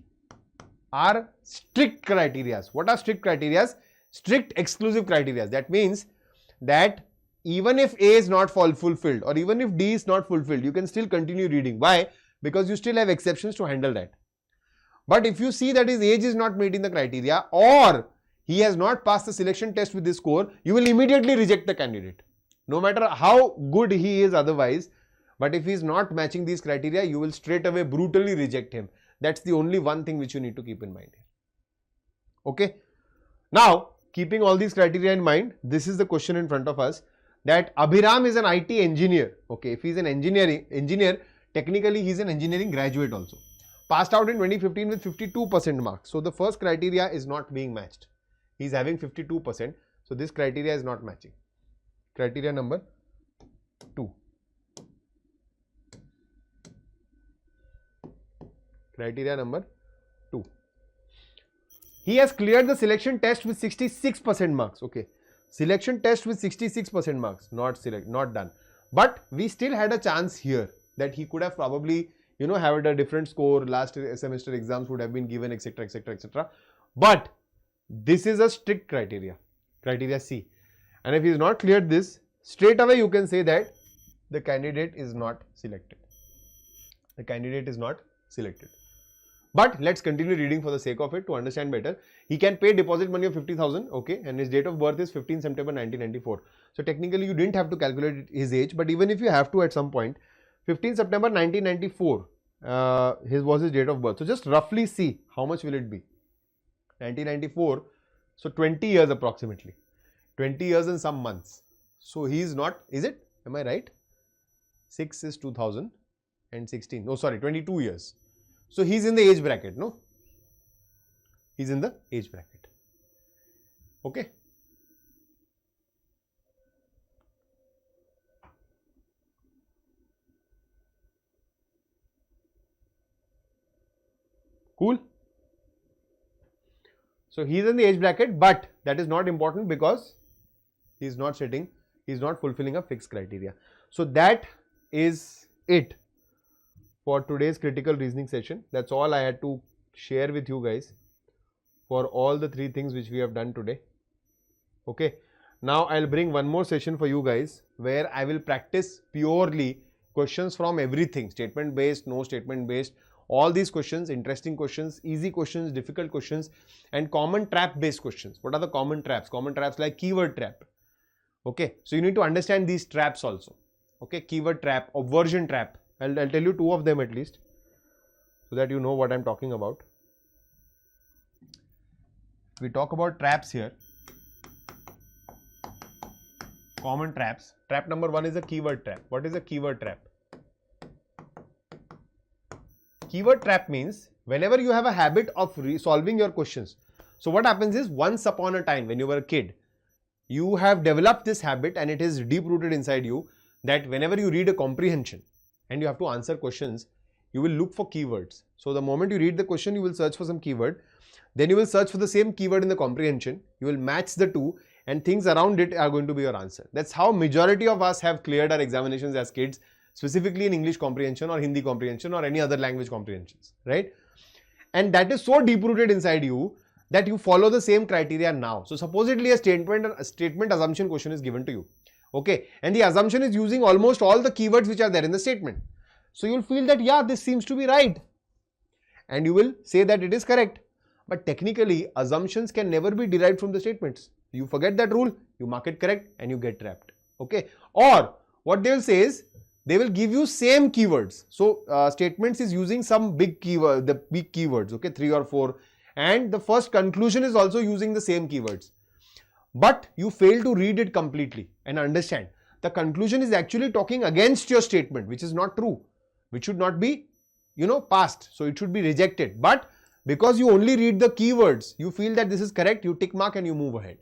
are strict criteria. What are strict criteria? Strict exclusive criteria. That means that even if A is not fulfilled or even if D is not fulfilled, you can still continue reading. Why? Because you still have exceptions to handle that. But if you see that his age is not meeting the criteria or he has not passed the selection test with this score, you will immediately reject the candidate. No matter how good he is otherwise, but if he is not matching these criteria, you will straight away brutally reject him. That's the only one thing which you need to keep in mind here. Okay. Now, keeping all these criteria in mind, this is the question in front of us, that Abhiram is an IT engineer. Okay, if he is an engineer, technically he is an engineering graduate also. Passed out in 2015 with 52% marks. So the first criteria is not being matched. He is having 52%. So this criteria is not matching. Criteria number 2. Criteria number 2. He has cleared the selection test with 66% marks. Okay. Selection test with 66% marks. Not done. But we still had a chance here that he could have probably, had a different score. Last semester exams would have been given, etc, etc, etc. But this is a strict criteria. Criteria C. And if he is not cleared this, straight away you can say that the candidate is not selected. The candidate is not selected. But let's continue reading for the sake of it to understand better. He can pay deposit money of 50,000, okay, and his date of birth is 15 September 1994. So technically you didn't have to calculate his age, but even if you have to at some point, 15 September 1994 was his date of birth. So just roughly see how much will it be. 1994, so 20 years approximately. 20 years and some months. So he is not, is it? Am I right? 6 is 2016. Oh, sorry, 22 years. So he's in the age bracket, no? He's in the age bracket. Okay. Cool. So he's in the age bracket, but that is not important because he's not fulfilling a fixed criteria. So that is it for today's critical reasoning session. That's all I had to share with you guys for all the 3 things which we have done today. Okay. Now I'll bring one more session for you guys where I will practice purely questions from everything, statement based, no statement based, all these questions, interesting questions, easy questions, difficult questions, and common trap based questions. What are the common traps? Common traps like keyword trap. Okay. So you need to understand these traps also. Okay. Keyword trap, obversion trap. I'll tell you 2 of them at least so that you know what I'm talking about. We talk about traps here. Common traps. Trap number 1 is a keyword trap. What is a keyword trap? Keyword trap means whenever you have a habit of solving your questions. So what happens is, once upon a time when you were a kid, you have developed this habit and it is deep rooted inside you that whenever you read a comprehension and you have to answer questions, you will look for keywords. So the moment you read the question, you will search for some keyword. Then you will search for the same keyword in the comprehension. You will match the 2 and things around it are going to be your answer. That's how majority of us have cleared our examinations as kids, specifically in English comprehension or Hindi comprehension or any other language comprehensions, right? And that is so deep rooted inside you that you follow the same criteria now. So supposedly a statement assumption question is given to you. Okay, and the assumption is using almost all the keywords which are there in the statement. So you will feel that, yeah, this seems to be right. And you will say that it is correct. But technically, assumptions can never be derived from the statements. You forget that rule, you mark it correct and you get trapped. Okay, or what they will say is, they will give you same keywords. So statements is using some big keyword, the big keywords, okay, 3 or 4. and the first conclusion is also using the same keywords. But you fail to read it completely and understand. The conclusion is actually talking against your statement, which is not true, which should not be, passed. So it should be rejected. But because you only read the keywords, you feel that this is correct, you tick mark and you move ahead.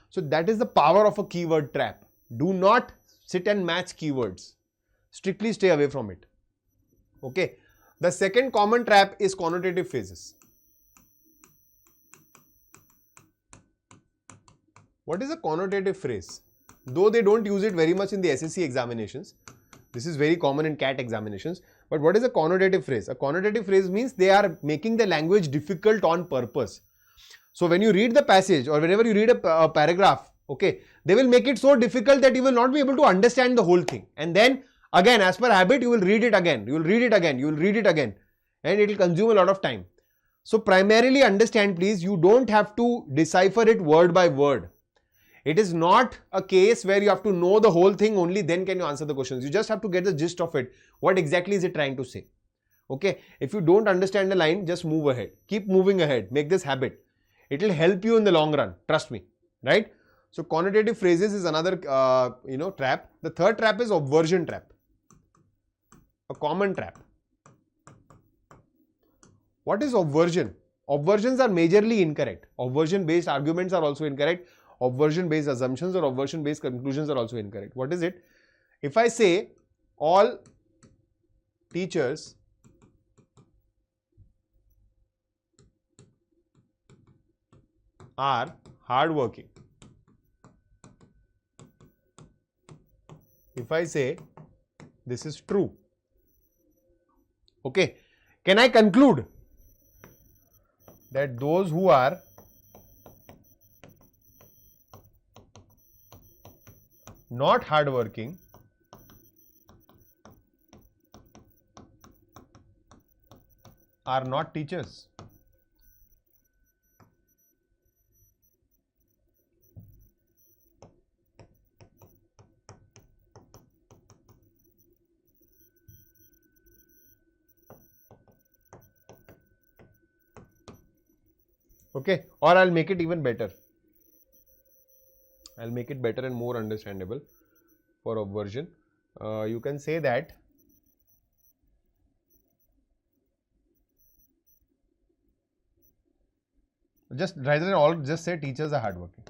So that is the power of a keyword trap. Do not sit and match keywords. Strictly stay away from it. Okay. The second common trap is connotative phrases. What is a connotative phrase? Though they don't use it very much in the SSC examinations, this is very common in CAT examinations. But what is a connotative phrase? A connotative phrase means they are making the language difficult on purpose. So when you read the passage or whenever you read a paragraph, okay, they will make it so difficult that you will not be able to understand the whole thing. And then again, as per habit, you will read it again, you will read it again, you will read it again, and it will consume a lot of time. So primarily understand, please, you don't have to decipher it word by word. It is not a case where you have to know the whole thing, only then can you answer the questions. You just have to get the gist of it. What exactly is it trying to say? Okay. If you don't understand the line, just move ahead. Keep moving ahead. Make this habit. It will help you in the long run. Trust me. Right? So connotative phrases is another, trap. The third trap is obversion trap. A common trap. What is obversion? Obversions are majorly incorrect. Obversion based arguments are also incorrect. Obversion based assumptions or obversion based conclusions are also incorrect. What is it? If I say all teachers are hardworking. If I say this is true. Okay. Can I conclude that those who are not hardworking are not teachers? Okay, or I'll make it even better. I'll make it better and more understandable for obversion. You can say that just say teachers are hardworking.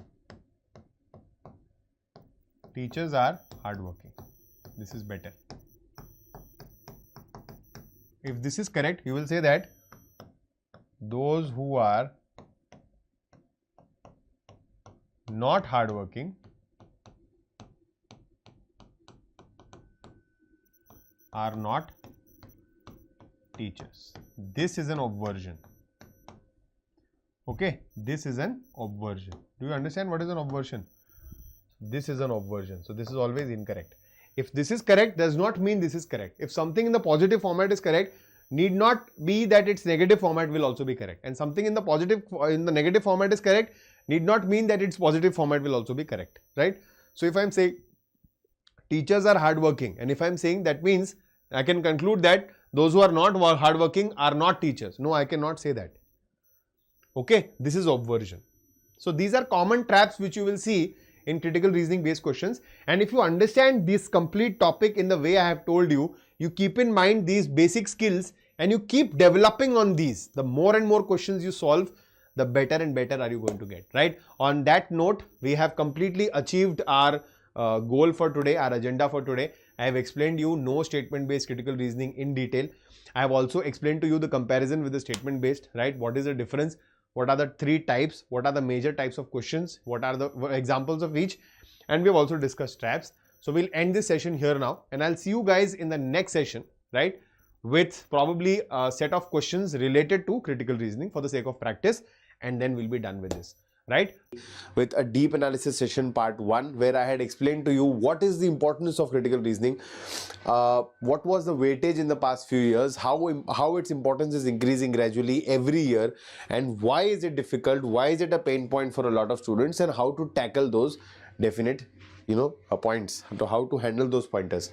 Teachers are hardworking. This is better. If this is correct, you will say that those who are not hardworking are not teachers. This is an obversion. Okay, this is an obversion. Do you understand what is an obversion? This is an obversion. So this is always incorrect. If this is correct, does not mean this is correct. If something in the positive format is correct, need not be that its negative format will also be correct. And something in the negative format is correct, need not mean that its positive format will also be correct, right? So if I'm saying teachers are hardworking, and if I'm saying that means I can conclude that those who are not hardworking are not teachers. No, I cannot say that. Okay, this is obversion. So these are common traps which you will see in critical reasoning based questions. And if you understand this complete topic in the way I have told you, you keep in mind these basic skills and you keep developing on these. The more and more questions you solve, the better and better are you going to get, right? On that note, we have completely achieved our goal for today, our agenda for today. I have explained you no statement based critical reasoning in detail. I have also explained to you the comparison with the statement based, right? What is the difference? What are the three types? What are the major types of questions? What are the examples of each? And we have also discussed traps. So we'll end this session here now, and I'll see you guys in the next session, right? With probably a set of questions related to critical reasoning for the sake of practice, and then we'll be done with this, right? With a deep analysis session part 1, where I had explained to you what is the importance of critical reasoning, what was the weightage in the past few years, how its importance is increasing gradually every year, and why is it difficult, why is it a pain point for a lot of students, and how to tackle those definite points, how to handle those pointers.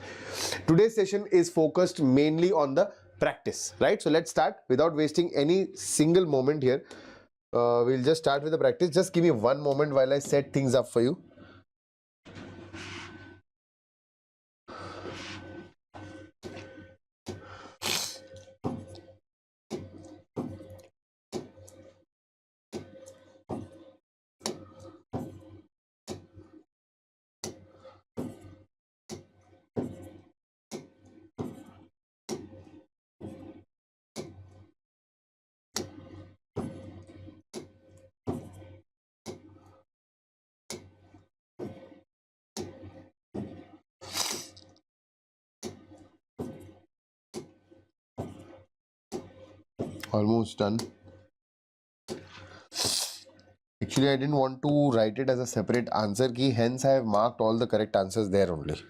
Today's session is focused mainly on the practice, right? So let's start without wasting any single moment here. we'll just start with the practice. Just give me one moment while I set things up for you. Almost done. Actually, I didn't want to write it as a separate answer key, hence I have marked all the correct answers there only.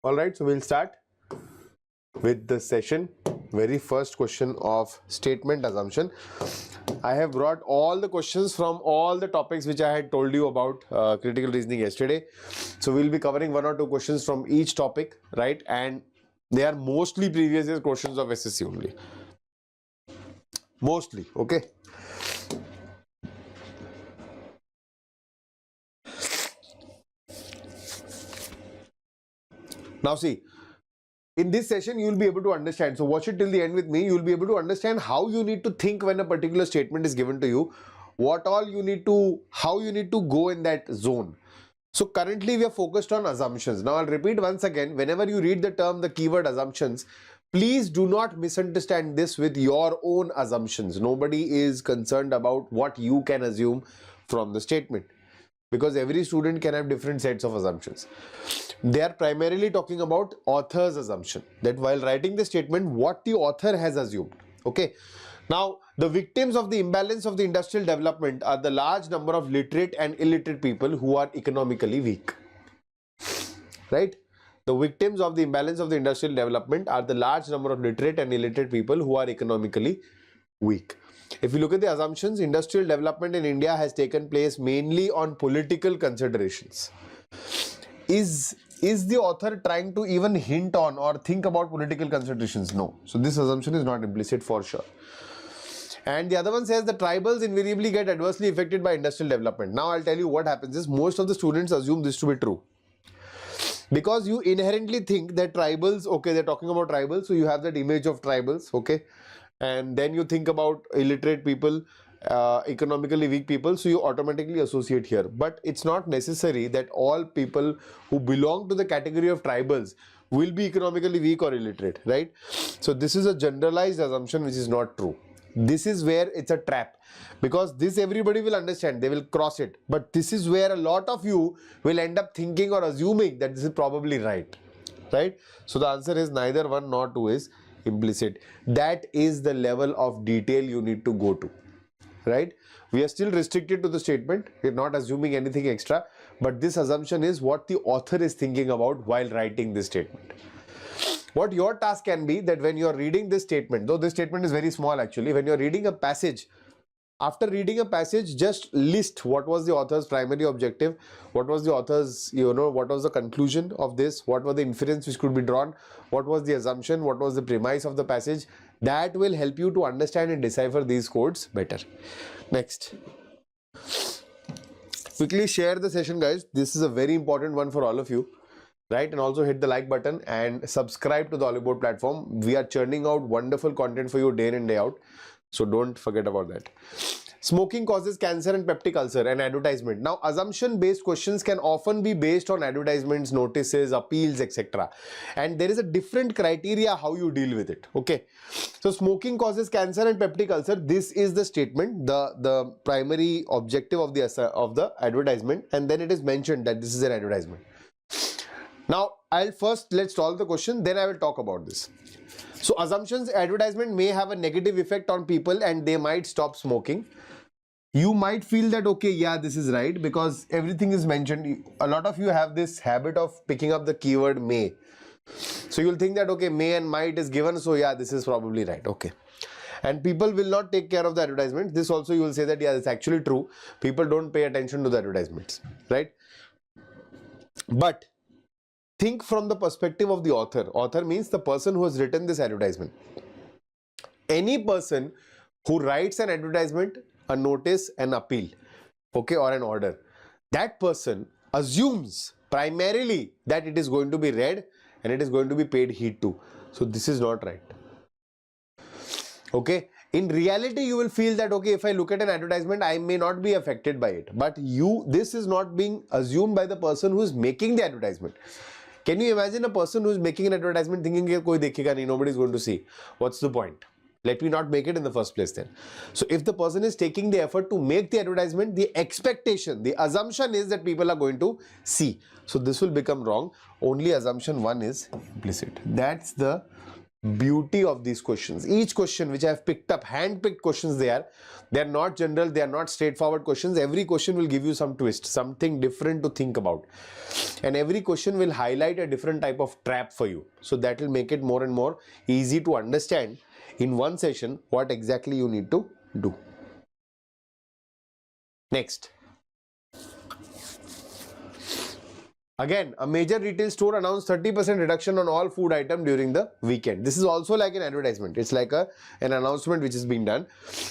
Alright, so we'll start with the session. Very first question of statement assumption. I have brought all the questions from all the topics which I had told you about critical reasoning yesterday. So we'll be covering 1 or 2 questions from each topic, right? And they are mostly previous year questions of SSC only. Mostly, okay? Now see, in this session you will be able to understand, so watch it till the end with me. You will be able to understand how you need to think when a particular statement is given to you, what all you need to, how you need to go in that zone. So currently we are focused on assumptions. Now I'll repeat once again, whenever you read the term, the keyword assumptions, please do not misunderstand this with your own assumptions. Nobody is concerned about what you can assume from the statement, because every student can have different sets of assumptions. They are primarily talking about author's assumption, that while writing the statement, what the author has assumed. Okay. Now, the victims of the imbalance of the industrial development are the large number of literate and illiterate people who are economically weak. Right? The victims of the imbalance of the industrial development are the large number of literate and illiterate people who are economically weak. If you look at the assumptions, industrial development in India has taken place mainly on political considerations. Is the author trying to even hint on or think about political considerations? No. So this assumption is not implicit for sure. And the other one says the tribals invariably get adversely affected by industrial development. Now I'll tell you what happens is most of the students assume this to be true, because you inherently think that tribals, okay, they're talking about tribals, so you have that image of tribals, okay, and then you think about illiterate people, economically weak people, so you automatically associate here. But it's not necessary that all people who belong to the category of tribals will be economically weak or illiterate, right? So this is a generalized assumption which is not true. This is where it's a trap, because this everybody will understand, they will cross it, but this is where a lot of you will end up thinking or assuming that this is probably right. So the answer is neither 1 nor 2 is implicit. That is the level of detail you need to go to, right? We are still restricted to the statement, we're not assuming anything extra, but this assumption is what the author is thinking about while writing this statement. What your task can be, that when you are reading this statement, though this statement is very small actually, when you are reading a passage, after reading a passage, just list what was the author's primary objective, what was the author's, what was the conclusion of this, what was the inference which could be drawn, what was the assumption, what was the premise of the passage. That will help you to understand and decipher these codes better. Next. Quickly share the session, guys. This is a very important one for all of you. Right, and also hit the like button and subscribe to the Oliveboard platform. We are churning out wonderful content for you day in and day out, so don't forget about that. Smoking causes cancer and peptic ulcer, and advertisement. Now, assumption based questions can often be based on advertisements, notices, appeals, etc. And there is a different criteria how you deal with it. Okay, so smoking causes cancer and peptic ulcer. This is the statement, the primary objective of the advertisement, and then it is mentioned that this is an advertisement. Now, let's solve the question, then I will talk about this. So, assumptions, advertisement may have a negative effect on people and they might stop smoking. You might feel that, okay, yeah, this is right, because everything is mentioned. A lot of you have this habit of picking up the keyword may. So, you'll think that, okay, may and might is given, so yeah, this is probably right, okay. And people will not take care of the advertisement. This also you will say that, yeah, it's actually true. People don't pay attention to the advertisements, right? But think from the perspective of the author. Author means the person who has written this advertisement. Any person who writes an advertisement, a notice, an appeal, okay, or an order, that person assumes primarily that it is going to be read and it is going to be paid heed to. So this is not right. Okay, in reality you will feel that okay, if I look at an advertisement I may not be affected by it, but this is not being assumed by the person who is making the advertisement. Can you imagine a person who is making an advertisement thinking koi dekhega nahi, nobody is going to see? What's the point? Let me not make it in the first place then. So if the person is taking the effort to make the advertisement, the expectation, the assumption is that people are going to see. So this will become wrong. Only assumption 1 is implicit. That's the beauty of these questions. Each question which I have picked up, hand-picked questions they are not general, they are not straightforward questions. Every question will give you some twist, something different to think about. And every question will highlight a different type of trap for you. So that will make it more and more easy to understand in one session what exactly you need to do. Next. Again, a major retail store announced 30% reduction on all food items during the weekend. This is also like an advertisement. It's like an announcement which is being done.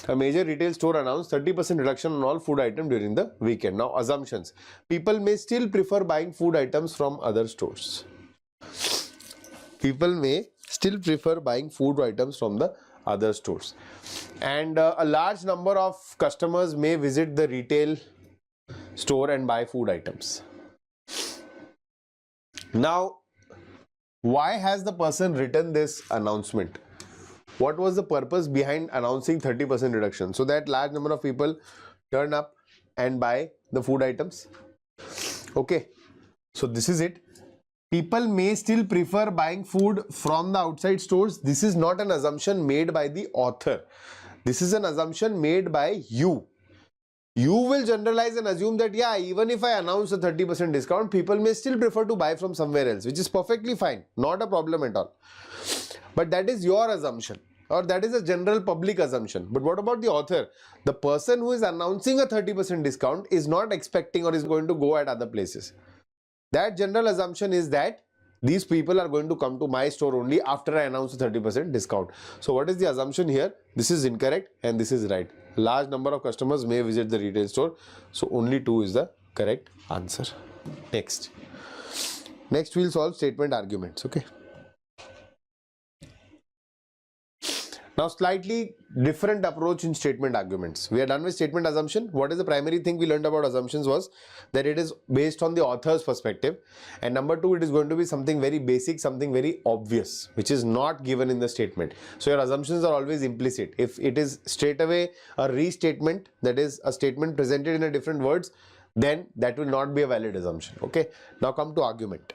A major retail store announced 30% reduction on all food items during the weekend. Now, assumptions. People may still prefer buying food items from other stores. People may still prefer buying food items from the other stores. And a large number of customers may visit the retail store and buy food items. Now, why has the person written this announcement? What was the purpose behind announcing 30% reduction? So that large number of people turn up and buy the food items. Okay, so this is it. People may still prefer buying food from the outside stores. This is not an assumption made by the author. This is an assumption made by you. You will generalize and assume that yeah, even if I announce a 30% discount, people may still prefer to buy from somewhere else, which is perfectly fine, not a problem at all. But that is your assumption, or that is a general public assumption. But what about the author? The person who is announcing a 30% discount is not expecting or is going to go at other places. That general assumption is that these people are going to come to my store only after I announce a 30% discount. So what is the assumption here? This is incorrect and this is right. Large number of customers may visit the retail store. So only 2 is the correct answer. Next we'll solve statement arguments. Okay. Now slightly different approach in statement arguments. We are done with statement assumption. What is the primary thing we learned about assumptions was that it is based on the author's perspective. And number 2, it is going to be something very basic, something very obvious, which is not given in the statement. So your assumptions are always implicit. If it is straight away a restatement, that is a statement presented in a different words, then that will not be a valid assumption. Okay. Now come to argument.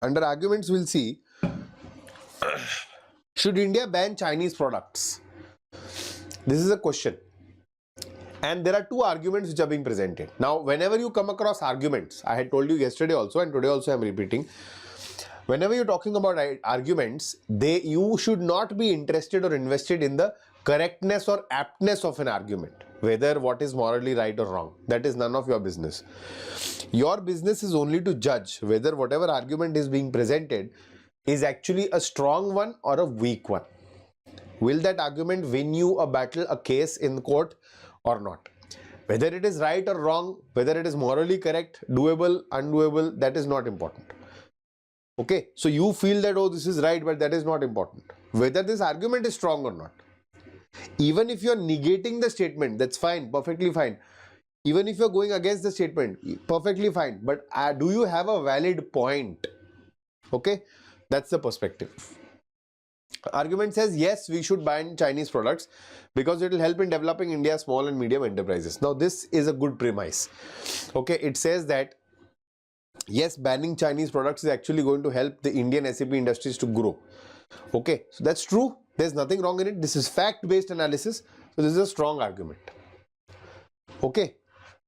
Under arguments, we'll see, should India ban Chinese products? This is a question. And there are 2 arguments which are being presented. Now, whenever you come across arguments, I had told you yesterday also and today also I am repeating, whenever you're talking about arguments, you should not be interested or invested in the correctness or aptness of an argument, whether what is morally right or wrong. That is none of your business. Your business is only to judge whether whatever argument is being presented is actually a strong one or a weak one. Will that argument win you a battle, a case in court or not? Whether it is right or wrong, whether it is morally correct, doable, undoable, that is not important. Okay, so you feel that, oh, this is right, but that is not important. Whether this argument is strong or not. Even if you are negating the statement, that's fine, perfectly fine. Even if you are going against the statement, perfectly fine. But do you have a valid point? Okay, that's the perspective. Argument says, yes, we should ban Chinese products because it will help in developing India's small and medium enterprises. Now, this is a good premise. Okay, it says that, yes, banning Chinese products is actually going to help the Indian SAP industries to grow. Okay, so that's true. There's nothing wrong in it. This is fact-based analysis. So this is a strong argument. Okay.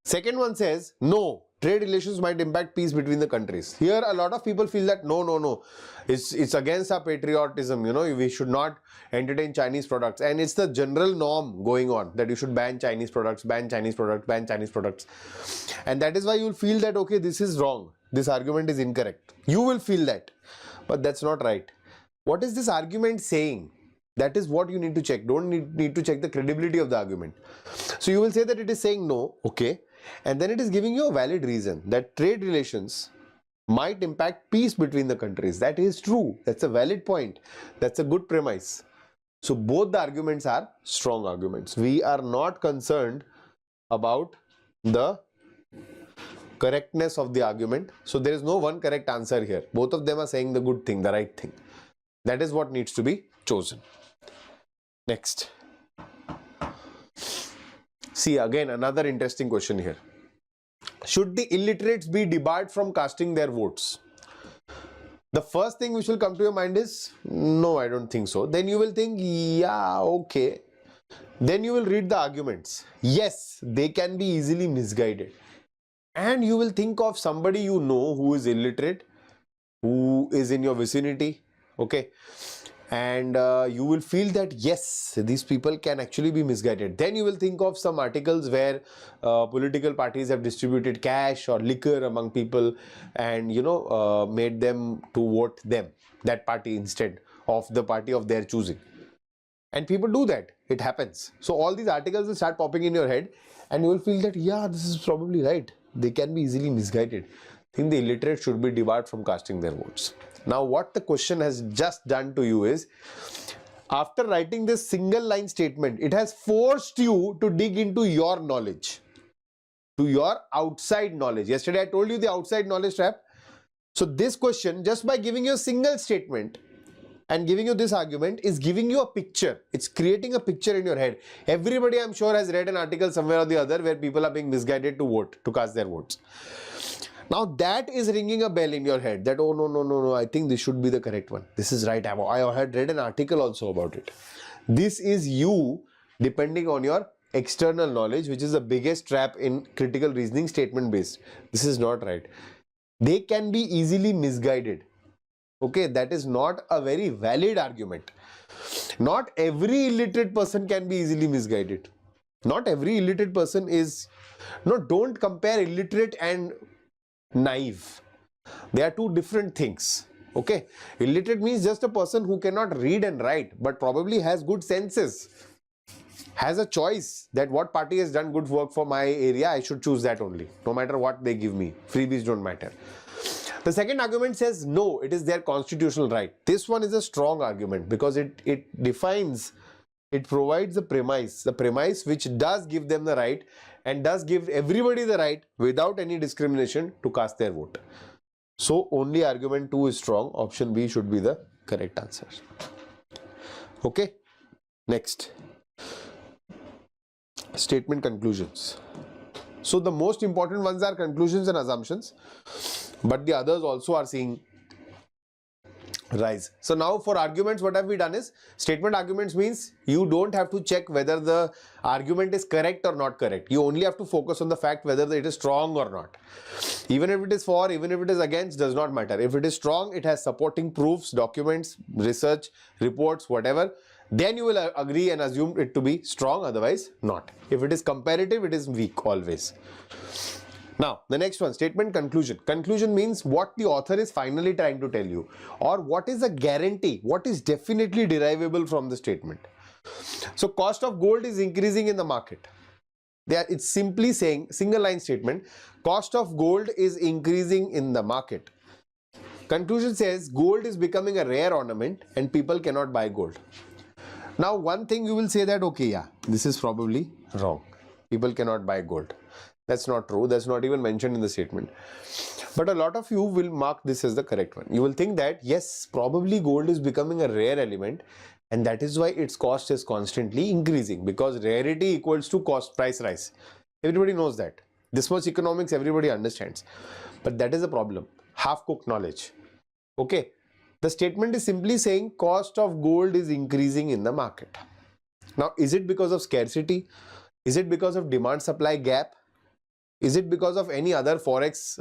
Second one says, no, trade relations might impact peace between the countries. Here a lot of people feel that no, it's against our patriotism, we should not entertain Chinese products, and it's the general norm going on that you should ban Chinese products, ban Chinese products, ban Chinese products, and that is why you will feel that okay, this is wrong, this argument is incorrect. You will feel that, but that's not right. What is this argument saying? That is what you need to check. Don't need to check the credibility of the argument. So you will say that it is saying no, okay, and then it is giving you a valid reason that trade relations might impact peace between the countries. That is true. That's a valid point. That's a good premise. So both the arguments are strong arguments. We are not concerned about the correctness of the argument. So there is no one correct answer here. Both of them are saying the good thing, the right thing. That is what needs to be chosen. Next. See, again another interesting question here. Should the illiterates be debarred from casting their votes? The first thing which will come to your mind is, no, I don't think so. Then you will think, yeah, okay. Then you will read the arguments. Yes, they can be easily misguided. And you will think of somebody you know who is illiterate, who is in your vicinity, okay? And you will feel that yes, these people can actually be misguided. Then you will think of some articles where political parties have distributed cash or liquor among people and made them to vote them, that party, instead of the party of their choosing. And people do that. It happens. So all these articles will start popping in your head and you will feel that yeah, this is probably right. They can be easily misguided. I think the illiterate should be debarred from casting their votes. Now what the question has just done to you is, after writing this single line statement, it has forced you to dig into your knowledge, to your outside knowledge. Yesterday I told you the outside knowledge trap. So this question, just by giving you a single statement and giving you this argument, is giving you a picture. It's creating a picture in your head. Everybody, I'm sure, has read an article somewhere or the other where people are being misguided to vote, to cast their votes. Now that is ringing a bell in your head that, oh no, I think this should be the correct one. This is right. I had read an article also about it. This is you depending on your external knowledge, which is the biggest trap in critical reasoning statement based. This is not right. They can be easily misguided. Okay, that is not a very valid argument. Not every illiterate person can be easily misguided. Not every illiterate person is... No, don't compare illiterate and naive. They are two different things. Okay, illiterate means just a person who cannot read and write but probably has good senses, has a choice that what party has done good work for my area, I should choose that only, no matter what they give me. Freebies don't matter. The second argument says no, it is their constitutional right. This one is a strong argument because it defines, it provides a premise which does give them the right and does give everybody the right without any discrimination to cast their vote. So only argument 2 is strong. Option B should be the correct answer. Okay, next. Statement conclusions. So the most important ones are conclusions and assumptions, but the others also are seeing rise. So now for arguments, what have we done is, statement arguments means you don't have to check whether the argument is correct or not correct. You only have to focus on the fact whether it is strong or not. Even if it is for, even if it is against, does not matter. If it is strong, it has supporting proofs, documents, research, reports, whatever. Then you will agree and assume it to be strong, otherwise not. If it is comparative, it is weak always. Now, the next one, statement conclusion. Conclusion means what the author is finally trying to tell you, or what is a guarantee, what is definitely derivable from the statement. So, cost of gold is increasing in the market. It's simply saying, single line statement, cost of gold is increasing in the market. Conclusion says gold is becoming a rare ornament and people cannot buy gold. Now, one thing you will say that, okay, yeah, this is probably wrong. People cannot buy gold. That's not true. That's not even mentioned in the statement. But a lot of you will mark this as the correct one. You will think that, yes, probably gold is becoming a rare element and that is why its cost is constantly increasing, because rarity equals to cost price rise. Everybody knows that. This much economics everybody understands. But that is a problem. Half-cooked knowledge. Okay. The statement is simply saying cost of gold is increasing in the market. Now, is it because of scarcity? Is it because of demand-supply gap? Is it because of any other forex,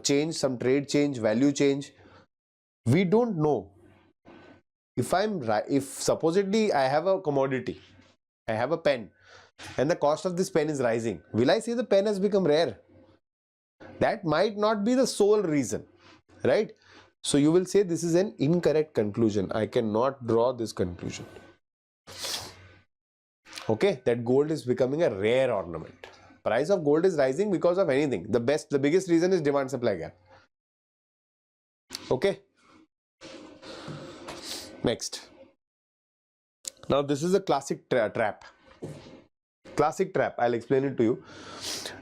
change, some trade change, value change? We don't know. If supposedly I have a commodity, I have a pen, and the cost of this pen is rising, will I say the pen has become rare? That might not be the sole reason, right? So you will say this is an incorrect conclusion. I cannot draw this conclusion. Okay, that gold is becoming a rare ornament. Price of gold is rising because of anything. The biggest reason is demand supply gap. Okay. Next. Now this is a classic trap. Classic trap. I'll explain it to you.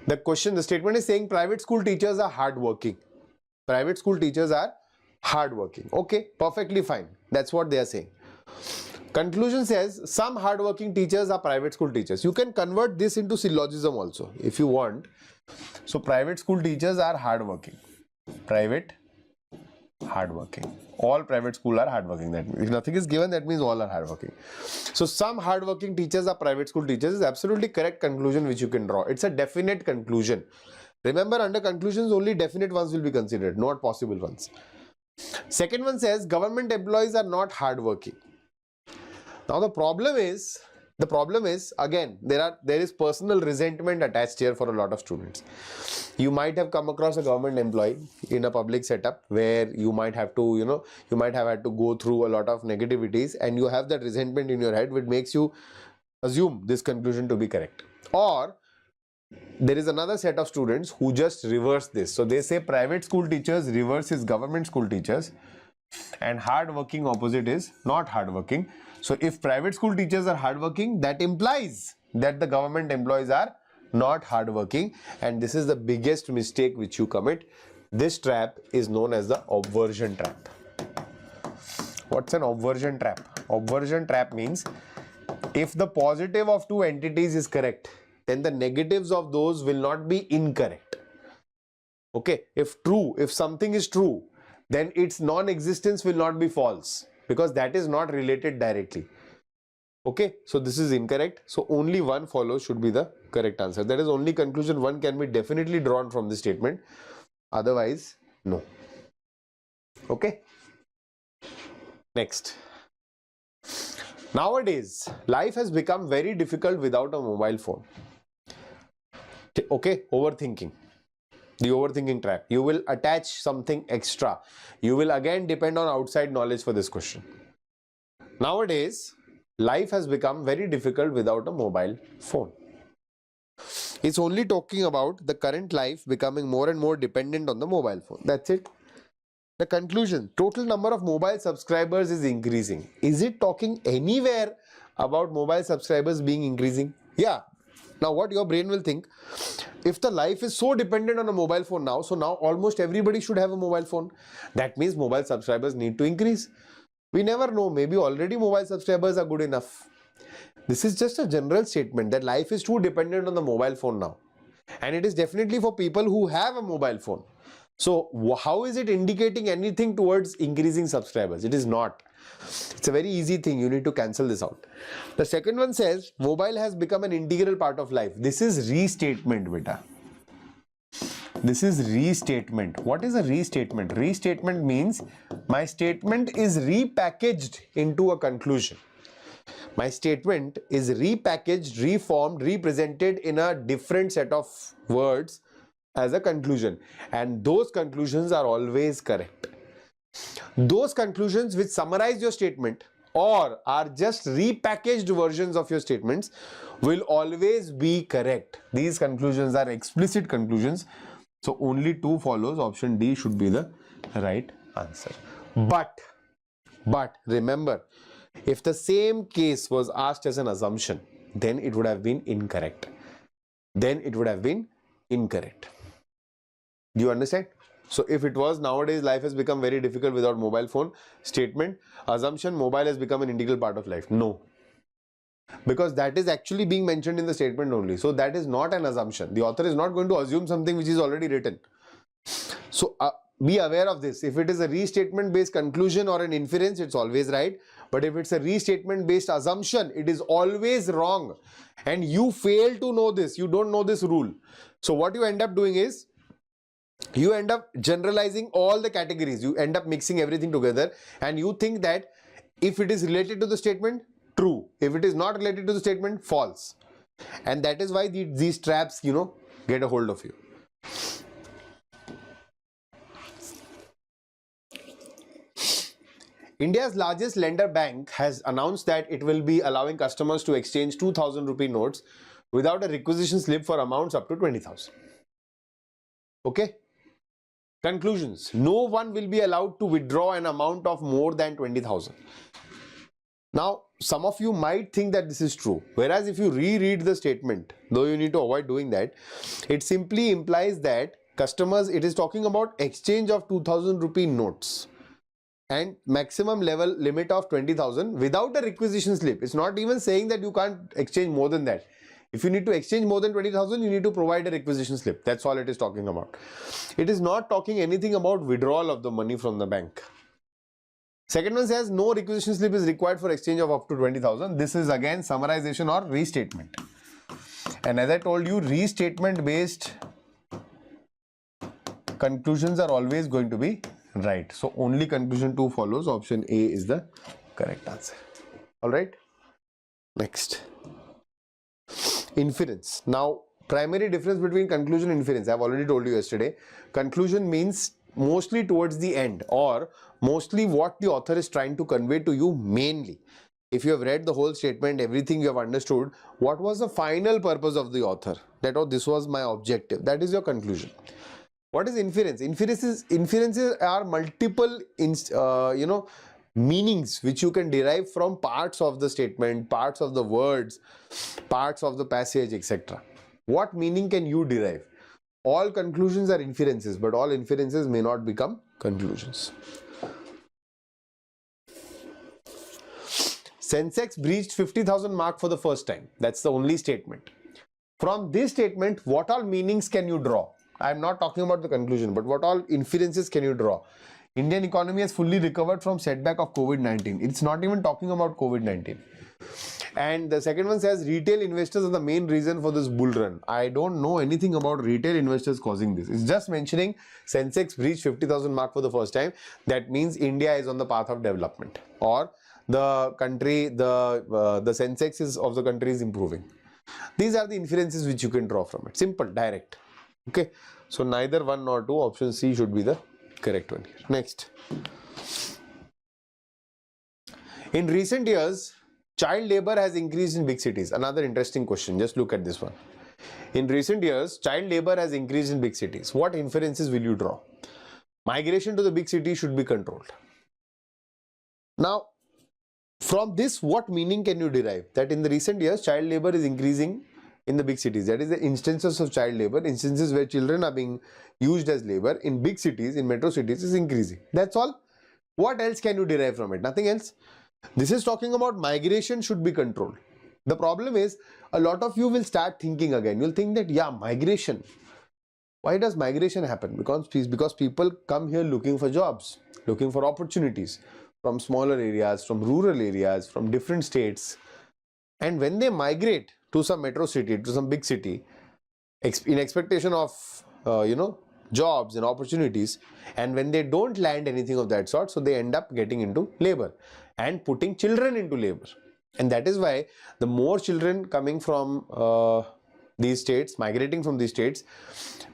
The statement is saying private school teachers are hardworking. Private school teachers are hardworking. Okay, perfectly fine. That's what they are saying. Conclusion says some hardworking teachers are private school teachers. You can convert this into syllogism also if you want. So private school teachers are hardworking. Private, hardworking. All private school are hardworking. That means if nothing is given, that means all are hardworking. So some hardworking teachers are private school teachers is absolutely correct conclusion which you can draw. It's a definite conclusion. Remember, under conclusions only definite ones will be considered, not possible ones. Second one says government employees are not hardworking. Now the problem is again there is personal resentment attached here for a lot of students. You might have come across a government employee in a public setup where you might have to, you might have had to go through a lot of negativities, and you have that resentment in your head which makes you assume this conclusion to be correct. Or there is another set of students who just reverse this. So they say private school teachers reverse is government school teachers, and hardworking opposite is not hardworking. So if private school teachers are hardworking, that implies that the government employees are not hardworking, and this is the biggest mistake which you commit. This trap is known as the obversion trap. What's an obversion trap? Obversion trap means if the positive of two entities is correct, then the negatives of those will not be incorrect. Okay, if something is true, then its non-existence will not be false, because that is not related directly. Okay, so this is incorrect. So only one follows should be the correct answer. That is only conclusion one can be definitely drawn from this statement. Otherwise, no. Okay. Next. Nowadays, life has become very difficult without a mobile phone. Okay, overthinking. The overthinking trap. You will attach something extra. You will again depend on outside knowledge for this question. Nowadays, life has become very difficult without a mobile phone. It's only talking about the current life becoming more and more dependent on the mobile phone. That's it. The conclusion, total number of mobile subscribers is increasing. Is it talking anywhere about mobile subscribers being increasing? Yeah. Now what your brain will think, if the life is so dependent on a mobile phone now, so now almost everybody should have a mobile phone. That means mobile subscribers need to increase. We never know, maybe already mobile subscribers are good enough. This is just a general statement that life is too dependent on the mobile phone now. And it is definitely for people who have a mobile phone. So how is it indicating anything towards increasing subscribers? It is not. It's a very easy thing. You need to cancel this out. The second one says mobile has become an integral part of life. This is restatement, beta. This is restatement. What is a restatement? Restatement means my statement is repackaged into a conclusion. My statement is repackaged, reformed, represented in a different set of words as a conclusion. And those conclusions are always correct. Those conclusions which summarize your statement or are just repackaged versions of your statements will always be correct. These conclusions are explicit conclusions. So only two follows. Option D should be the right answer. But remember, if the same case was asked as an assumption, then it would have been incorrect. Do you understand? So if it was nowadays life has become very difficult without mobile phone, statement, assumption, mobile has become an integral part of life. No. Because that is actually being mentioned in the statement only. So that is not an assumption. The author is not going to assume something which is already written. So be aware of this. If it is a restatement based conclusion or an inference, it's always right. But if it's a restatement based assumption, it is always wrong. And you fail to know this. You don't know this rule. So what you end up doing is, you end up generalizing all the categories. You end up mixing everything together, and you think that if it is related to the statement, true. If it is not related to the statement, false. And that is why these traps, get a hold of you. India's largest lender bank has announced that it will be allowing customers to exchange 2000 rupee notes without a requisition slip for amounts up to 20,000. Okay? Conclusions. No one will be allowed to withdraw an amount of more than 20,000. Now, some of you might think that this is true. Whereas if you reread the statement, though you need to avoid doing that, it simply implies that customers, it is talking about exchange of 2000 rupee notes and maximum level limit of 20,000 without a requisition slip. It's not even saying that you can't exchange more than that. If you need to exchange more than 20,000, you need to provide a requisition slip. That's all it is talking about. It is not talking anything about withdrawal of the money from the bank. Second one says no requisition slip is required for exchange of up to 20,000. This is again summarization or restatement. And as I told you, restatement based conclusions are always going to be right. So only conclusion 2 follows. Option A is the correct answer. Alright. Next. Inference. Now, primary difference between conclusion and inference, I have already told you yesterday. Conclusion means mostly towards the end, or mostly what the author is trying to convey to you mainly. If you have read the whole statement, everything you have understood, what was the final purpose of the author? That, oh, this was my objective. That is your conclusion. What is inference? Inferences are multiple, meanings which you can derive from parts of the statement, parts of the words, parts of the passage, etc. What meaning can you derive? All conclusions are inferences, but all inferences may not become conclusions. Sensex breached 50,000 mark for the first time. That's the only statement. From this statement, what all meanings can you draw? I am not talking about the conclusion, but what all inferences can you draw? Indian economy has fully recovered from setback of COVID-19. It's not even talking about COVID-19. And the second one says retail investors are the main reason for this bull run. I don't know anything about retail investors causing this. It's just mentioning Sensex breached 50,000 mark for the first time. That means India is on the path of development, or the country, the Sensex is of the country is improving. These are the inferences which you can draw from it. Simple, direct. Okay. So neither 1 nor 2, option C should be the correct one here. Next. In recent years, child labor has increased in big cities. Another interesting question. Just look at this one. In recent years, child labor has increased in big cities. What inferences will you draw? Migration to the big city should be controlled. Now, from this, what meaning can you derive? That in the recent years, child labor is increasing in the big cities. That is the instances of child labor, instances where children are being used as labor in big cities, in metro cities, is increasing. That's all. What else can you derive from it? Nothing else. This is talking about migration should be controlled. The problem is, a lot of you will start thinking again. You'll think that, yeah, migration. Why does migration happen? Because people come here looking for jobs, looking for opportunities from smaller areas, from rural areas, from different states. And when they migrate to some metro city, to some big city, in expectation of, jobs and opportunities, and when they don't land anything of that sort, so they end up getting into labor and putting children into labor. And that is why the more children coming from these states, migrating from these states,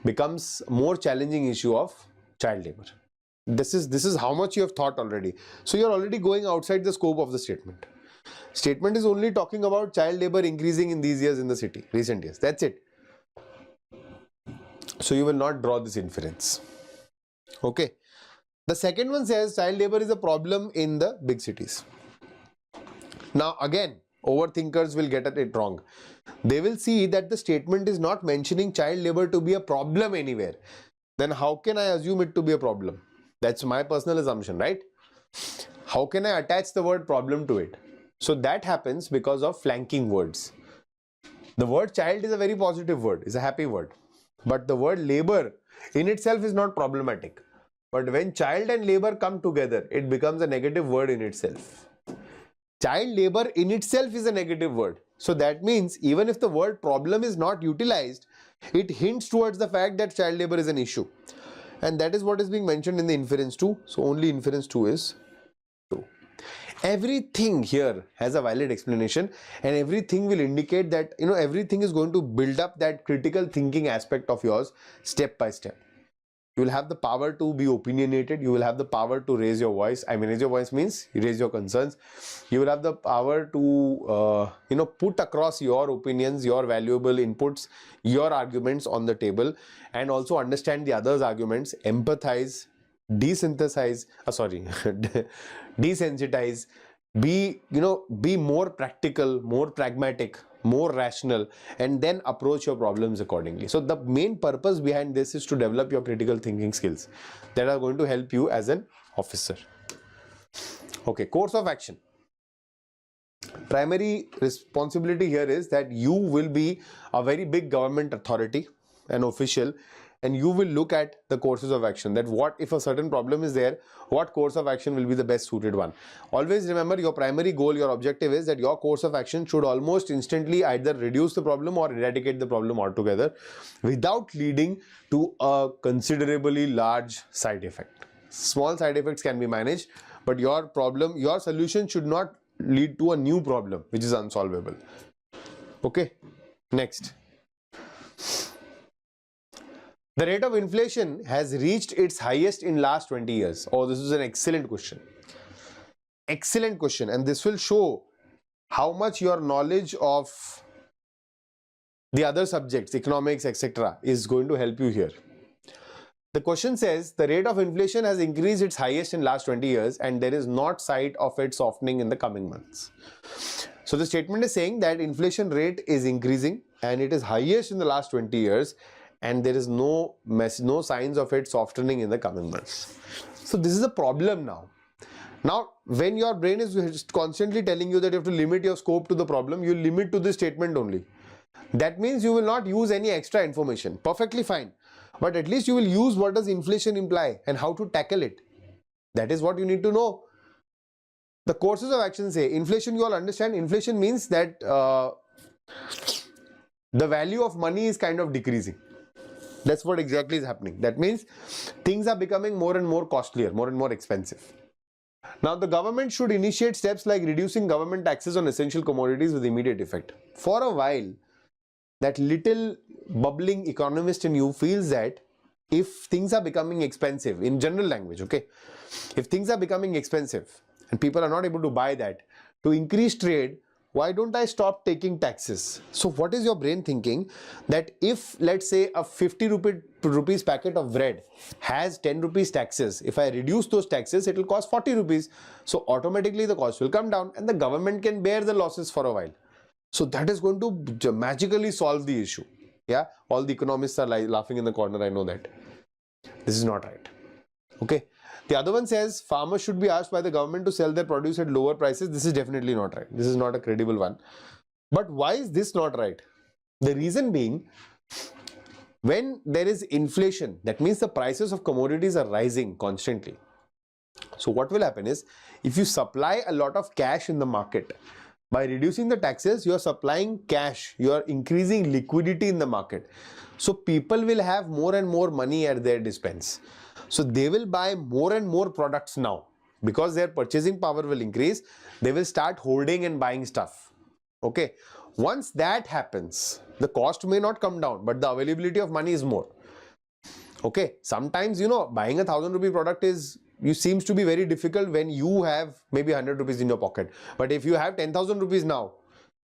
becomes more challenging issue of child labor. This is how much you have thought already. So you are already going outside the scope of the statement. Statement is only talking about child labor increasing in these years in the city, recent years. That's it. So you will not draw this inference. Okay. The second one says child labor is a problem in the big cities. Now again, overthinkers will get it wrong. They will see that the statement is not mentioning child labor to be a problem anywhere. Then how can I assume it to be a problem? That's my personal assumption, right? How can I attach the word problem to it? So that happens because of flanking words. The word child is a very positive word, it's a happy word. But the word labor in itself is not problematic. But when child and labor come together, it becomes a negative word in itself. Child labor in itself is a negative word. So that means even if the word problem is not utilized, It hints towards the fact that child labor is an issue. And that is what is being mentioned in the inference 2. So only inference 2 is true. Everything here has a valid explanation, and everything will indicate that, everything is going to build up that critical thinking aspect of yours step by step. You will have the power to be opinionated. You will have the power to raise your voice. I mean, raise your voice means you raise your concerns. You will have the power to, put across your opinions, your valuable inputs, your arguments on the table, and also understand the others' arguments, empathize, desensitize, be more practical, more pragmatic, more rational, and then approach your problems accordingly. So the main purpose behind this is to develop your critical thinking skills that are going to help you as an officer. Okay, course of action. Primary responsibility here is that you will be a very big government authority, an official, and you will look at the courses of action, that what if a certain problem is there, what course of action will be the best suited one. Always remember, your primary goal, your objective is that your course of action should almost instantly either reduce the problem or eradicate the problem altogether without leading to a considerably large side effect. Small side effects can be managed, but your solution should not lead to a new problem which is unsolvable. Okay, next. The rate of inflation has reached its highest in last 20 years. Oh, this is an excellent question. Excellent question. And this will show how much your knowledge of the other subjects, economics, etc., is going to help you here. The question says the rate of inflation has increased its highest in last 20 years and there is not sight of it softening in the coming months. So the statement is saying that inflation rate is increasing and it is highest in the last 20 years. And there is no signs of it softening in the coming months. So this is a problem now. Now, when your brain is constantly telling you that you have to limit your scope to the problem, you limit to this statement only. That means you will not use any extra information. Perfectly fine. But at least you will use what does inflation imply and how to tackle it. That is what you need to know. The courses of action say inflation, you all understand. Inflation means that the value of money is kind of decreasing. That's what exactly is happening. That means things are becoming more and more costlier, more and more expensive. Now, the government should initiate steps like reducing government taxes on essential commodities with immediate effect. For a while, that little bubbling economist in you feels that if things are becoming expensive, in general language, okay, if things are becoming expensive and people are not able to buy that, to increase trade, why don't I stop taking taxes? So what is your brain thinking? That if, let's say, a 50 rupees packet of bread has 10 rupees taxes, if I reduce those taxes, it will cost 40 rupees. So automatically the cost will come down and the government can bear the losses for a while. So that is going to magically solve the issue. Yeah, all the economists are laughing in the corner, I know that. This is not right. Okay. The other one says farmers should be asked by the government to sell their produce at lower prices. This is definitely not right. This is not a credible one. But why is this not right? The reason being, when there is inflation, that means the prices of commodities are rising constantly. So what will happen is, if you supply a lot of cash in the market, by reducing the taxes, you are supplying cash, you are increasing liquidity in the market. So people will have more and more money at their dispense. So they will buy more and more products now because their purchasing power will increase. They will start holding and buying stuff. Okay. Once that happens, the cost may not come down, but the availability of money is more. Okay. Sometimes, buying a 1,000 rupee product seems to be very difficult when you have maybe 100 rupees in your pocket. But if you have 10,000 rupees now,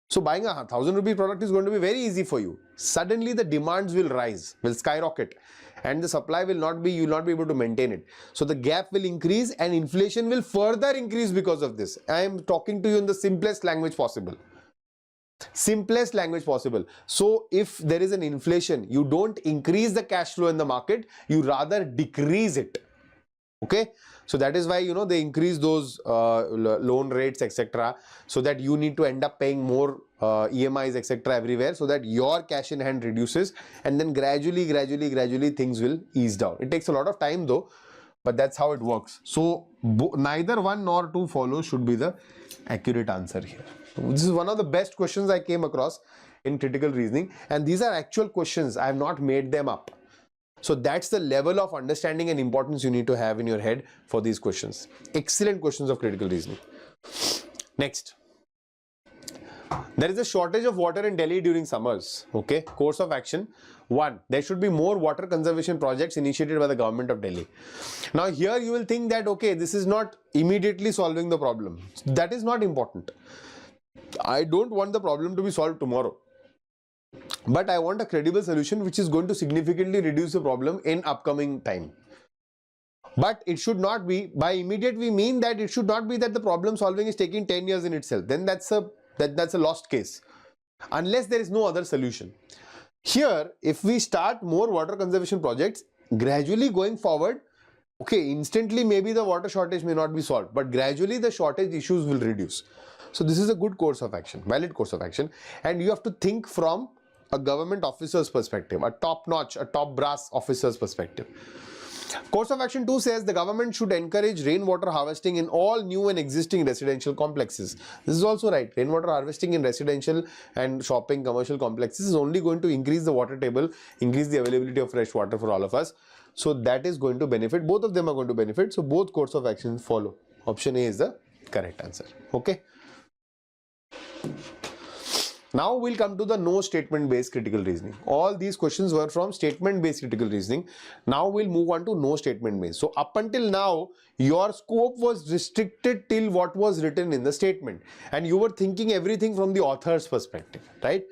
so buying a 1,000 rupee product is going to be very easy for you. Suddenly the demands will rise, will skyrocket, and the supply will not be, you will not be able to maintain it. So the gap will increase and inflation will further increase because of this. I am talking to you in the simplest language possible. Simplest language possible. So if there is an inflation, you don't increase the cash flow in the market, you rather decrease it. Okay, so that is why they increase those loan rates, etc., so that you need to end up paying more EMIs, etc., everywhere, so that your cash in hand reduces, and then gradually things will ease down. It takes a lot of time though, but that's how it works. So neither one nor two follows should be the accurate answer here. This is one of the best questions I came across, in critical reasoning, and these are actual questions. I have not made them up. So that's the level of understanding and importance you need to have in your head for these questions. Excellent questions of critical reasoning. Next. There is a shortage of water in Delhi during summers. Okay. Course of action. 1. There should be more water conservation projects initiated by the government of Delhi. Now here you will think that, okay, this is not immediately solving the problem. That is not important. I don't want the problem to be solved tomorrow. But I want a credible solution which is going to significantly reduce the problem in upcoming time. But it should not be, by immediate we mean that it should not be that the problem solving is taking 10 years in itself. Then that's a lost case. Unless there is no other solution. Here, if we start more water conservation projects, gradually going forward, okay, instantly maybe the water shortage may not be solved, but gradually the shortage issues will reduce. So this is a good course of action, valid course of action, and you have to think from a government officer's perspective, a top-notch, a top brass officer's perspective. Course of action 2 says the government should encourage rainwater harvesting in all new and existing residential complexes. This is also right. Rainwater harvesting in residential and shopping commercial complexes is only going to increase the water table, increase the availability of fresh water for all of us. So that is going to benefit. Both of them are going to benefit. So both course of actions follow. Option A is the correct answer. Okay. Now we'll come to the no statement based critical reasoning. All these questions were from statement based critical reasoning. Now we'll move on to no statement based. So up until now, your scope was restricted till what was written in the statement, and you were thinking everything from the author's perspective, right?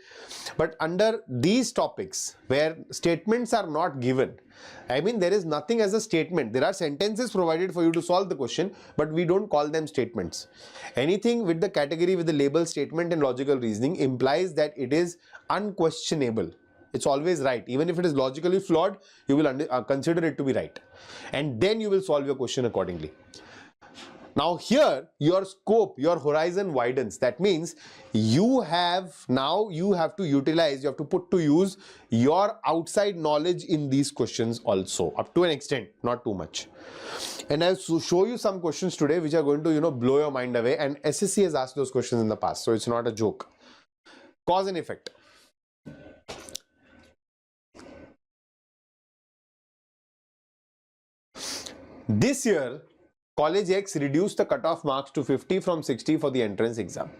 But under these topics where statements are not given, I mean, there is nothing as a statement. There are sentences provided for you to solve the question, but we don't call them statements. Anything with the category with the label statement and logical reasoning implies that it is unquestionable. It's always right. Even if it is logically flawed, you will consider it to be right. And then you will solve your question accordingly. Now here, your scope, your horizon widens. That means you have to utilize, you have to put to use your outside knowledge in these questions also, up to an extent, not too much. And I'll show you some questions today which are going to, blow your mind away. And SSC has asked those questions in the past, so it's not a joke. Cause and effect. This year, College X reduced the cutoff marks to 50 from 60 for the entrance exam.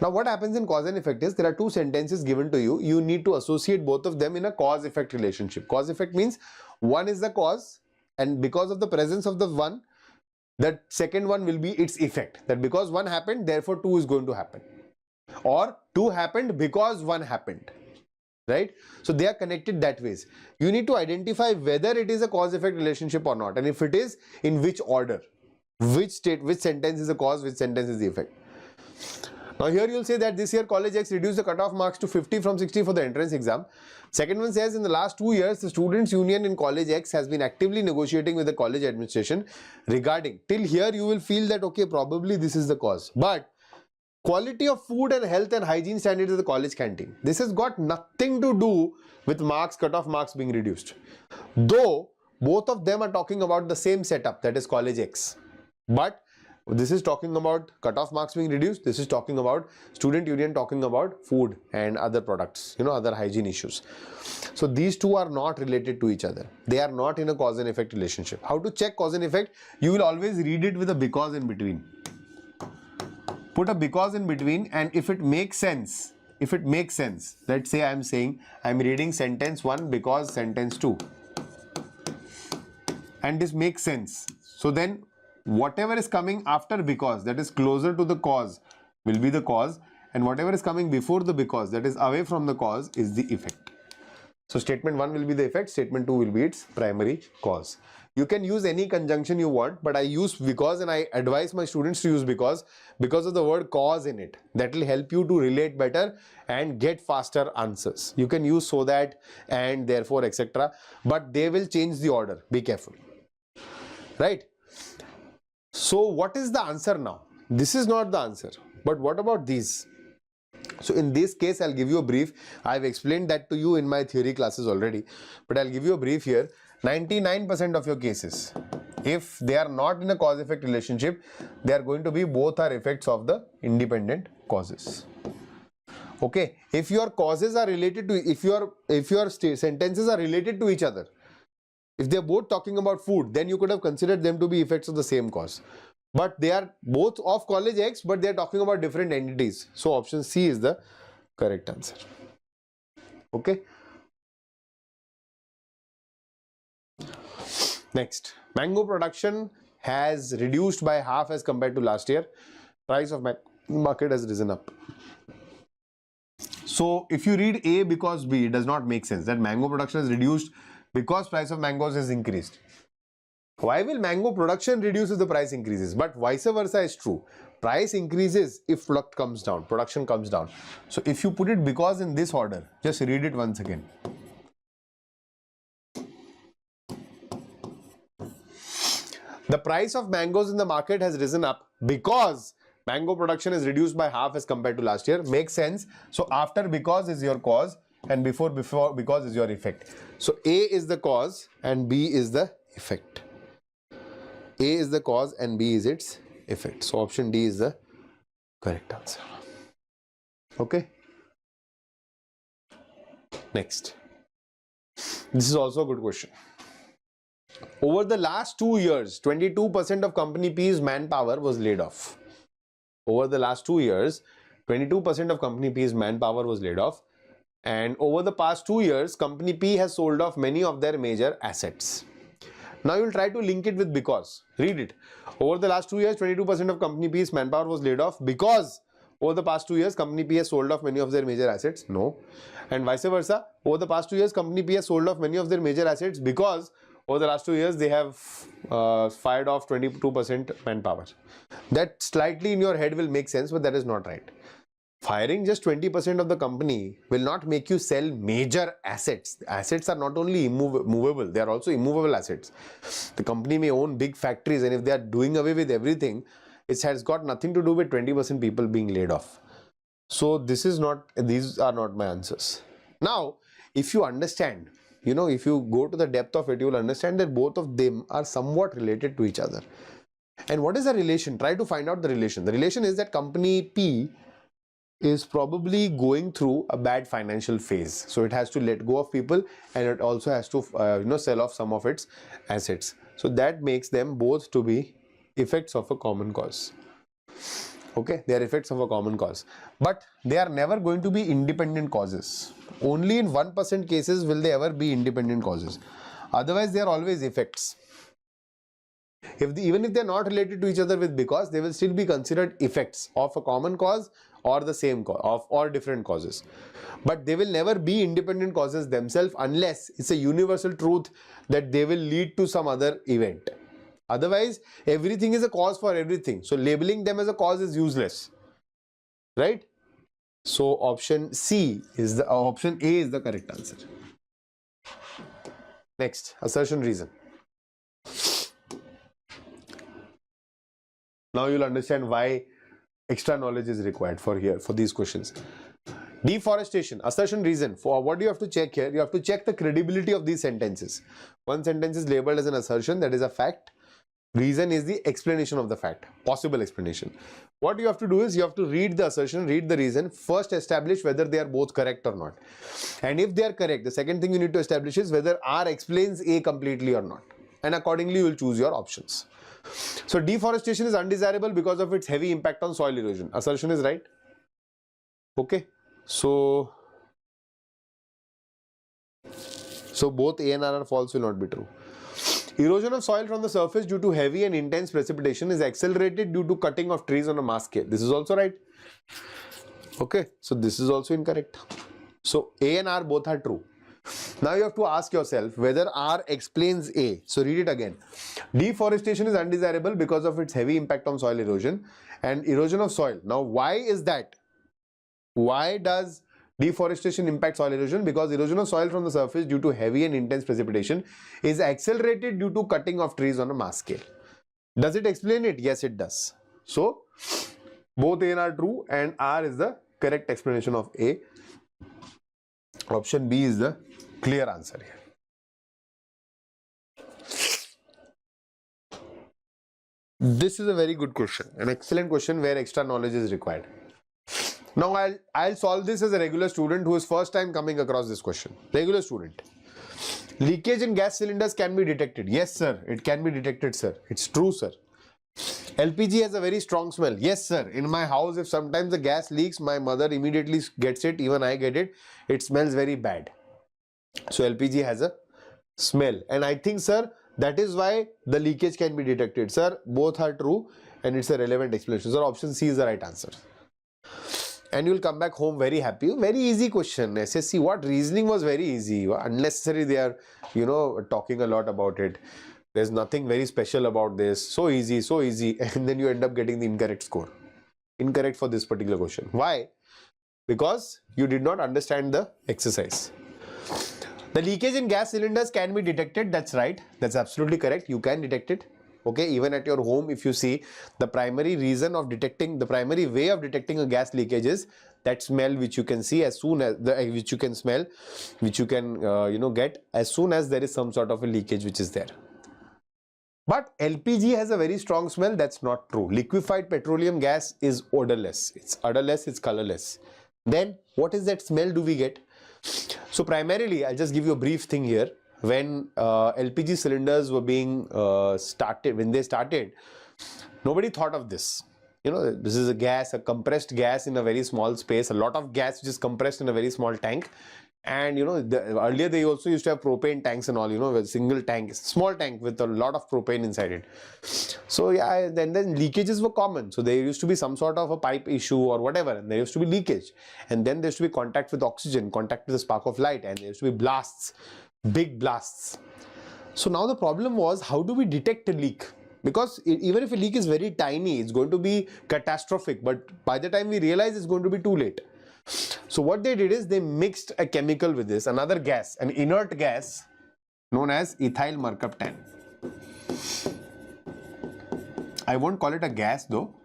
Now what happens in cause and effect is there are two sentences given to you. You need to associate both of them in a cause-effect relationship. Cause-effect means one is the cause, and because of the presence of the one, that second one will be its effect. That because one happened, therefore two is going to happen. Or two happened because one happened. Right? So they are connected that ways. You need to identify whether it is a cause-effect relationship or not, and if it is, in which order, which sentence is the cause, which sentence is the effect. Now here you will say that this year College X reduced the cutoff marks to 50 from 60 for the entrance exam. Second one says in the last 2 years, the Students' Union in College X has been actively negotiating with the college administration regarding. Till here you will feel that okay, probably this is the cause. But quality of food and health and hygiene standards of the college canteen. This has got nothing to do with marks, cutoff marks being reduced. Though both of them are talking about the same setup, that is College X. But this is talking about cutoff marks being reduced. This is talking about Student Union talking about food and other products, other hygiene issues. So these two are not related to each other. They are not in a cause and effect relationship. How to check cause and effect? You will always read it with a because in between. Put a because in between, and if it makes sense, let's say I'm reading sentence 1 because sentence 2, and this makes sense. So then whatever is coming after because, that is closer to the cause, will be the cause, and whatever is coming before the because, that is away from the cause, is the effect. So statement 1 will be the effect, statement 2 will be its primary cause. You can use any conjunction you want, but I use because, and I advise my students to use because of the word cause in it. That will help you to relate better and get faster answers. You can use so that, and therefore, etc. But they will change the order. Be careful. Right? So what is the answer now? This is not the answer. But what about these? So in this case, I'll give you a brief. I've explained that to you in my theory classes already, but I'll give you a brief here. 99% of your cases, if they are not in a cause-effect relationship, they are going to be both are effects of the independent causes. Okay, if your causes are related to, if your sentences are related to each other, if they're both talking about food, then you could have considered them to be effects of the same cause. But they are both of college X, but they're talking about different entities. So option C is the correct answer. Okay. Next, mango production has reduced by half as compared to last year. Price of market has risen up. So if you read A because B, it does not make sense. That mango production has reduced because price of mangoes has increased. Why will mango production reduce if the price increases? But vice versa is true. Price increases if product comes down, production comes down. So if you put it because in this order, just read it once again. The price of mangoes in the market has risen up because mango production is reduced by half as compared to last year. Makes sense. So after because is your cause and before because is your effect. So A is the cause and B is the effect. A is the cause and B is its effect. So option D is the correct answer. Okay. Next. This is also a good question. Over the last 2 years, 22% of company P's manpower was laid off. Over the last 2 years, 22% of company P's manpower was laid off. And over the past 2 years, company P has sold off many of their major assets. Now you will try to link it with because. Read it. Over the last 2 years, 22% of company P's manpower was laid off because over the past 2 years, company P has sold off many of their major assets. No. And vice versa. Over the past 2 years, company P has sold off many of their major assets because over the last 2 years, they have fired off 22% manpower. That slightly in your head will make sense, but that is not right. Firing just 20% of the company will not make you sell major assets. Assets are not only movable, they are also immovable assets. The company may own big factories, and if they are doing away with everything, it has got nothing to do with 20% people being laid off. So these are not my answers. Now, if you understand, if you go to the depth of it, you will understand that both of them are somewhat related to each other. And what is the relation? Try to find out the relation. The relation is that company P is probably going through a bad financial phase. So it has to let go of people and it also has to sell off some of its assets. So that makes them both to be effects of a common cause. Okay, they are effects of a common cause. But they are never going to be independent causes. Only in 1% cases will they ever be independent causes. Otherwise, they are always effects. Even if they are not related to each other with because, they will still be considered effects of a common cause or the same cause or different causes. But they will never be independent causes themselves unless it's a universal truth that they will lead to some other event. Otherwise, everything is a cause for everything. So labeling them as a cause is useless. Right? So option A is the correct answer. Next, assertion reason. Now you'll understand why extra knowledge is required for these questions. Deforestation, assertion reason. For what do you have to check here? You have to check the credibility of these sentences. One sentence is labeled as an assertion, that is a fact. Reason is the explanation of the fact, possible explanation. What you have to do is you have to read the assertion, read the reason, first establish whether they are both correct or not. And if they are correct, the second thing you need to establish is whether R explains A completely or not. And accordingly, you will choose your options. So deforestation is undesirable because of its heavy impact on soil erosion. Assertion is right. Okay. So both A and R are false, will not be true. Erosion of soil from the surface due to heavy and intense precipitation is accelerated due to cutting of trees on a mass scale. This is also right. Okay, so this is also incorrect. So A and R both are true. Now you have to ask yourself whether R explains A. So read it again. Deforestation is undesirable because of its heavy impact on soil erosion and erosion of soil. Now why is that? Why does deforestation impact soil erosion? Because erosion of soil from the surface due to heavy and intense precipitation is accelerated due to cutting of trees on a mass scale. Does it explain it? Yes, it does. So both A and R are true and R is the correct explanation of A. Option B is the clear answer here. This is a very good question, an excellent question where extra knowledge is required. Now I'll solve this as a regular student who is first time coming across this question. Regular student. Leakage in gas cylinders can be detected. Yes, sir. It can be detected, sir. It's true, sir. LPG has a very strong smell. Yes, sir. In my house, if sometimes the gas leaks, my mother immediately gets it. Even I get it. It smells very bad. So LPG has a smell. And I think, sir, that is why the leakage can be detected. Sir, both are true and it's a relevant explanation. Sir, option C is the right answer. And you'll come back home very happy. Very easy question. SSC, what reasoning was very easy. Unnecessary they are, talking a lot about it. There's nothing very special about this. So easy, so easy. And then you end up getting the incorrect score. Incorrect for this particular question. Why? Because you did not understand the exercise. The leakage in gas cylinders can be detected. That's right. That's absolutely correct. You can detect it. Okay, even at your home, if you see, the primary reason of detecting, the primary way of detecting a gas leakage is that smell which you can see as soon as, which you can smell, which you can, get as soon as there is some sort of a leakage which is there. But LPG has a very strong smell. That's not true. Liquefied petroleum gas is odorless. It's odorless, it's colorless. Then what is that smell do we get? So primarily, I'll just give you a brief thing here. When LPG cylinders were being started, when they started, nobody thought of this. This is a gas, a compressed gas in a very small space, a lot of gas which is compressed in a very small tank. And earlier they also used to have propane tanks and all, a single tank, small tank with a lot of propane inside it. So yeah, then leakages were common. So there used to be some sort of a pipe issue or whatever, and there used to be leakage. And then there used to be contact with oxygen, contact with the spark of light, and there used to be blasts. Big blasts. So now the problem was, how do we detect a leak? Because even if a leak is very tiny, it's going to be catastrophic, but by the time we realize, it's going to be too late. So what they did is they mixed a chemical with this, another gas, an inert gas known as ethyl mercaptan. I won't call it a gas though.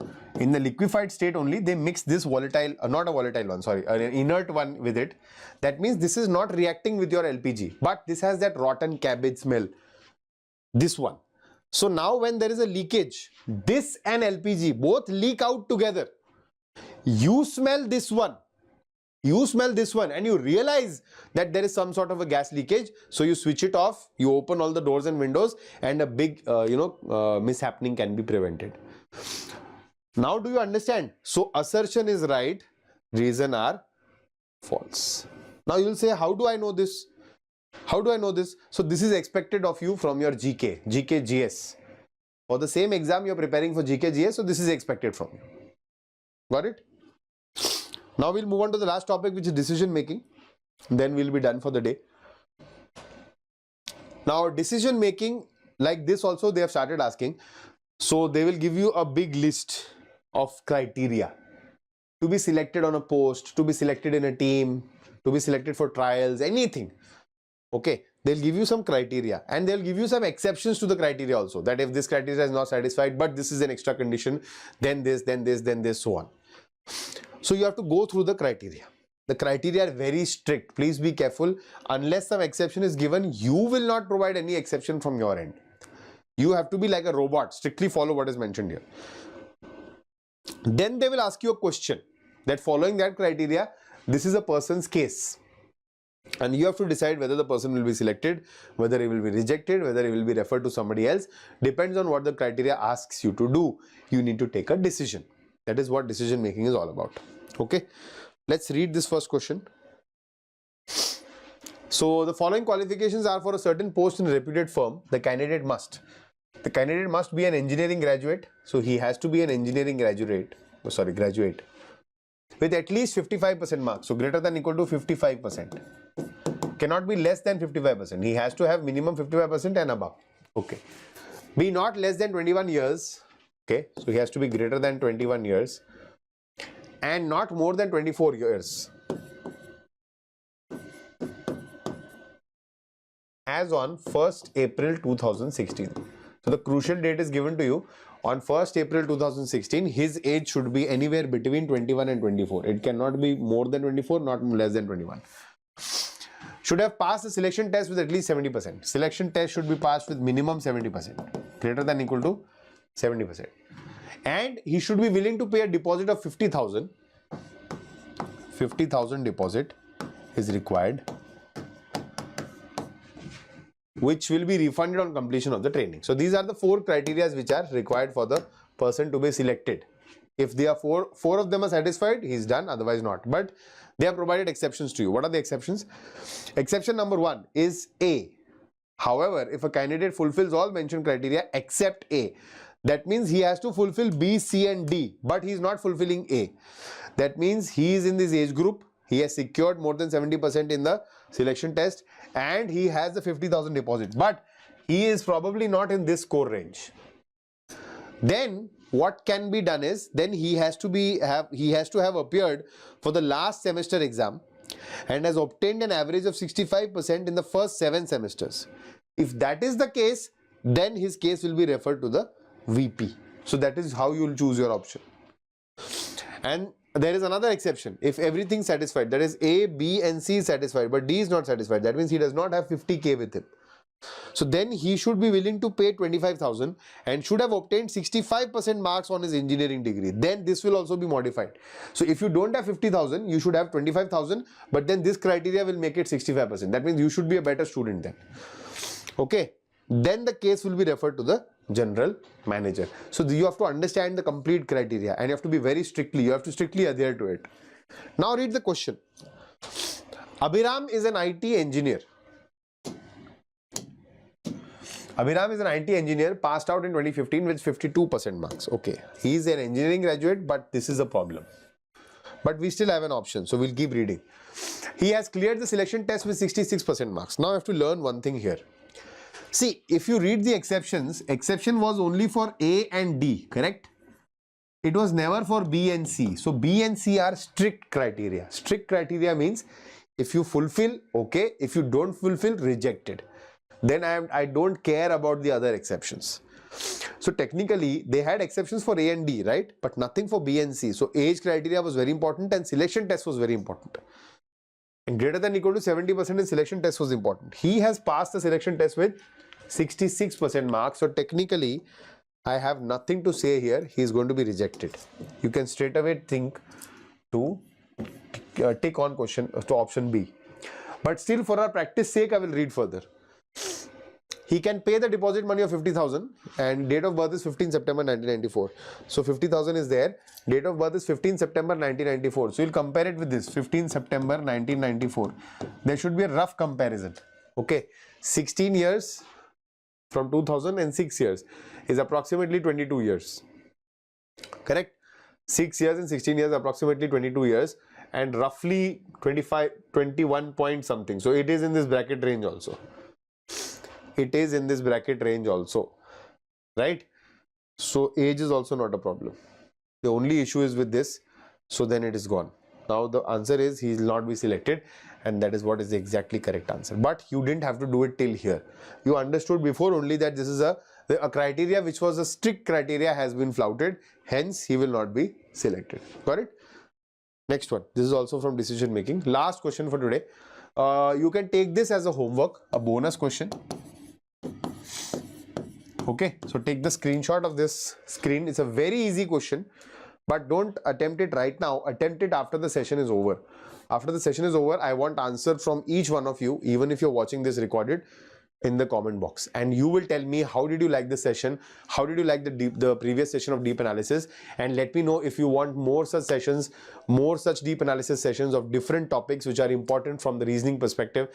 In the liquefied state only, they mix this volatile, not a volatile one, sorry, an inert one with it. That means this is not reacting with your LPG, but this has that rotten cabbage smell. This one. So now when there is a leakage, this and LPG both leak out together. You smell this one. You smell this one and you realize that there is some sort of a gas leakage. So you switch it off, you open all the doors and windows, and a big, mishappening can be prevented. Now do you understand? So assertion is right, reason are false. Now you will say, how do I know this? How do I know this? So this is expected of you from your GK, GS. For the same exam you are preparing for GK, GS, so this is expected from you. Got it? Now we'll move on to the last topic, which is decision making. Then we'll be done for the day. Now decision making, like this also they have started asking. So they will give you a big list of criteria to be selected on a post, to be selected in a team, to be selected for trials, anything. Okay, they'll give you some criteria and they'll give you some exceptions to the criteria also, that if this criteria is not satisfied, but this is an extra condition, then this, then this, then this, so on. So you have to go through the criteria. The criteria are very strict. Please be careful. Unless some exception is given, you will not provide any exception from your end. You have to be like a robot, strictly follow what is mentioned here. Then they will ask you a question that following that criteria, this is a person's case. And you have to decide whether the person will be selected, whether he will be rejected, whether he will be referred to somebody else. Depends on what the criteria asks you to do. You need to take a decision. That is what decision making is all about. Okay. Let's read this first question. So the following qualifications are for a certain post in a reputed firm. The candidate must be an engineering graduate. So he has to be an engineering graduate with at least 55% marks. So greater than equal to 55%. Cannot be less than 55%. He has to have minimum 55% and above. Okay. Be not less than 21 years. Okay. So he has to be greater than 21 years and not more than 24 years. As on 1st April 2016. So the crucial date is given to you. On 1st April 2016, his age should be anywhere between 21 and 24. It cannot be more than 24, not less than 21. Should have passed the selection test with at least 70%. Selection test should be passed with minimum 70%. Greater than equal to 70%. And he should be willing to pay a deposit of 50,000 50,000 deposit is required, which will be refunded on completion of the training. So these are the 4 criteria which are required for the person to be selected. If they are four of them are satisfied, he is done, otherwise not. But they have provided exceptions to you. What are the exceptions? Exception number 1 is A. However, if a candidate fulfills all mentioned criteria except A, that means he has to fulfill B, C and D, but he is not fulfilling A. That means he is in this age group, he has secured more than 70% in the selection test and he has the 50,000 deposit, but he is probably not in this score range. Then what can be done is, then he has to have appeared for the last semester exam and has obtained an average of 65% in the first 7 semesters. If that is the case, then his case will be referred to the VP. So that is how you will choose your option. And there is another exception. If everything is satisfied, that is A, B and C is satisfied, but D is not satisfied, that means he does not have 50k with him. So then he should be willing to pay 25,000 and should have obtained 65% marks on his engineering degree. Then this will also be modified. So if you don't have 50,000, you should have 25,000, but then this criteria will make it 65%. That means you should be a better student then. Okay. Then the case will be referred to the general manager. So you have to understand the complete criteria and you have to be very strictly, you have to strictly adhere to it. Now read the question. Abhiram is an IT engineer. Abhiram is an IT engineer, passed out in 2015 with 52% marks. Okay, he is an engineering graduate, but this is a problem. But we still have an option, so we'll keep reading. He has cleared the selection test with 66% marks. Now I have to learn one thing here. See, if you read the exceptions, exception was only for A and D, correct? It was never for B and C. So B and C are strict criteria. Strict criteria means if you fulfill, okay. If you don't fulfill, rejected. Then I don't care about the other exceptions. So technically they had exceptions for A and D, right? But nothing for B and C. So age criteria was very important and selection test was very important. And greater than equal to 70% in selection test was important. He has passed the selection test with 66% marks. So technically I have nothing to say here. He is going to be rejected. You can straight away think to tick on question to option B. But still for our practice sake, I will read further. He can pay the deposit money of 50,000 and date of birth is 15 September 1994. So 50,000 is there. Date of birth is 15 September 1994. So you'll compare it with this 15 September 1994. There should be a rough comparison. Okay. 16 years from 2000 and 6 years is approximately 22 years. Correct? 6 years and 16 years approximately 22 years and roughly 21 point something. So it is in this bracket range also. It is in this bracket range also, right? So age is also not a problem. The only issue is with this, so then it is gone. Now the answer is he will not be selected and that is what is the exactly correct answer. But you didn't have to do it till here. You understood before only that this is a criteria which was a strict criteria has been flouted, hence he will not be selected. Got it? Next one. This is also from decision making. Last question for today. You can take this as a homework, a bonus question. Okay, so take the screenshot of this screen. It's a very easy question, but don't attempt it right now. Attempt it after the session is over. After the session is over, I want answer from each one of you, even if you're watching this recorded, in the comment box. And you will tell me how did you like the session, how did you like the previous session of deep analysis, and let me know if you want more such sessions, more such deep analysis sessions of different topics which are important from the reasoning perspective.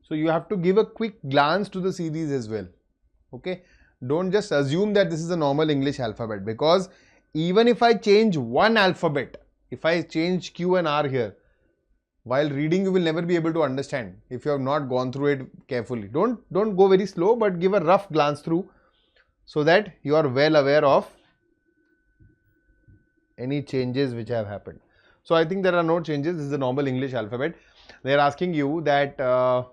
So you have to give a quick glance to the series as well. Okay. Don't just assume that this is a normal English alphabet, because even if I change one alphabet, if I change Q and R here, while reading you will never be able to understand if you have not gone through it carefully. Don't go very slow, but give a rough glance through so that you are well aware of any changes which have happened. So I think there are no changes. This is the normal English alphabet. They are asking you that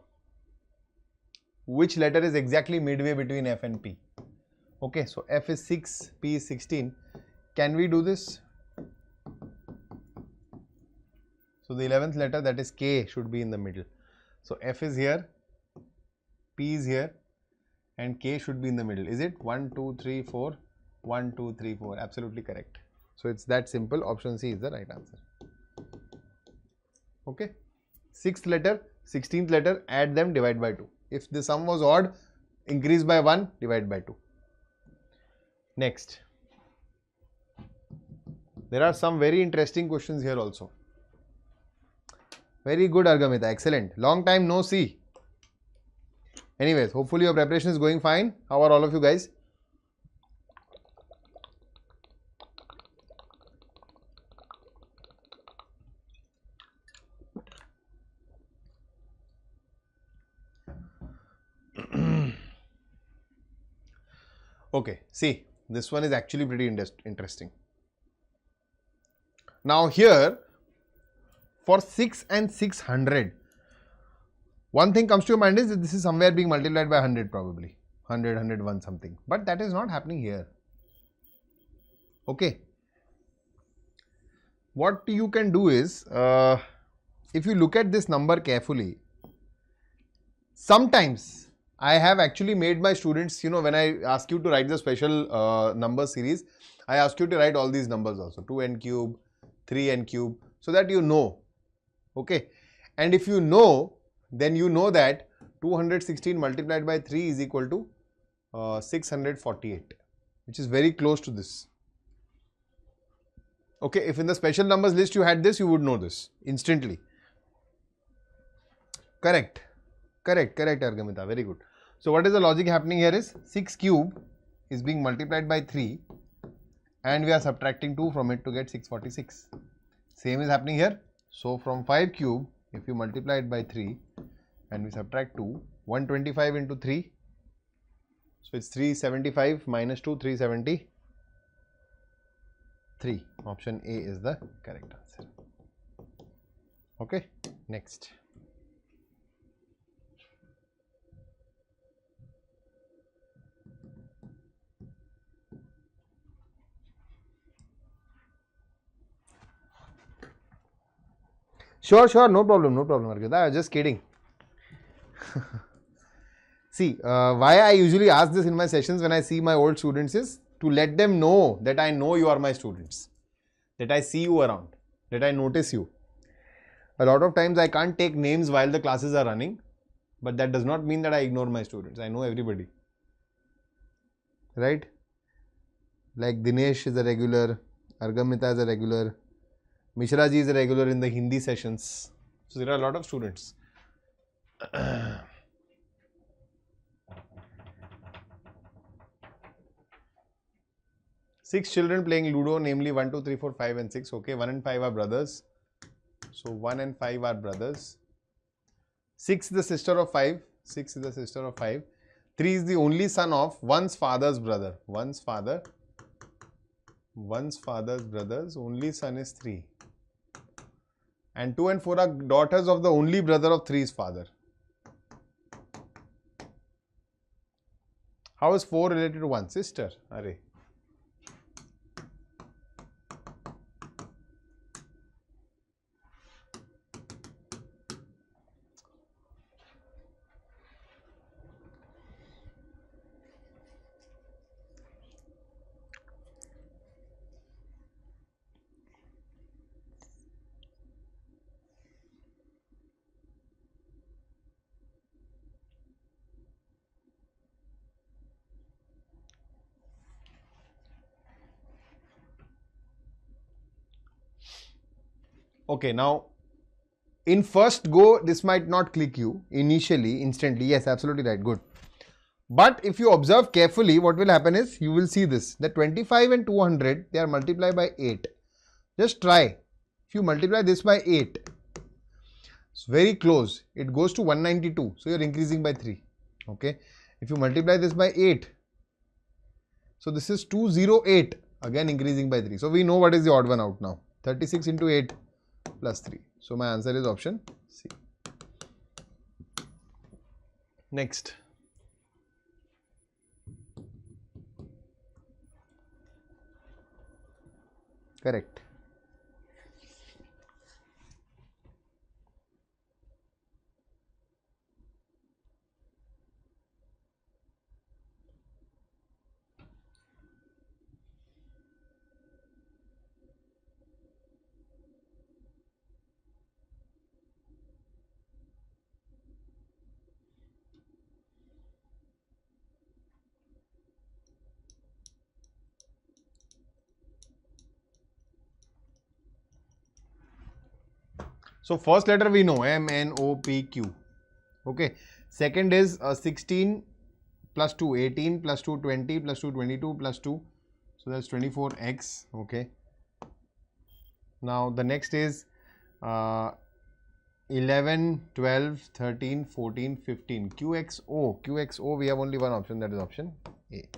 which letter is exactly midway between F and P. Okay, so F is 6, P is 16. Can we do this? So the 11th letter, that is K, should be in the middle. So F is here, P is here, and K should be in the middle. Is it? 1, 2, 3, 4. 1, 2, 3, 4. Absolutely correct. So it's that simple. Option C is the right answer. Okay. 6th letter, 16th letter, add them, divide by 2. If the sum was odd, increase by 1, divide by 2. Next. There are some very interesting questions here also. Very good, Argamita. Excellent. Long time no see. Anyways, hopefully your preparation is going fine. How are all of you guys? Okay, see, this one is actually pretty interesting. Now here, for 6 and 600, one thing comes to your mind is that this is somewhere being multiplied by 100 probably. 100, 101 something. But that is not happening here. Okay. What you can do is, if you look at this number carefully, sometimes I have actually made my students, you know, when I ask you to write the special number series, I ask you to write all these numbers also, 2n cube, 3n cube, so that you know. Okay. And if you know, then you know that 216 multiplied by 3 is equal to 648, which is very close to this. Okay, if in the special numbers list you had this, you would know this instantly. Correct, Argamita, very good. So what is the logic happening here is 6 cube is being multiplied by 3 and we are subtracting 2 from it to get 646. Same is happening here. So from 5 cube, if you multiply it by 3 and we subtract 2, 125 into 3, so it's 375 minus 2, 373. Option A is the correct answer. Okay, next. Sure, no problem, Argita. I was just kidding. See, why I usually ask this in my sessions when I see my old students is to let them know that I know you are my students, that I see you around, that I notice you. A lot of times I can't take names while the classes are running, but that does not mean that I ignore my students. I know everybody. Right? Like Dinesh is a regular, Argamita is a regular, Mishra ji is a regular in the Hindi sessions. So there are a lot of students. 6 children playing Ludo, namely 1, 2, 3, 4, 5 and 6. Okay, 1 and 5 are brothers. So 1 and 5 are brothers. 6 is the sister of 5. 6 is the sister of 5. 3 is the only son of one's father's brother. One's father's brothers. Only son is 3. And 2 and 4 are daughters of the only brother of 3's father. How is 4 related to 1? Sister. Array. Okay, now in first go, this might not click you initially, instantly. Yes, absolutely right. Good. But if you observe carefully, what will happen is you will see this. The 25 and 200, they are multiplied by 8. Just try. If you multiply this by 8, it's very close. It goes to 192. So you're increasing by 3. Okay. If you multiply this by 8, so this is 208. Again increasing by 3. So we know what is the odd one out now. 36 into 8. Plus 3. So my answer is option C. Next. Correct. So first letter we know, M, N, O, P, Q. Okay. Second is 16 plus 2, 18 plus 2, 20 plus 2, 22 plus 2. So that's 24x. Okay. Now the next is 11, 12, 13, 14, 15. QXO. QXO, we have only one option, that is option A.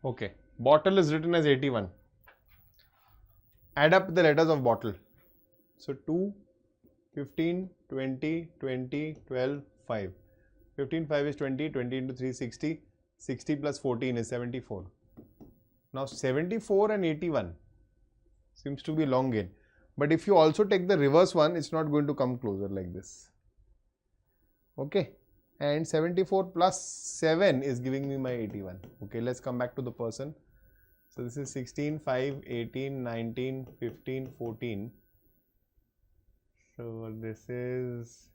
Okay, bottle is written as 81. Add up the letters of bottle. So 2, 15, 20, 20, 12, 5. 15, 5 is 20, 20 into 3, 60. 60 plus 14 is 74. Now 74 and 81 seems to be long gain. But if you also take the reverse one, it's not going to come closer like this. Okay. And 74 plus 7 is giving me my 81. Okay, let's come back to the person. So this is 16, 5, 18, 19, 15, 14. So this is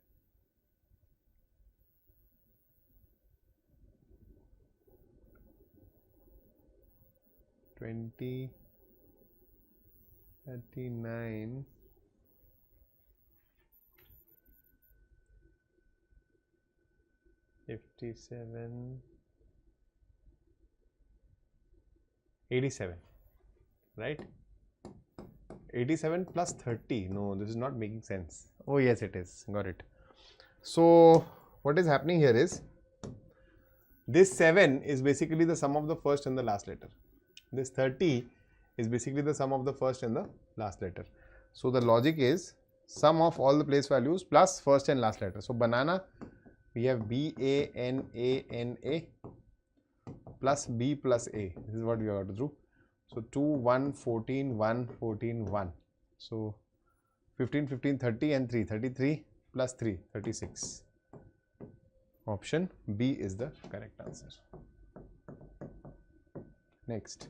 20, 39. 57, 87, right? 87 plus 30. No, this is not making sense. Oh yes, it is. Got it. So what is happening here is this 7 is basically the sum of the first and the last letter. This 30 is basically the sum of the first and the last letter. So the logic is sum of all the place values plus first and last letter. So banana, we have B-A-N-A-N-A plus B plus A. This is what we have to do. So 2, 1, 14, 1, 14, 1. So 15, 15, 30 and 3. 33 plus 3, 36. Option B is the correct answer. Next.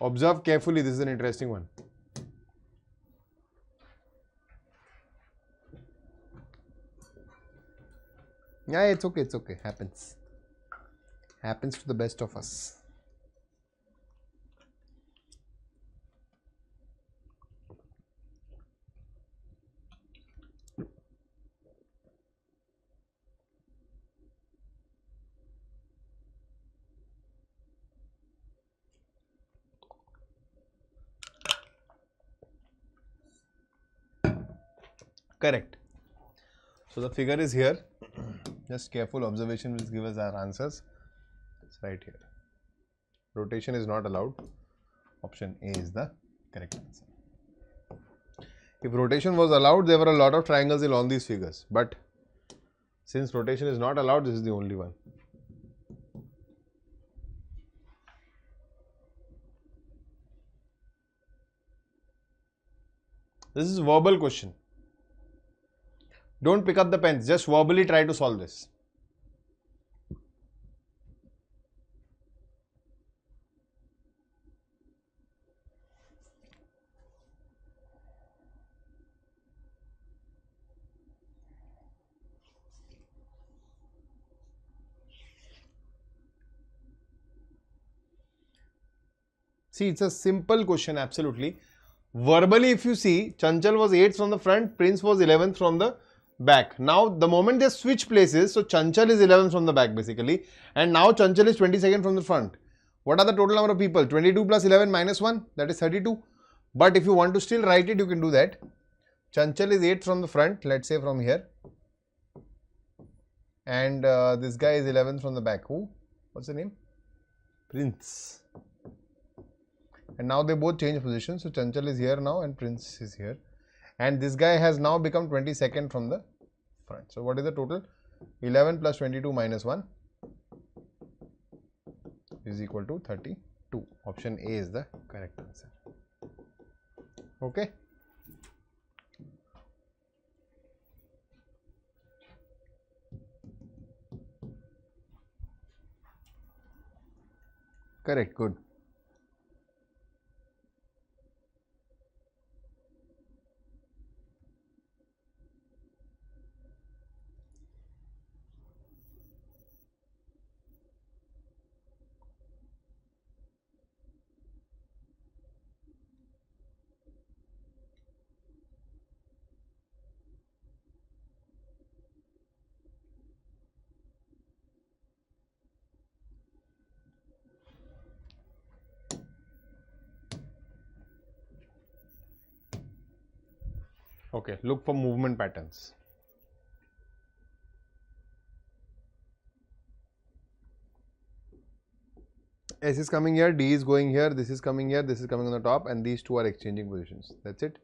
Observe carefully. This is an interesting one. Yeah, it's okay, it's okay. Happens. Happens to the best of us. Correct. So the figure is here. Just careful observation will give us our answers. It's right here. Rotation is not allowed. Option A is the correct answer. If rotation was allowed, there were a lot of triangles in all these figures. But since rotation is not allowed, this is the only one. This is a verbal question. Don't pick up the pens, just verbally try to solve this. See, it's a simple question, absolutely. Verbally, if you see, Chanchal was 8th from the front, Prince was 11th from the back. Now the moment they switch places, so Chanchal is 11th from the back basically, and now Chanchal is 22nd from the front. What are the total number of people? 22 plus 11 minus 1, that is 32. But if you want to still write it, you can do that. Chanchal is 8th from the front, let's say from here. And this guy is 11th from the back. Who? What's the name? Prince. And now they both change position. So Chanchal is here now and Prince is here. And this guy has now become 22nd from the front. So what is the total? 11 plus 22 minus 1 is equal to 32. Option A is the correct answer. Okay. Correct, good. Okay, look for movement patterns. S is coming here, D is going here, this is coming here, this is coming on the top, and these two are exchanging positions. That's it.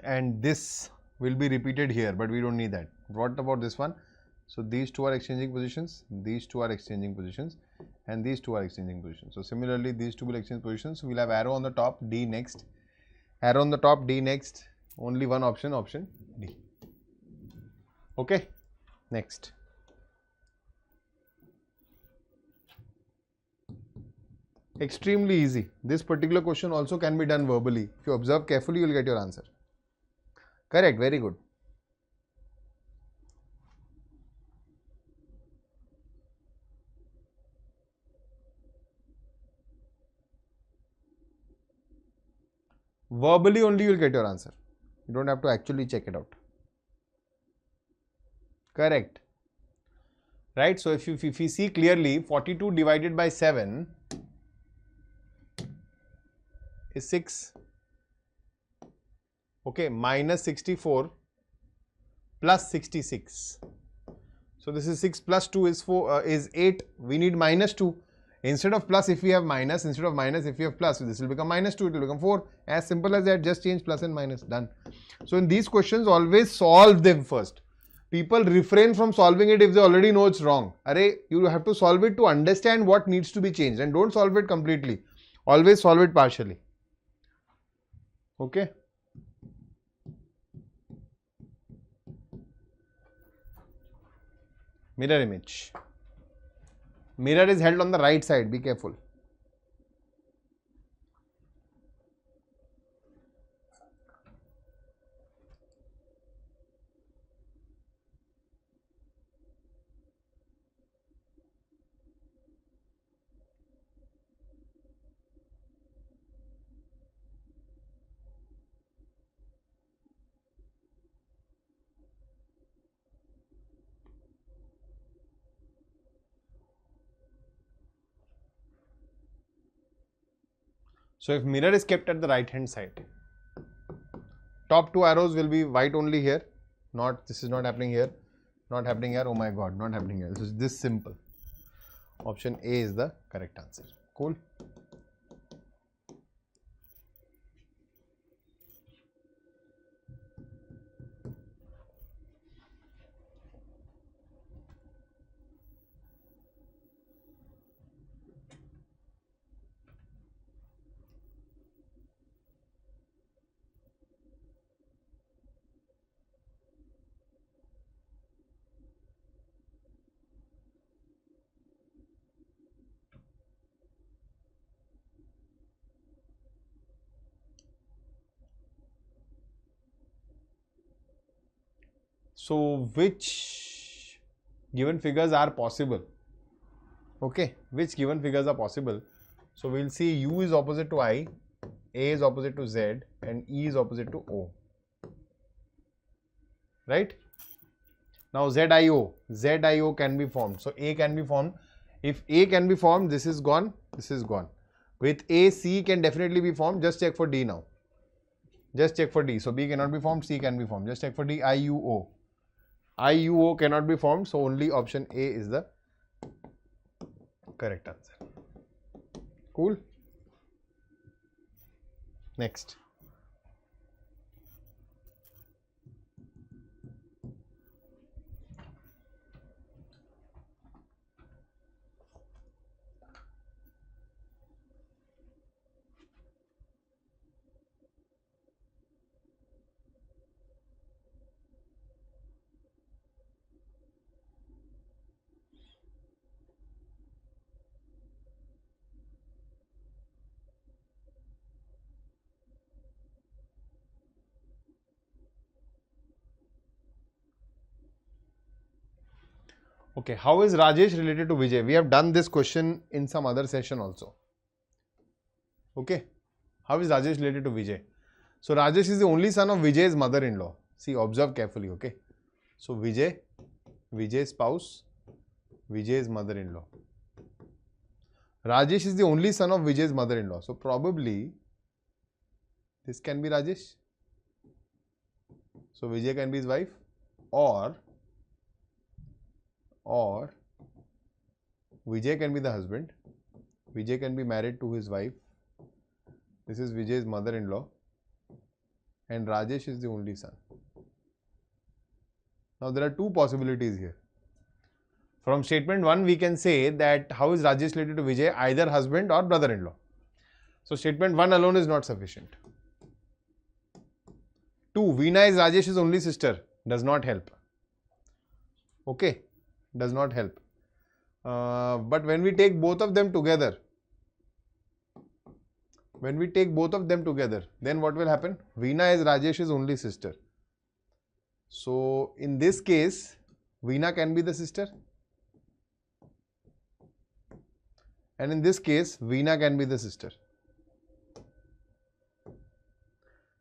And this will be repeated here, but we don't need that. What about this one? So these two are exchanging positions, these two are exchanging positions, and these two are exchanging positions. So similarly, these two will exchange positions. So we'll have arrow on the top, D next. Arrow on the top, D next. Only one option, option D. Okay, next. Extremely easy. This particular question also can be done verbally. If you observe carefully, you will get your answer. Correct, very good. Verbally only you will get your answer. You don't have to actually check it out. Correct. Right. So if you see clearly, 42 divided by 7 is 6. Okay, minus 64 plus 66. So this is 6 plus 2 is 4 is 8. We need minus 2. Instead of plus, if we have minus, instead of minus, if we have plus, this will become minus 2, it will become 4. As simple as that, just change plus and minus, done. So in these questions, always solve them first. People refrain from solving it if they already know it's wrong. Array, you have to solve it to understand what needs to be changed, and don't solve it completely. Always solve it partially. Okay. Mirror image. Mirror is held on the right side, be careful. So if mirror is kept at the right hand side, top two arrows will be white only here. Not, this is not happening here, not happening here. Oh my god, not happening here. This is this simple. Option A is the correct answer. Cool. So which given figures are possible? Okay, which given figures are possible? So we'll see U is opposite to I, A is opposite to Z, and E is opposite to O. right? Now ZIO can be formed. So A can be formed. If A can be formed, this is gone, this is gone. With A, C can definitely be formed. Just check for D now. Just check for D. So B cannot be formed, C can be formed. Just check for D. IUO. IUO cannot be formed. So only option A is the correct answer. Cool. Next. Okay, how is Rajesh related to Vijay? We have done this question in some other session also. Okay, how is Rajesh related to Vijay? So Rajesh is the only son of Vijay's mother-in-law. See, observe carefully, okay? So Vijay's spouse, Vijay's mother-in-law. Rajesh is the only son of Vijay's mother-in-law. So probably this can be Rajesh. So Vijay can be his wife, or Vijay can be the husband. Vijay can be married to his wife. This is Vijay's mother-in-law, and Rajesh is the only son. Now there are two possibilities here. From statement 1, we can say that how is Rajesh related to Vijay? Either husband or brother-in-law. So statement 1 alone is not sufficient. 2, Veena is Rajesh's only sister. Does not help. Okay, does not help. But when we take both of them together, then what will happen? Veena is Rajesh's only sister. So in this case, Veena can be the sister. And in this case, Veena can be the sister.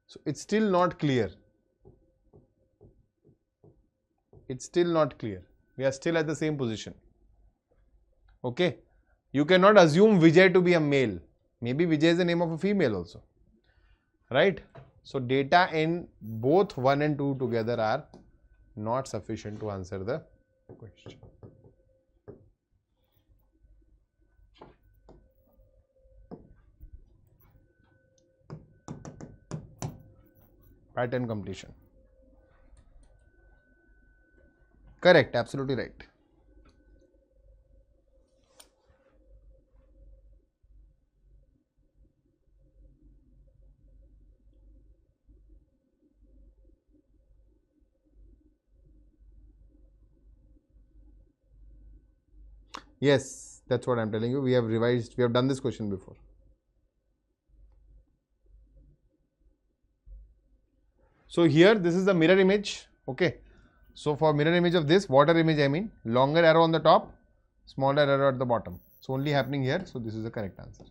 So it's still not clear. It's still not clear. We are still at the same position. Okay. You cannot assume Vijay to be a male. Maybe Vijay is the name of a female also. Right? So data in both 1 and 2 together are not sufficient to answer the question. Pattern completion. Correct, absolutely right. Yes, that's what I'm telling you. We have revised, we have done this question before. So here, this is the mirror image. Okay. So for mirror image of this, water image I mean, longer arrow on the top, smaller arrow at the bottom. So only happening here. So this is the correct answer.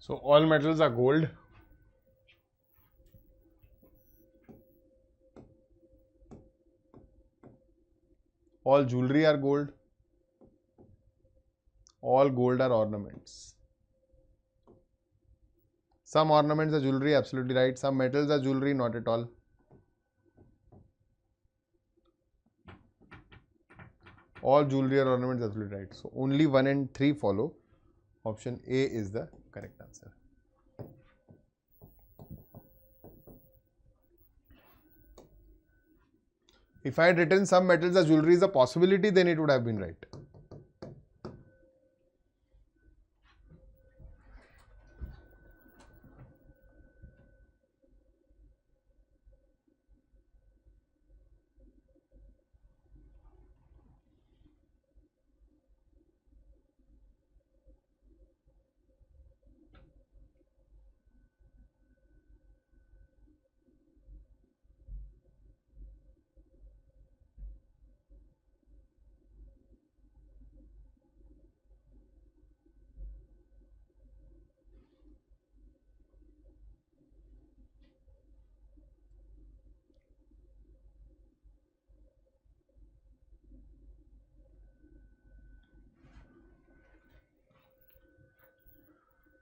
So all metals are gold. All jewelry are gold. All gold are ornaments. Some ornaments are jewelry, absolutely right. Some metals are jewelry, not at all. All jewelry are ornaments, absolutely right. So only 1 and 3 follow. Option A is the correct answer. If I had written some metals as jewelry is a possibility, then it would have been right.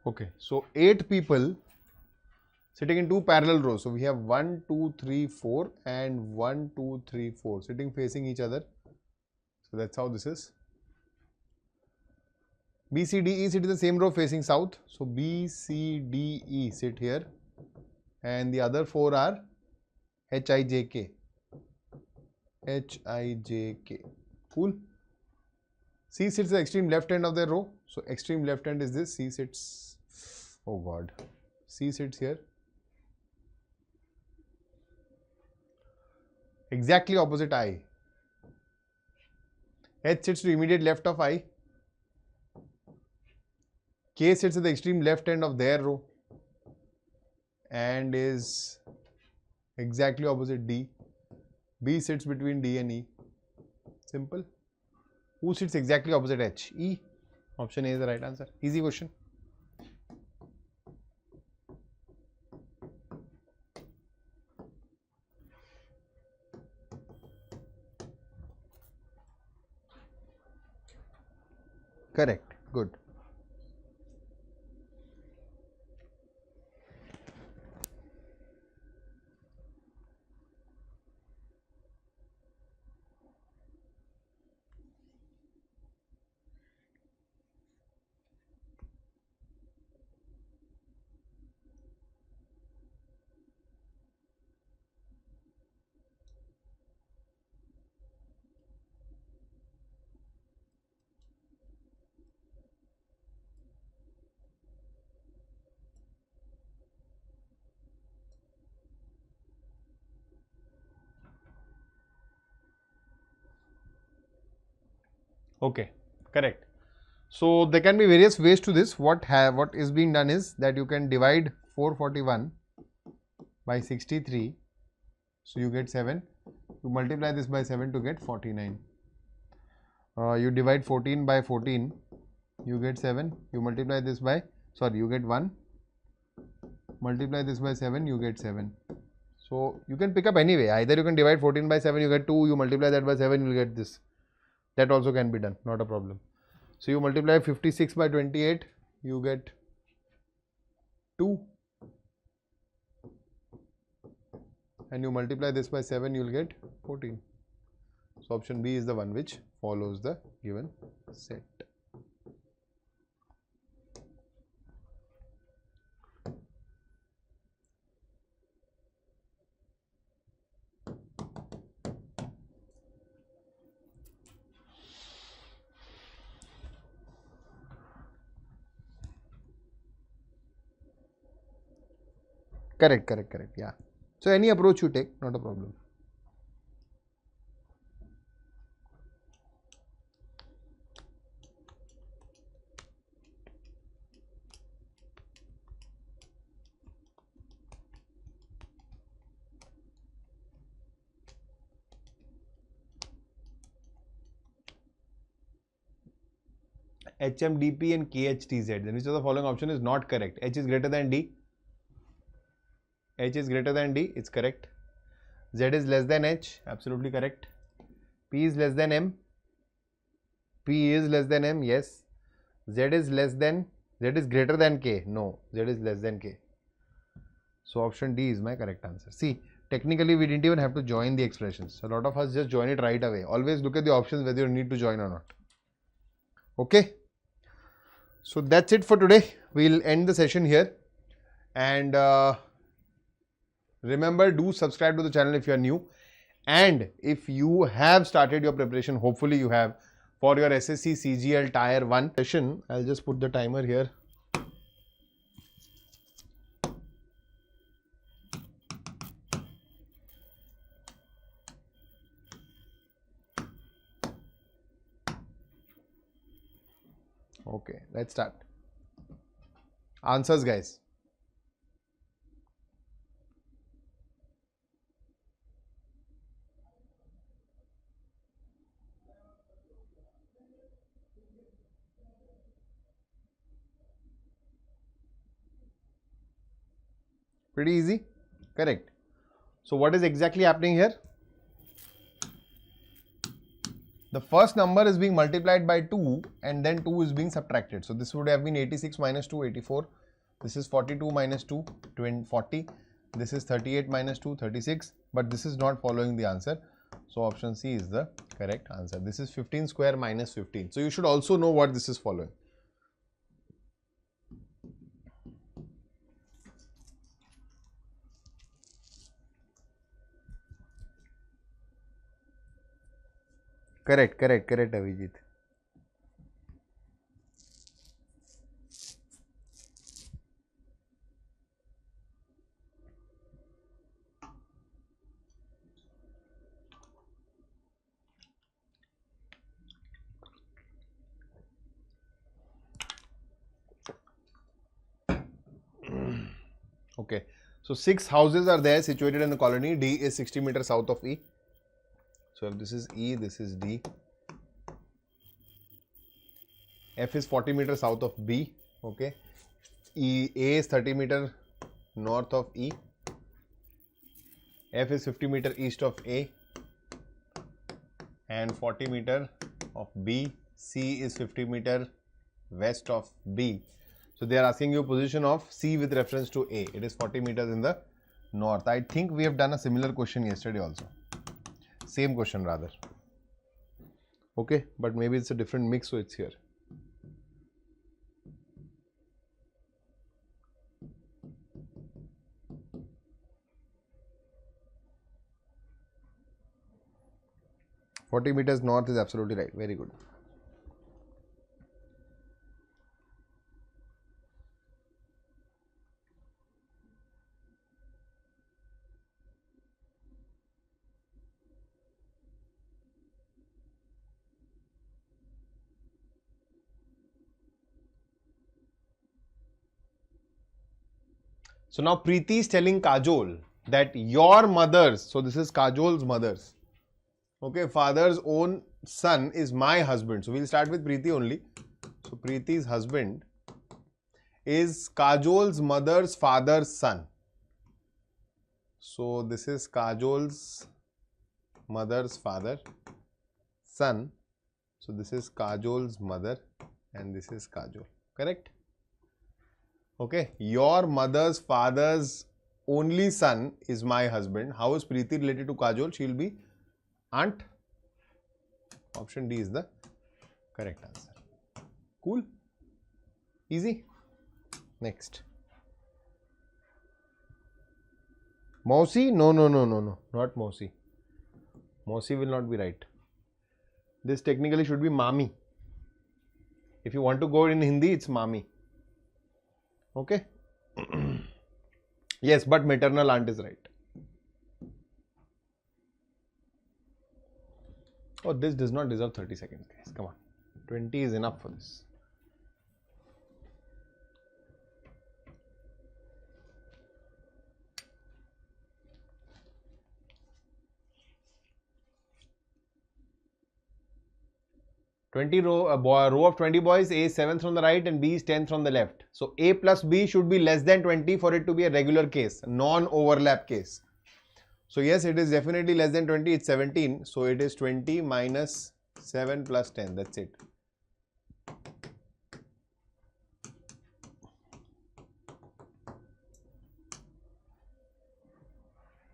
Okay, so 8 people sitting in 2 parallel rows. So we have 1, 2, 3, 4 and 1, 2, 3, 4 sitting facing each other. So that's how this is. B, C, D, E sit in the same row facing south. So B, C, D, E sit here. And the other 4 are H, I, J, K. H, I, J, K. Cool. C sits at the extreme left end of the row. So extreme left end is this. C sits, oh God. C sits here. Exactly opposite I. H sits to immediate left of I. K sits at the extreme left end of their row and is exactly opposite D. B sits between D and E. Simple. Who sits exactly opposite H? E. Option A is the right answer. Easy question. Correct. Good. Okay, correct. So there can be various ways to this. What is being done is that you can divide 441 by 63. So you get 7. You multiply this by 7 to get 49. You divide 14 by 14. You get 7. You multiply this by, you get 1. Multiply this by 7. You get 7. So you can pick up anyway. Either you can divide 14 by 7. You get 2. You multiply that by 7. You will get this. That also can be done, not a problem. So you multiply 56 by 28, you get 2. And you multiply this by 7, you will get 14. So option B is the one which follows the given set. Correct. Yeah. So any approach you take, not a problem. HMDP and KHTZ. Then which of the following option is not correct? H is greater than D. H is greater than D, it's correct. Z is less than H, absolutely correct. P is less than M. P is less than M, yes. Z is greater than K, no, Z is less than K. So option D is my correct answer. See, technically we didn't even have to join the expressions. A lot of us just join it right away. Always look at the options whether you need to join or not. Okay. So that's it for today. We'll end the session here. And remember, do subscribe to the channel if you are new. And if you have started your preparation, hopefully you have, for your SSC CGL Tier 1 session, I'll just put the timer here. Okay, let's start. Answers, guys. Pretty easy, correct. So what is exactly happening here? The first number is being multiplied by 2 and then 2 is being subtracted. So this would have been 86 minus 2, 84. This is 42 minus 2, 40. This is 38 minus 2, 36. But this is not following the answer. So option C is the correct answer. This is 15 square minus 15. So you should also know what this is following. Correct, Avijit. Okay, so 6 houses are there situated in a colony. D is 60 meters south of E. So if this is E, this is D. F is 40 meters south of B. Okay. A is 30 meter north of E. F is 50 meter east of A. And 40 meter of B. C is 50 meter west of B. So they are asking you position of C with reference to A. It is 40 meters in the north. I think we have done a similar question yesterday also. Same question rather. Okay, but maybe it's a different mix, so it's here. "40 meters north" is absolutely right. Very good. So now Preeti is telling Kajol that your mothers, so this is Kajol's mothers, okay, father's own son is my husband. So we'll start with Preeti only. So Preeti's husband is Kajol's mother's father's son. So this is Kajol's mother's father, son. So this is Kajol's mother and this is Kajol, correct? Okay, your mother's father's only son is my husband. How is Preeti related to Kajol? She will be aunt. Option D is the correct answer. Cool? Easy? Next. Mausi? No, not Mausi. Mausi will not be right. This technically should be Mami. If you want to go in Hindi, it's Mami. Okay? Yes, but maternal aunt is right. Oh, this does not deserve 30 seconds, guys. Come on. 20 is enough for this. Row of 20 boys, A is 7th from the right and B is 10th from the left. So A plus B should be less than 20 for it to be a regular case, non-overlap case. So yes, it is definitely less than 20, it's 17. So it is 20 minus 7 plus 10, that's it.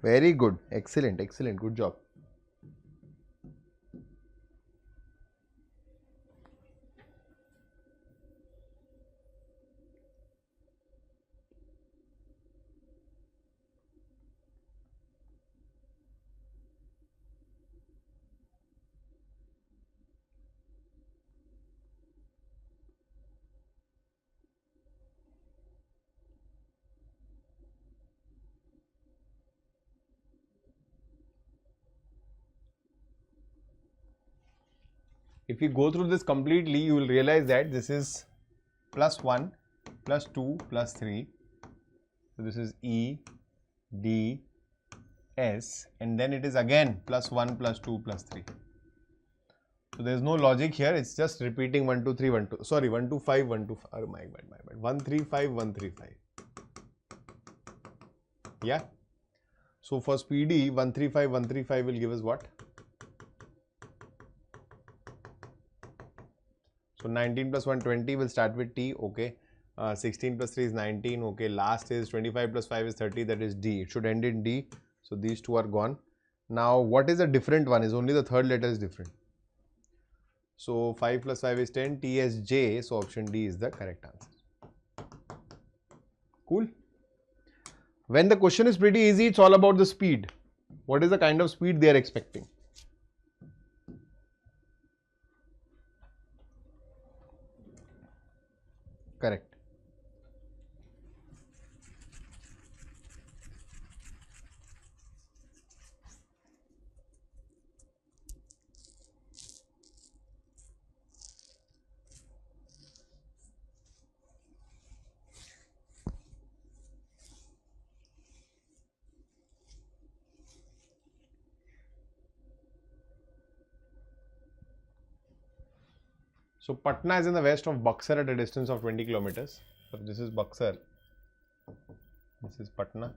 Very good, excellent, good job. If we go through this completely, you will realize that this is plus 1, plus 2, plus 3. So this is E, D, S, and then it is again plus 1, plus 2, plus 3. So there is no logic here, it's just repeating 1, 2, 3, 1, 2, sorry, 1, 2, 5, 1, 2, 5, oh my bad, 1, 3, 5, 1, 3, 5. Yeah. So for speedy, 1, 3, 5, 1, 3, 5 will give us what? So 19 plus 1, 20 will start with T, okay. 16 plus 3 is 19, okay. Last is 25 plus 5 is 30, that is D. It should end in D. So these two are gone. Now what is the different one? Is only the third letter is different. So 5 plus 5 is 10, T S J. So option D is the correct answer. Cool. When the question is pretty easy, it's all about the speed. What is the kind of speed they are expecting? Correct. So Patna is in the west of Buxar at a distance of 20 kilometers. So this is Buxar. This is Patna.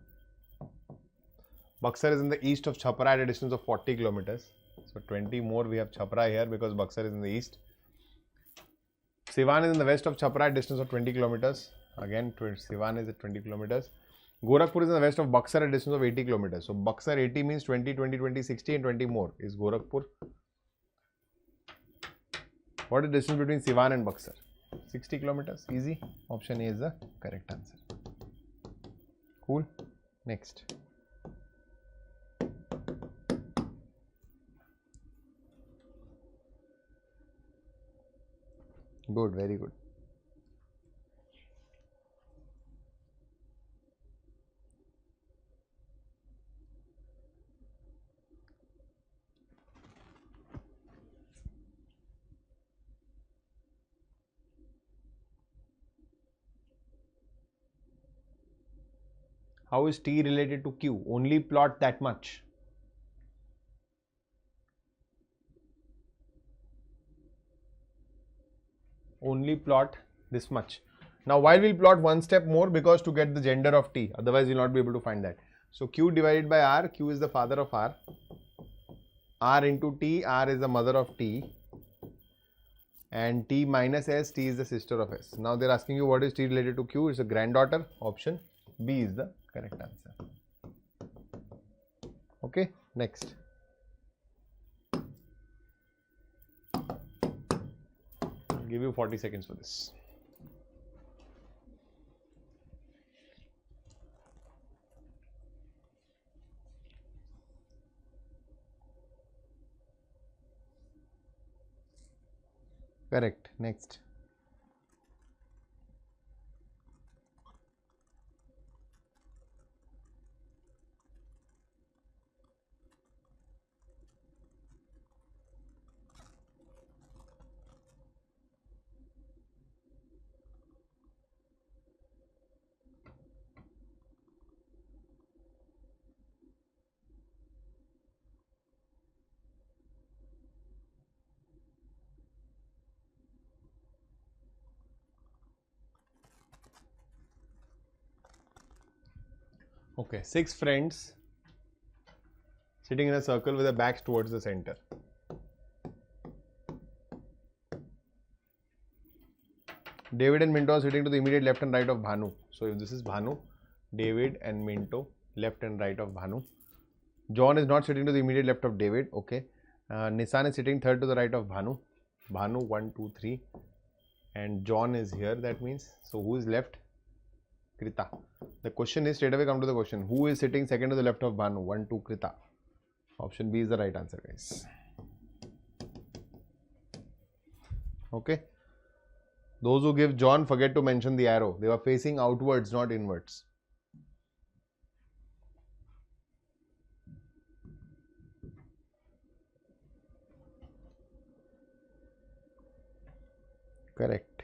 Buxar is in the east of Chhapra at a distance of 40 kilometers. So 20 more we have Chhapra here because Buxar is in the east. Siwan is in the west of Chhapra at a distance of 20 kilometers. Again, Siwan is at 20 kilometers. Gorakhpur is in the west of Buxar at a distance of 80 kilometers. So Buxar 80 means 20, 20, 20, 60 and 20 more is Gorakhpur. What is the distance between Siwan and Buxar? 60 kilometers. Easy. Option A is the correct answer. Cool. Next. Good. Very good. How is T related to Q? Only plot that much. Only plot this much. Now why we'll plot one step more? Because to get the gender of T, otherwise we'll not be able to find that. So Q divided by R, Q is the father of R. R into T, R is the mother of T. And T minus S, T is the sister of S. Now they're asking you what is T related to Q? It's a granddaughter. Option B is the correct answer. Okay, next. I'll give you 40 seconds for this. Correct. Next. Okay, 6 friends sitting in a circle with their backs towards the center. David and Minto are sitting to the immediate left and right of Bhanu. So if this is Bhanu, David and Minto, left and right of Bhanu. John is not sitting to the immediate left of David. Okay. Nissan is sitting third to the right of Bhanu. Bhanu 1, 2, 3. And John is here. That means, so who is left? Krita. The question is, straight away come to the question. Who is sitting second to the left of Bhanu? 1, 2, Krita. Option B is the right answer, guys. Okay. Those who give John, forget to mention the arrow. They were facing outwards, not inwards. Correct.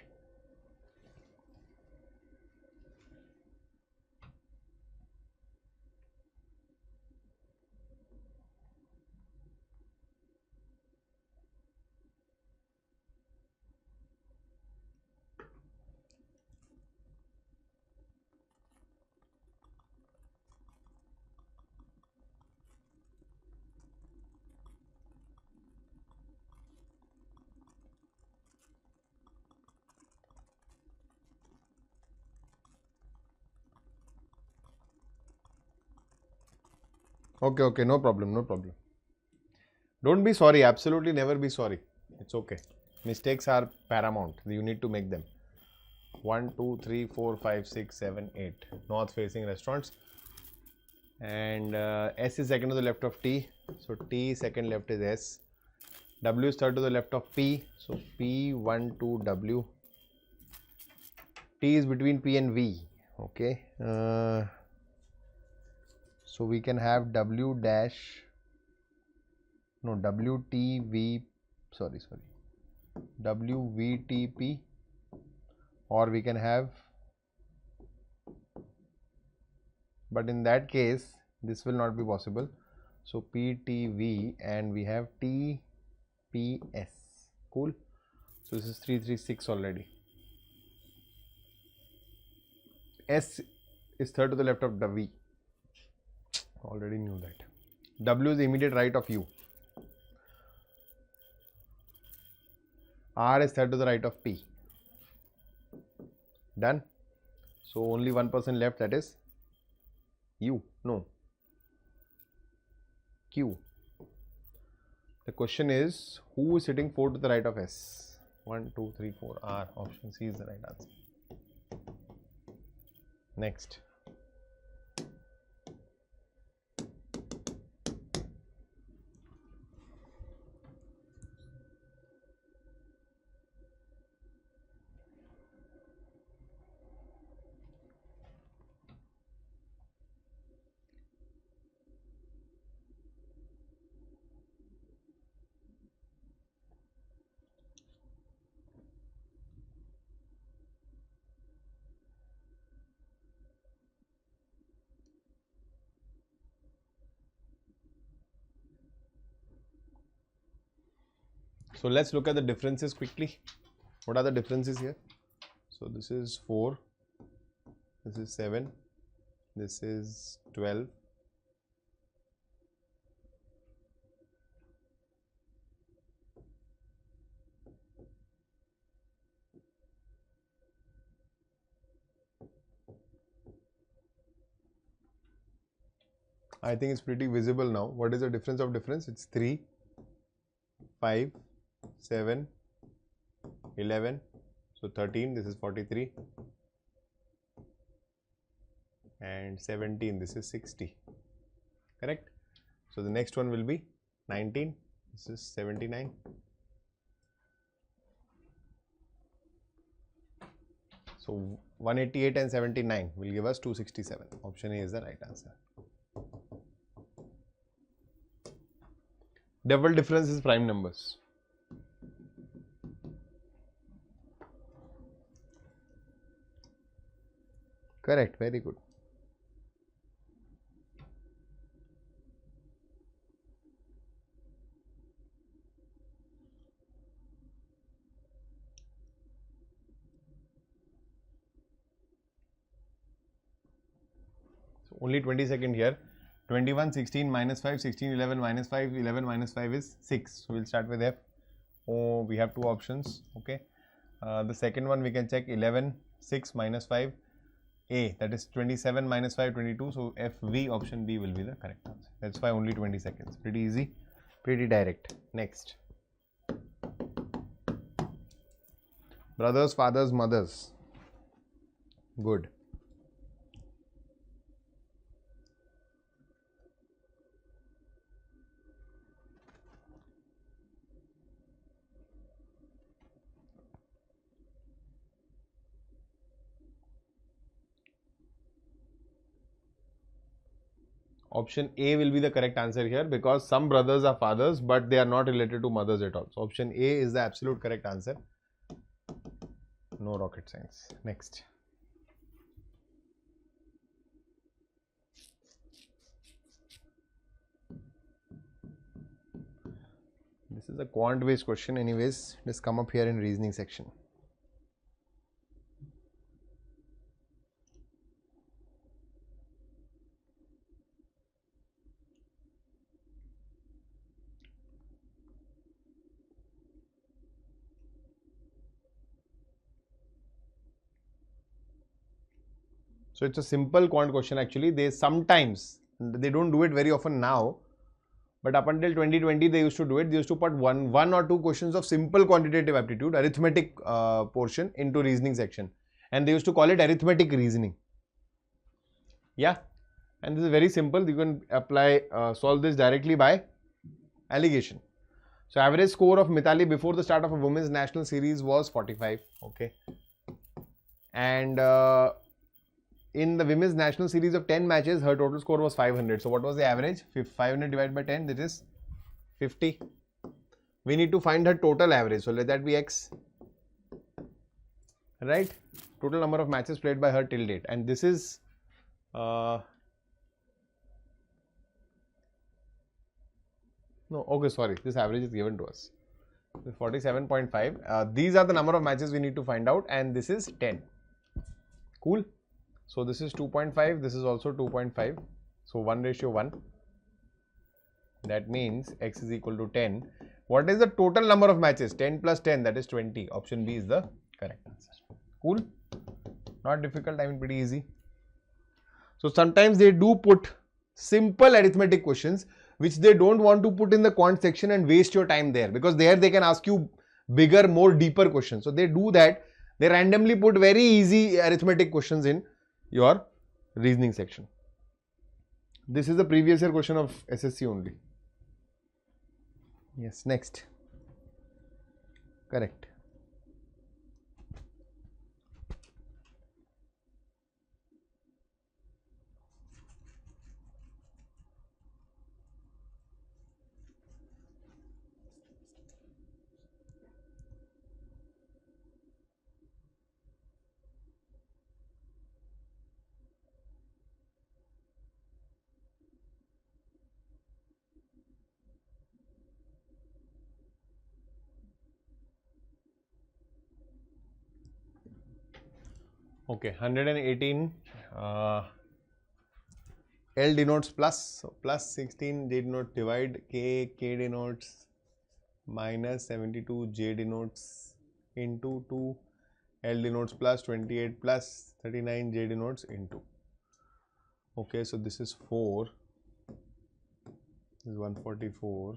Okay, no problem. Don't be sorry, absolutely never be sorry. It's okay. Mistakes are paramount. You need to make them. 1, 2, 3, 4, 5, 6, 7, 8. North facing restaurants. And S is second to the left of T. So T second left is S. W is third to the left of P. So P, 1, 2, W. T is between P and V. Okay. So we can have W dash, no, WTV, sorry, WVTP, or we can have, but in that case, this will not be possible. So PTV and we have TPS. Cool. So this is 336 already. S is third to the left of W. Already knew that. W is the immediate right of U. R is third to the right of P. Done. So only one person left, that is U. No. Q. The question is, who is sitting 4 to the right of S? 1, 2, 3, 4. R. Option C is the right answer. Next. So let's look at the differences quickly. What are the differences here? So this is 4, this is 7, this is 12, I think it's pretty visible now. What is the difference of difference? It's 3, 5, 7, 11, so 13, this is 43, and 17, this is 60, correct? So the next one will be 19, this is 79, so 188 and 79 will give us 267. Option A is the right answer. Double difference is prime numbers. Correct, very good. So only 20 seconds here. 21, 16, minus 5, 16, 11, minus 5, 11, minus 5 is 6. So we'll start with F. Oh, we have two options. Okay. The second one we can check 11, 6, minus 5. A, that is 27 minus 5, 22. So FV, option B will be the correct answer. That's why only 20 seconds. Pretty easy, pretty direct. Next. Brothers, fathers, mothers. Good. Option A will be the correct answer here because some brothers are fathers but they are not related to mothers at all. So option A is the absolute correct answer. no rocket science. Next. This is a quant based question anyways. Let's come up here in reasoning section. So it's a simple quant question actually. They sometimes, they don't do it very often now, but up until 2020 they used to do it. They used to put one or two questions of simple quantitative aptitude, arithmetic portion into reasoning section, and they used to call it arithmetic reasoning. Yeah, and this is very simple. You can apply, solve this directly by allegation. So average score of Mithali before the start of a women's national series was 45. Okay, and in the women's national series of 10 matches, her total score was 500. So what was the average? 500 divided by 10, that is 50. We need to find her total average. So let that be X. Right? Total number of matches played by her till date. And this is no, okay, sorry. This average is given to us. 47.5. These are the number of matches we need to find out, and this is 10. Cool. So this is 2.5, this is also 2.5, so 1:1. That means X is equal to 10. What is the total number of matches? 10 plus 10, that is 20. Option B is the correct answer. Cool? Not difficult, I mean pretty easy. So sometimes they do put simple arithmetic questions which they don't want to put in the quant section and waste your time there, because there they can ask you bigger, more deeper questions. So they do that. They randomly put very easy arithmetic questions in your reasoning section. This is the previous year question of SSC only. Yes, next. Correct. Okay, 118, L denotes plus, so plus 16, J denotes divide, K denotes minus 72, J denotes into 2, L denotes plus 28 plus 39, J denotes into. Okay, so this is 4, this is 144,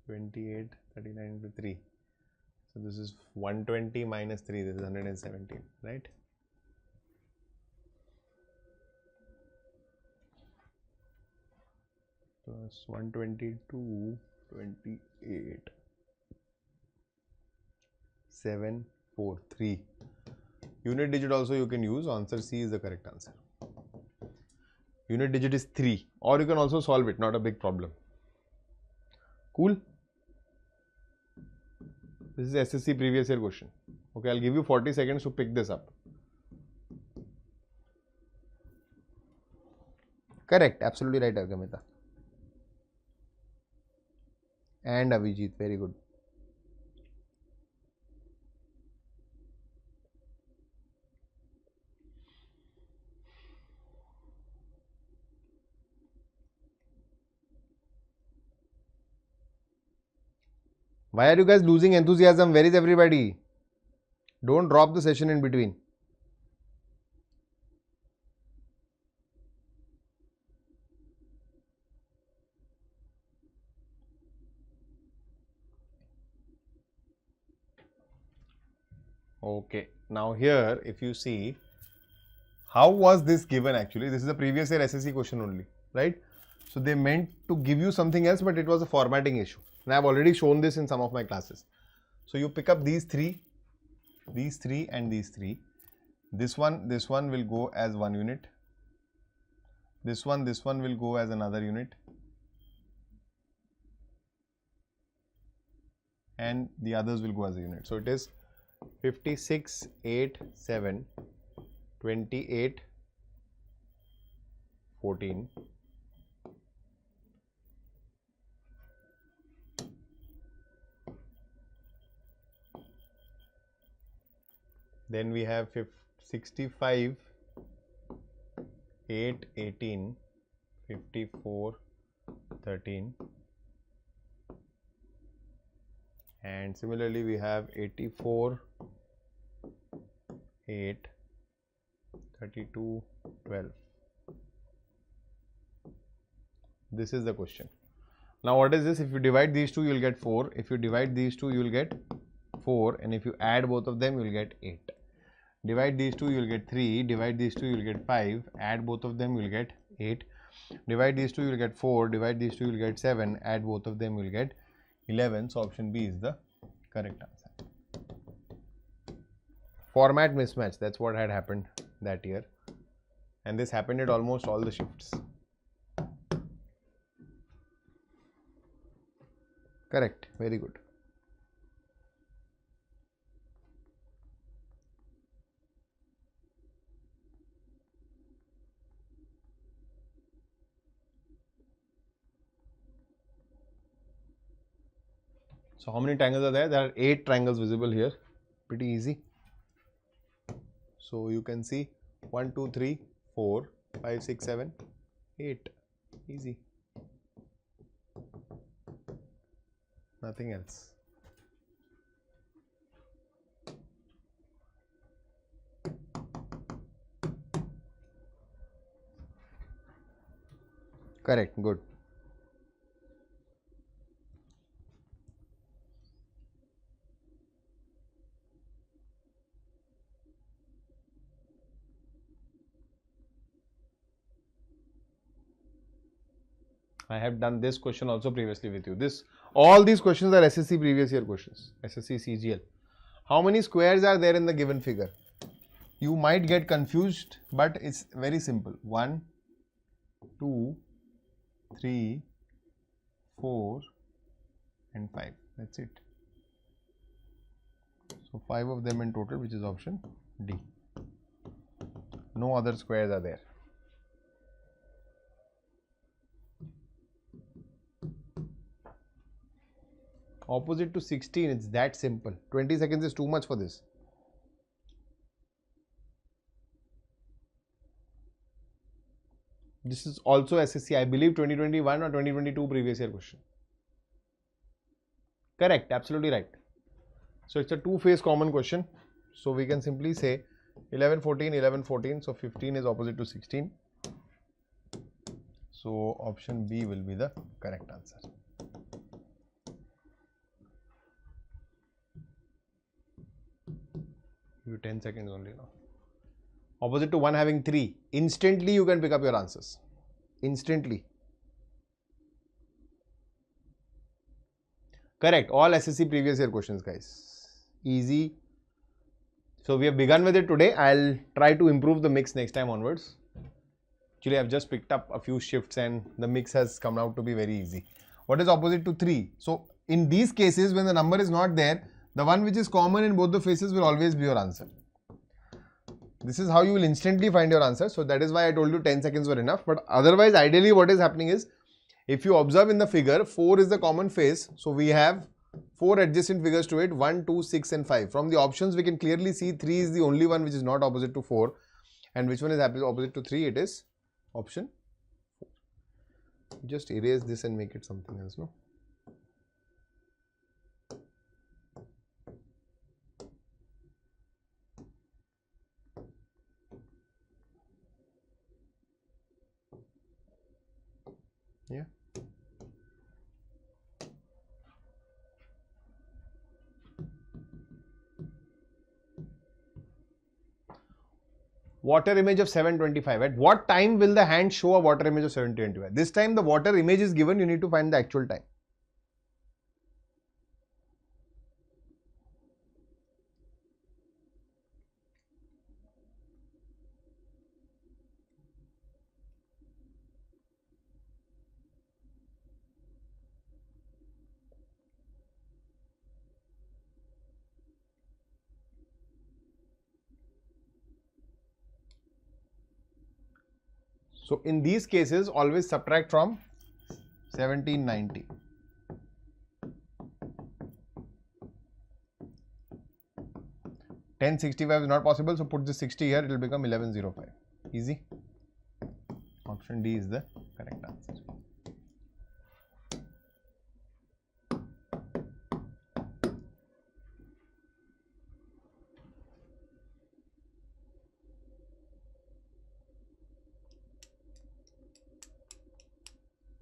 28, 39 into 3. So this is 120 minus 3, this is 117, right? Plus 122, 28, 7, 4, 3. Unit digit also you can use, answer C is the correct answer. Unit digit is 3, or you can also solve it, not a big problem. Cool? This is SSC previous year question. Okay, I'll give you 40 seconds to pick this up. Correct, absolutely right, Argamita. And Avijit, very good. Why are you guys losing enthusiasm? Where is everybody? Don't drop the session in between. Okay, now here if you see, how was this given actually? This is a previous year SSC question only, right? So they meant to give you something else, but it was a formatting issue. And I have already shown this in some of my classes. So you pick up these three and these three. This one will go as one unit. This one will go as another unit. And the others will go as a unit. So it is 56, 8, 7, 28, 14, then we have 65, 8, 18, 54, 13, and similarly we have 84, 8, 32, 12. This is the question. Now what is this? If you divide these two, you will get 4. If you divide these two, you will get 4, and if you add both of them, you will get 8. Divide these two, you will get 3. Divide these two, you will get 5. Add both of them, you will get 8. Divide these two, you will get 4. Divide these two, you will get 7. Add both of them, you will get 11. So option B is the correct answer. Format mismatch, that's what had happened that year, and this happened at almost all the shifts. Correct, very good. So how many triangles are there? There are 8 triangles visible here. Pretty easy. So you can see 1, 2, 3, 4, 5, 6, 7, 8. Easy. Nothing else. Correct, good. I have done this question also previously with you. All these questions are SSC previous year questions, SSC CGL. How many squares are there in the given figure? You might get confused, but it's very simple. 1, 2, 3, 4 and 5. That's it. So 5 of them in total, which is option D. No other squares are there. Opposite to 16, it's that simple. 20 seconds is too much for this. This is also SSC, I believe 2021 or 2022 previous year question. Correct, absolutely right. So it's a two-phase common question. So we can simply say 11, 14, 11, 14. So 15 is opposite to 16. So option B will be the correct answer. You 10 seconds only now. Opposite to 1 having 3. Instantly you can pick up your answers. Instantly. Correct. All SSC previous year questions, guys. Easy. So we have begun with it today. I'll try to improve the mix next time onwards. Actually, I've just picked up a few shifts and the mix has come out to be very easy. What is opposite to 3? So in these cases, when the number is not there, the one which is common in both the faces will always be your answer. This is how you will instantly find your answer. So that is why I told you 10 seconds were enough. But otherwise, ideally what is happening is, if you observe in the figure, 4 is the common face. So we have 4 adjacent figures to it, 1, 2, 6 and 5. From the options, we can clearly see 3 is the only one which is not opposite to 4. And which one is opposite to 3? It is option 4. Just erase this and make it something else, no? Yeah. Water image of 725. At what time will the hand show a water image of 725? This time the water image is given, you need to find the actual time. So in these cases, always subtract from 1790. $1065 is not possible, so put the 60 here, it will become 1105. Easy. Option D is the correct answer.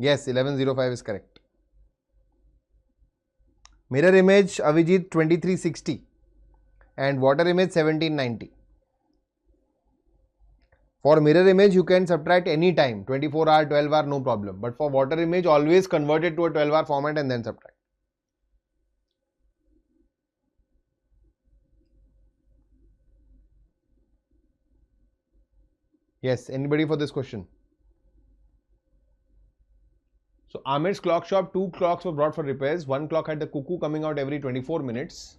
Yes, 1105 is correct. Mirror image Avijit 2360 and water image 1790. For mirror image you can subtract any time, 24 hour, 12 hour, no problem. But for water image always convert it to a 12 hour format and then subtract. Yes, anybody for this question? So Amir's clock shop, 2 clocks were brought for repairs. 1 clock had the cuckoo coming out every 24 minutes.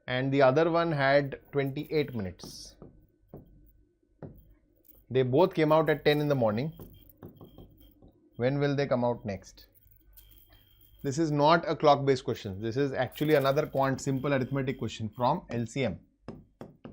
And the other one had 28 minutes. They both came out at 10 in the morning. When will they come out next? This is not a clock based question. This is actually another simple arithmetic question from LCM.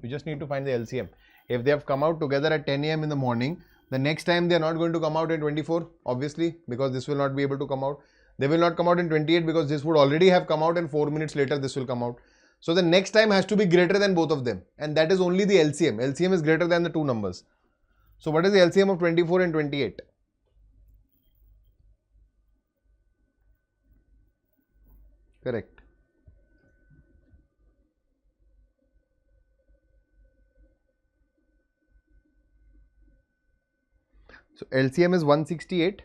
You just need to find the LCM. If they have come out together at 10 AM in the morning, the next time they are not going to come out in 24, obviously, because this will not be able to come out. They will not come out in 28 because this would already have come out and 4 minutes later this will come out. So the next time has to be greater than both of them, and that is only the LCM. LCM is greater than the two numbers. So what is the LCM of 24 and 28? Correct. So LCM is 168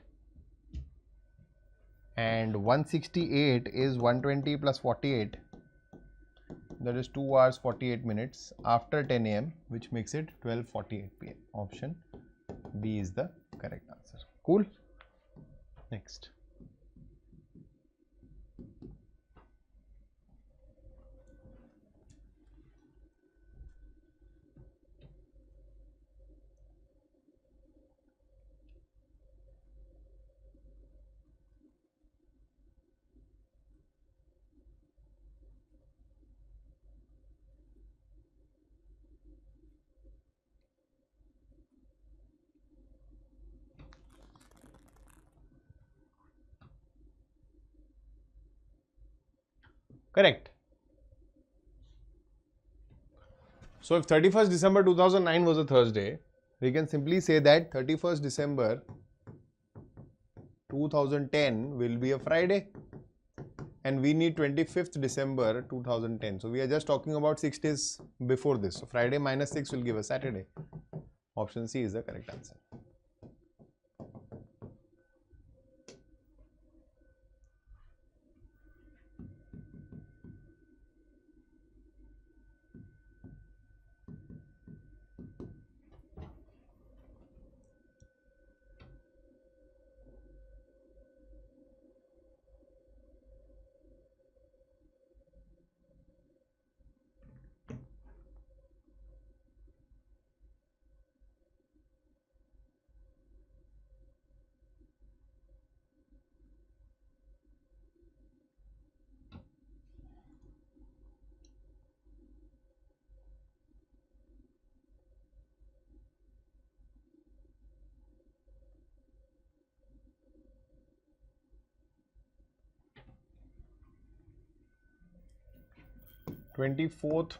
and 168 is 120 plus 48. That is 2 hours 48 minutes after 10 AM, which makes it 12:48 PM. Option B is the correct answer. Cool. Next. Correct. So if 31st December 2009 was a Thursday, we can simply say that 31st December 2010 will be a Friday, and we need 25th December 2010. So we are just talking about 6 days before this. So Friday minus 6 will give us Saturday. Option C is the correct answer.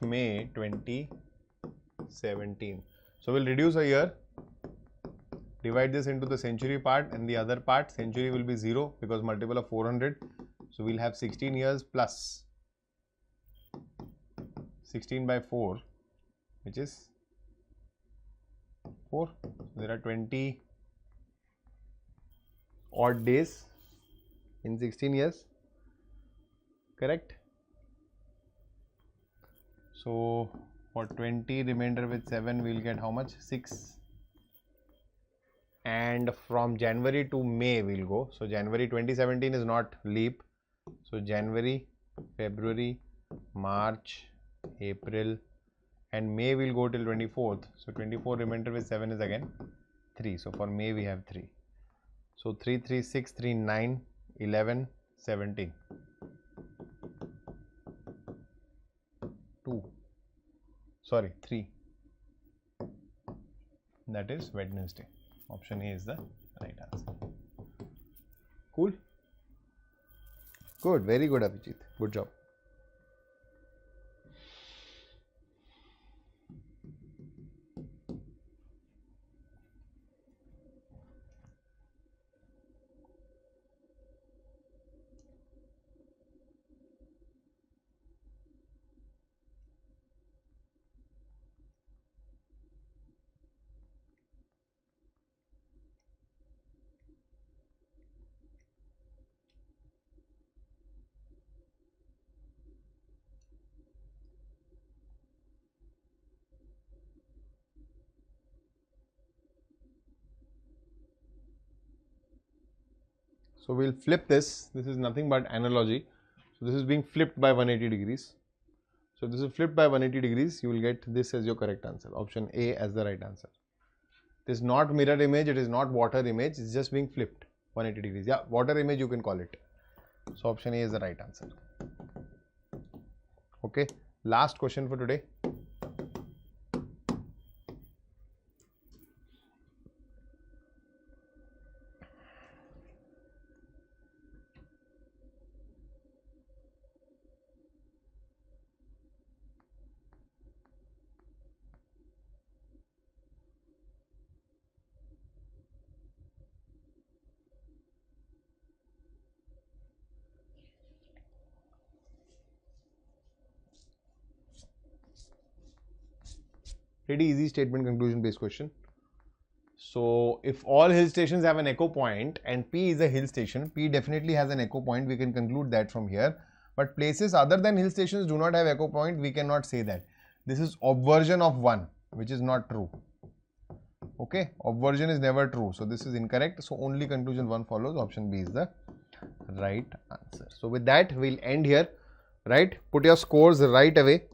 May 2017. So we'll reduce a year, divide this into the century part, and the other part, century will be 0 because multiple of 400. So we'll have 16 years plus 16 by 4, which is 4. There are 20 odd days in 16 years. Correct? So for 20 remainder with 7 we will get how much? 6. And from January to May we will go. So January 2017 is not leap. So January, February, March, April and May will go till 24th. So 24 remainder with 7 is again 3. So for May we have 3. So 3, 3, 6, 3, 9, 11, 17. 2. Sorry, 3. That is Wednesday. Option A is the right answer. Cool? Good, very good, Abhijit. Good job. So we'll flip this. This is nothing but analogy. So this is being flipped by 180 degrees. So this is flipped by 180 degrees. You will get this as your correct answer. Option A as the right answer. It is not mirror image. It is not water image. It's just being flipped 180 degrees. Yeah, water image you can call it. So option A is the right answer. Okay. Last question for today. Pretty easy statement conclusion based question. So if all hill stations have an echo point and P is a hill station, P definitely has an echo point. We can conclude that from here. But places other than hill stations do not have echo point. We cannot say that. This is obversion of 1, which is not true. Okay, obversion is never true. So this is incorrect. So only conclusion 1 follows. Option B is the right answer. So with that, we'll end here. Right? Put your scores right away.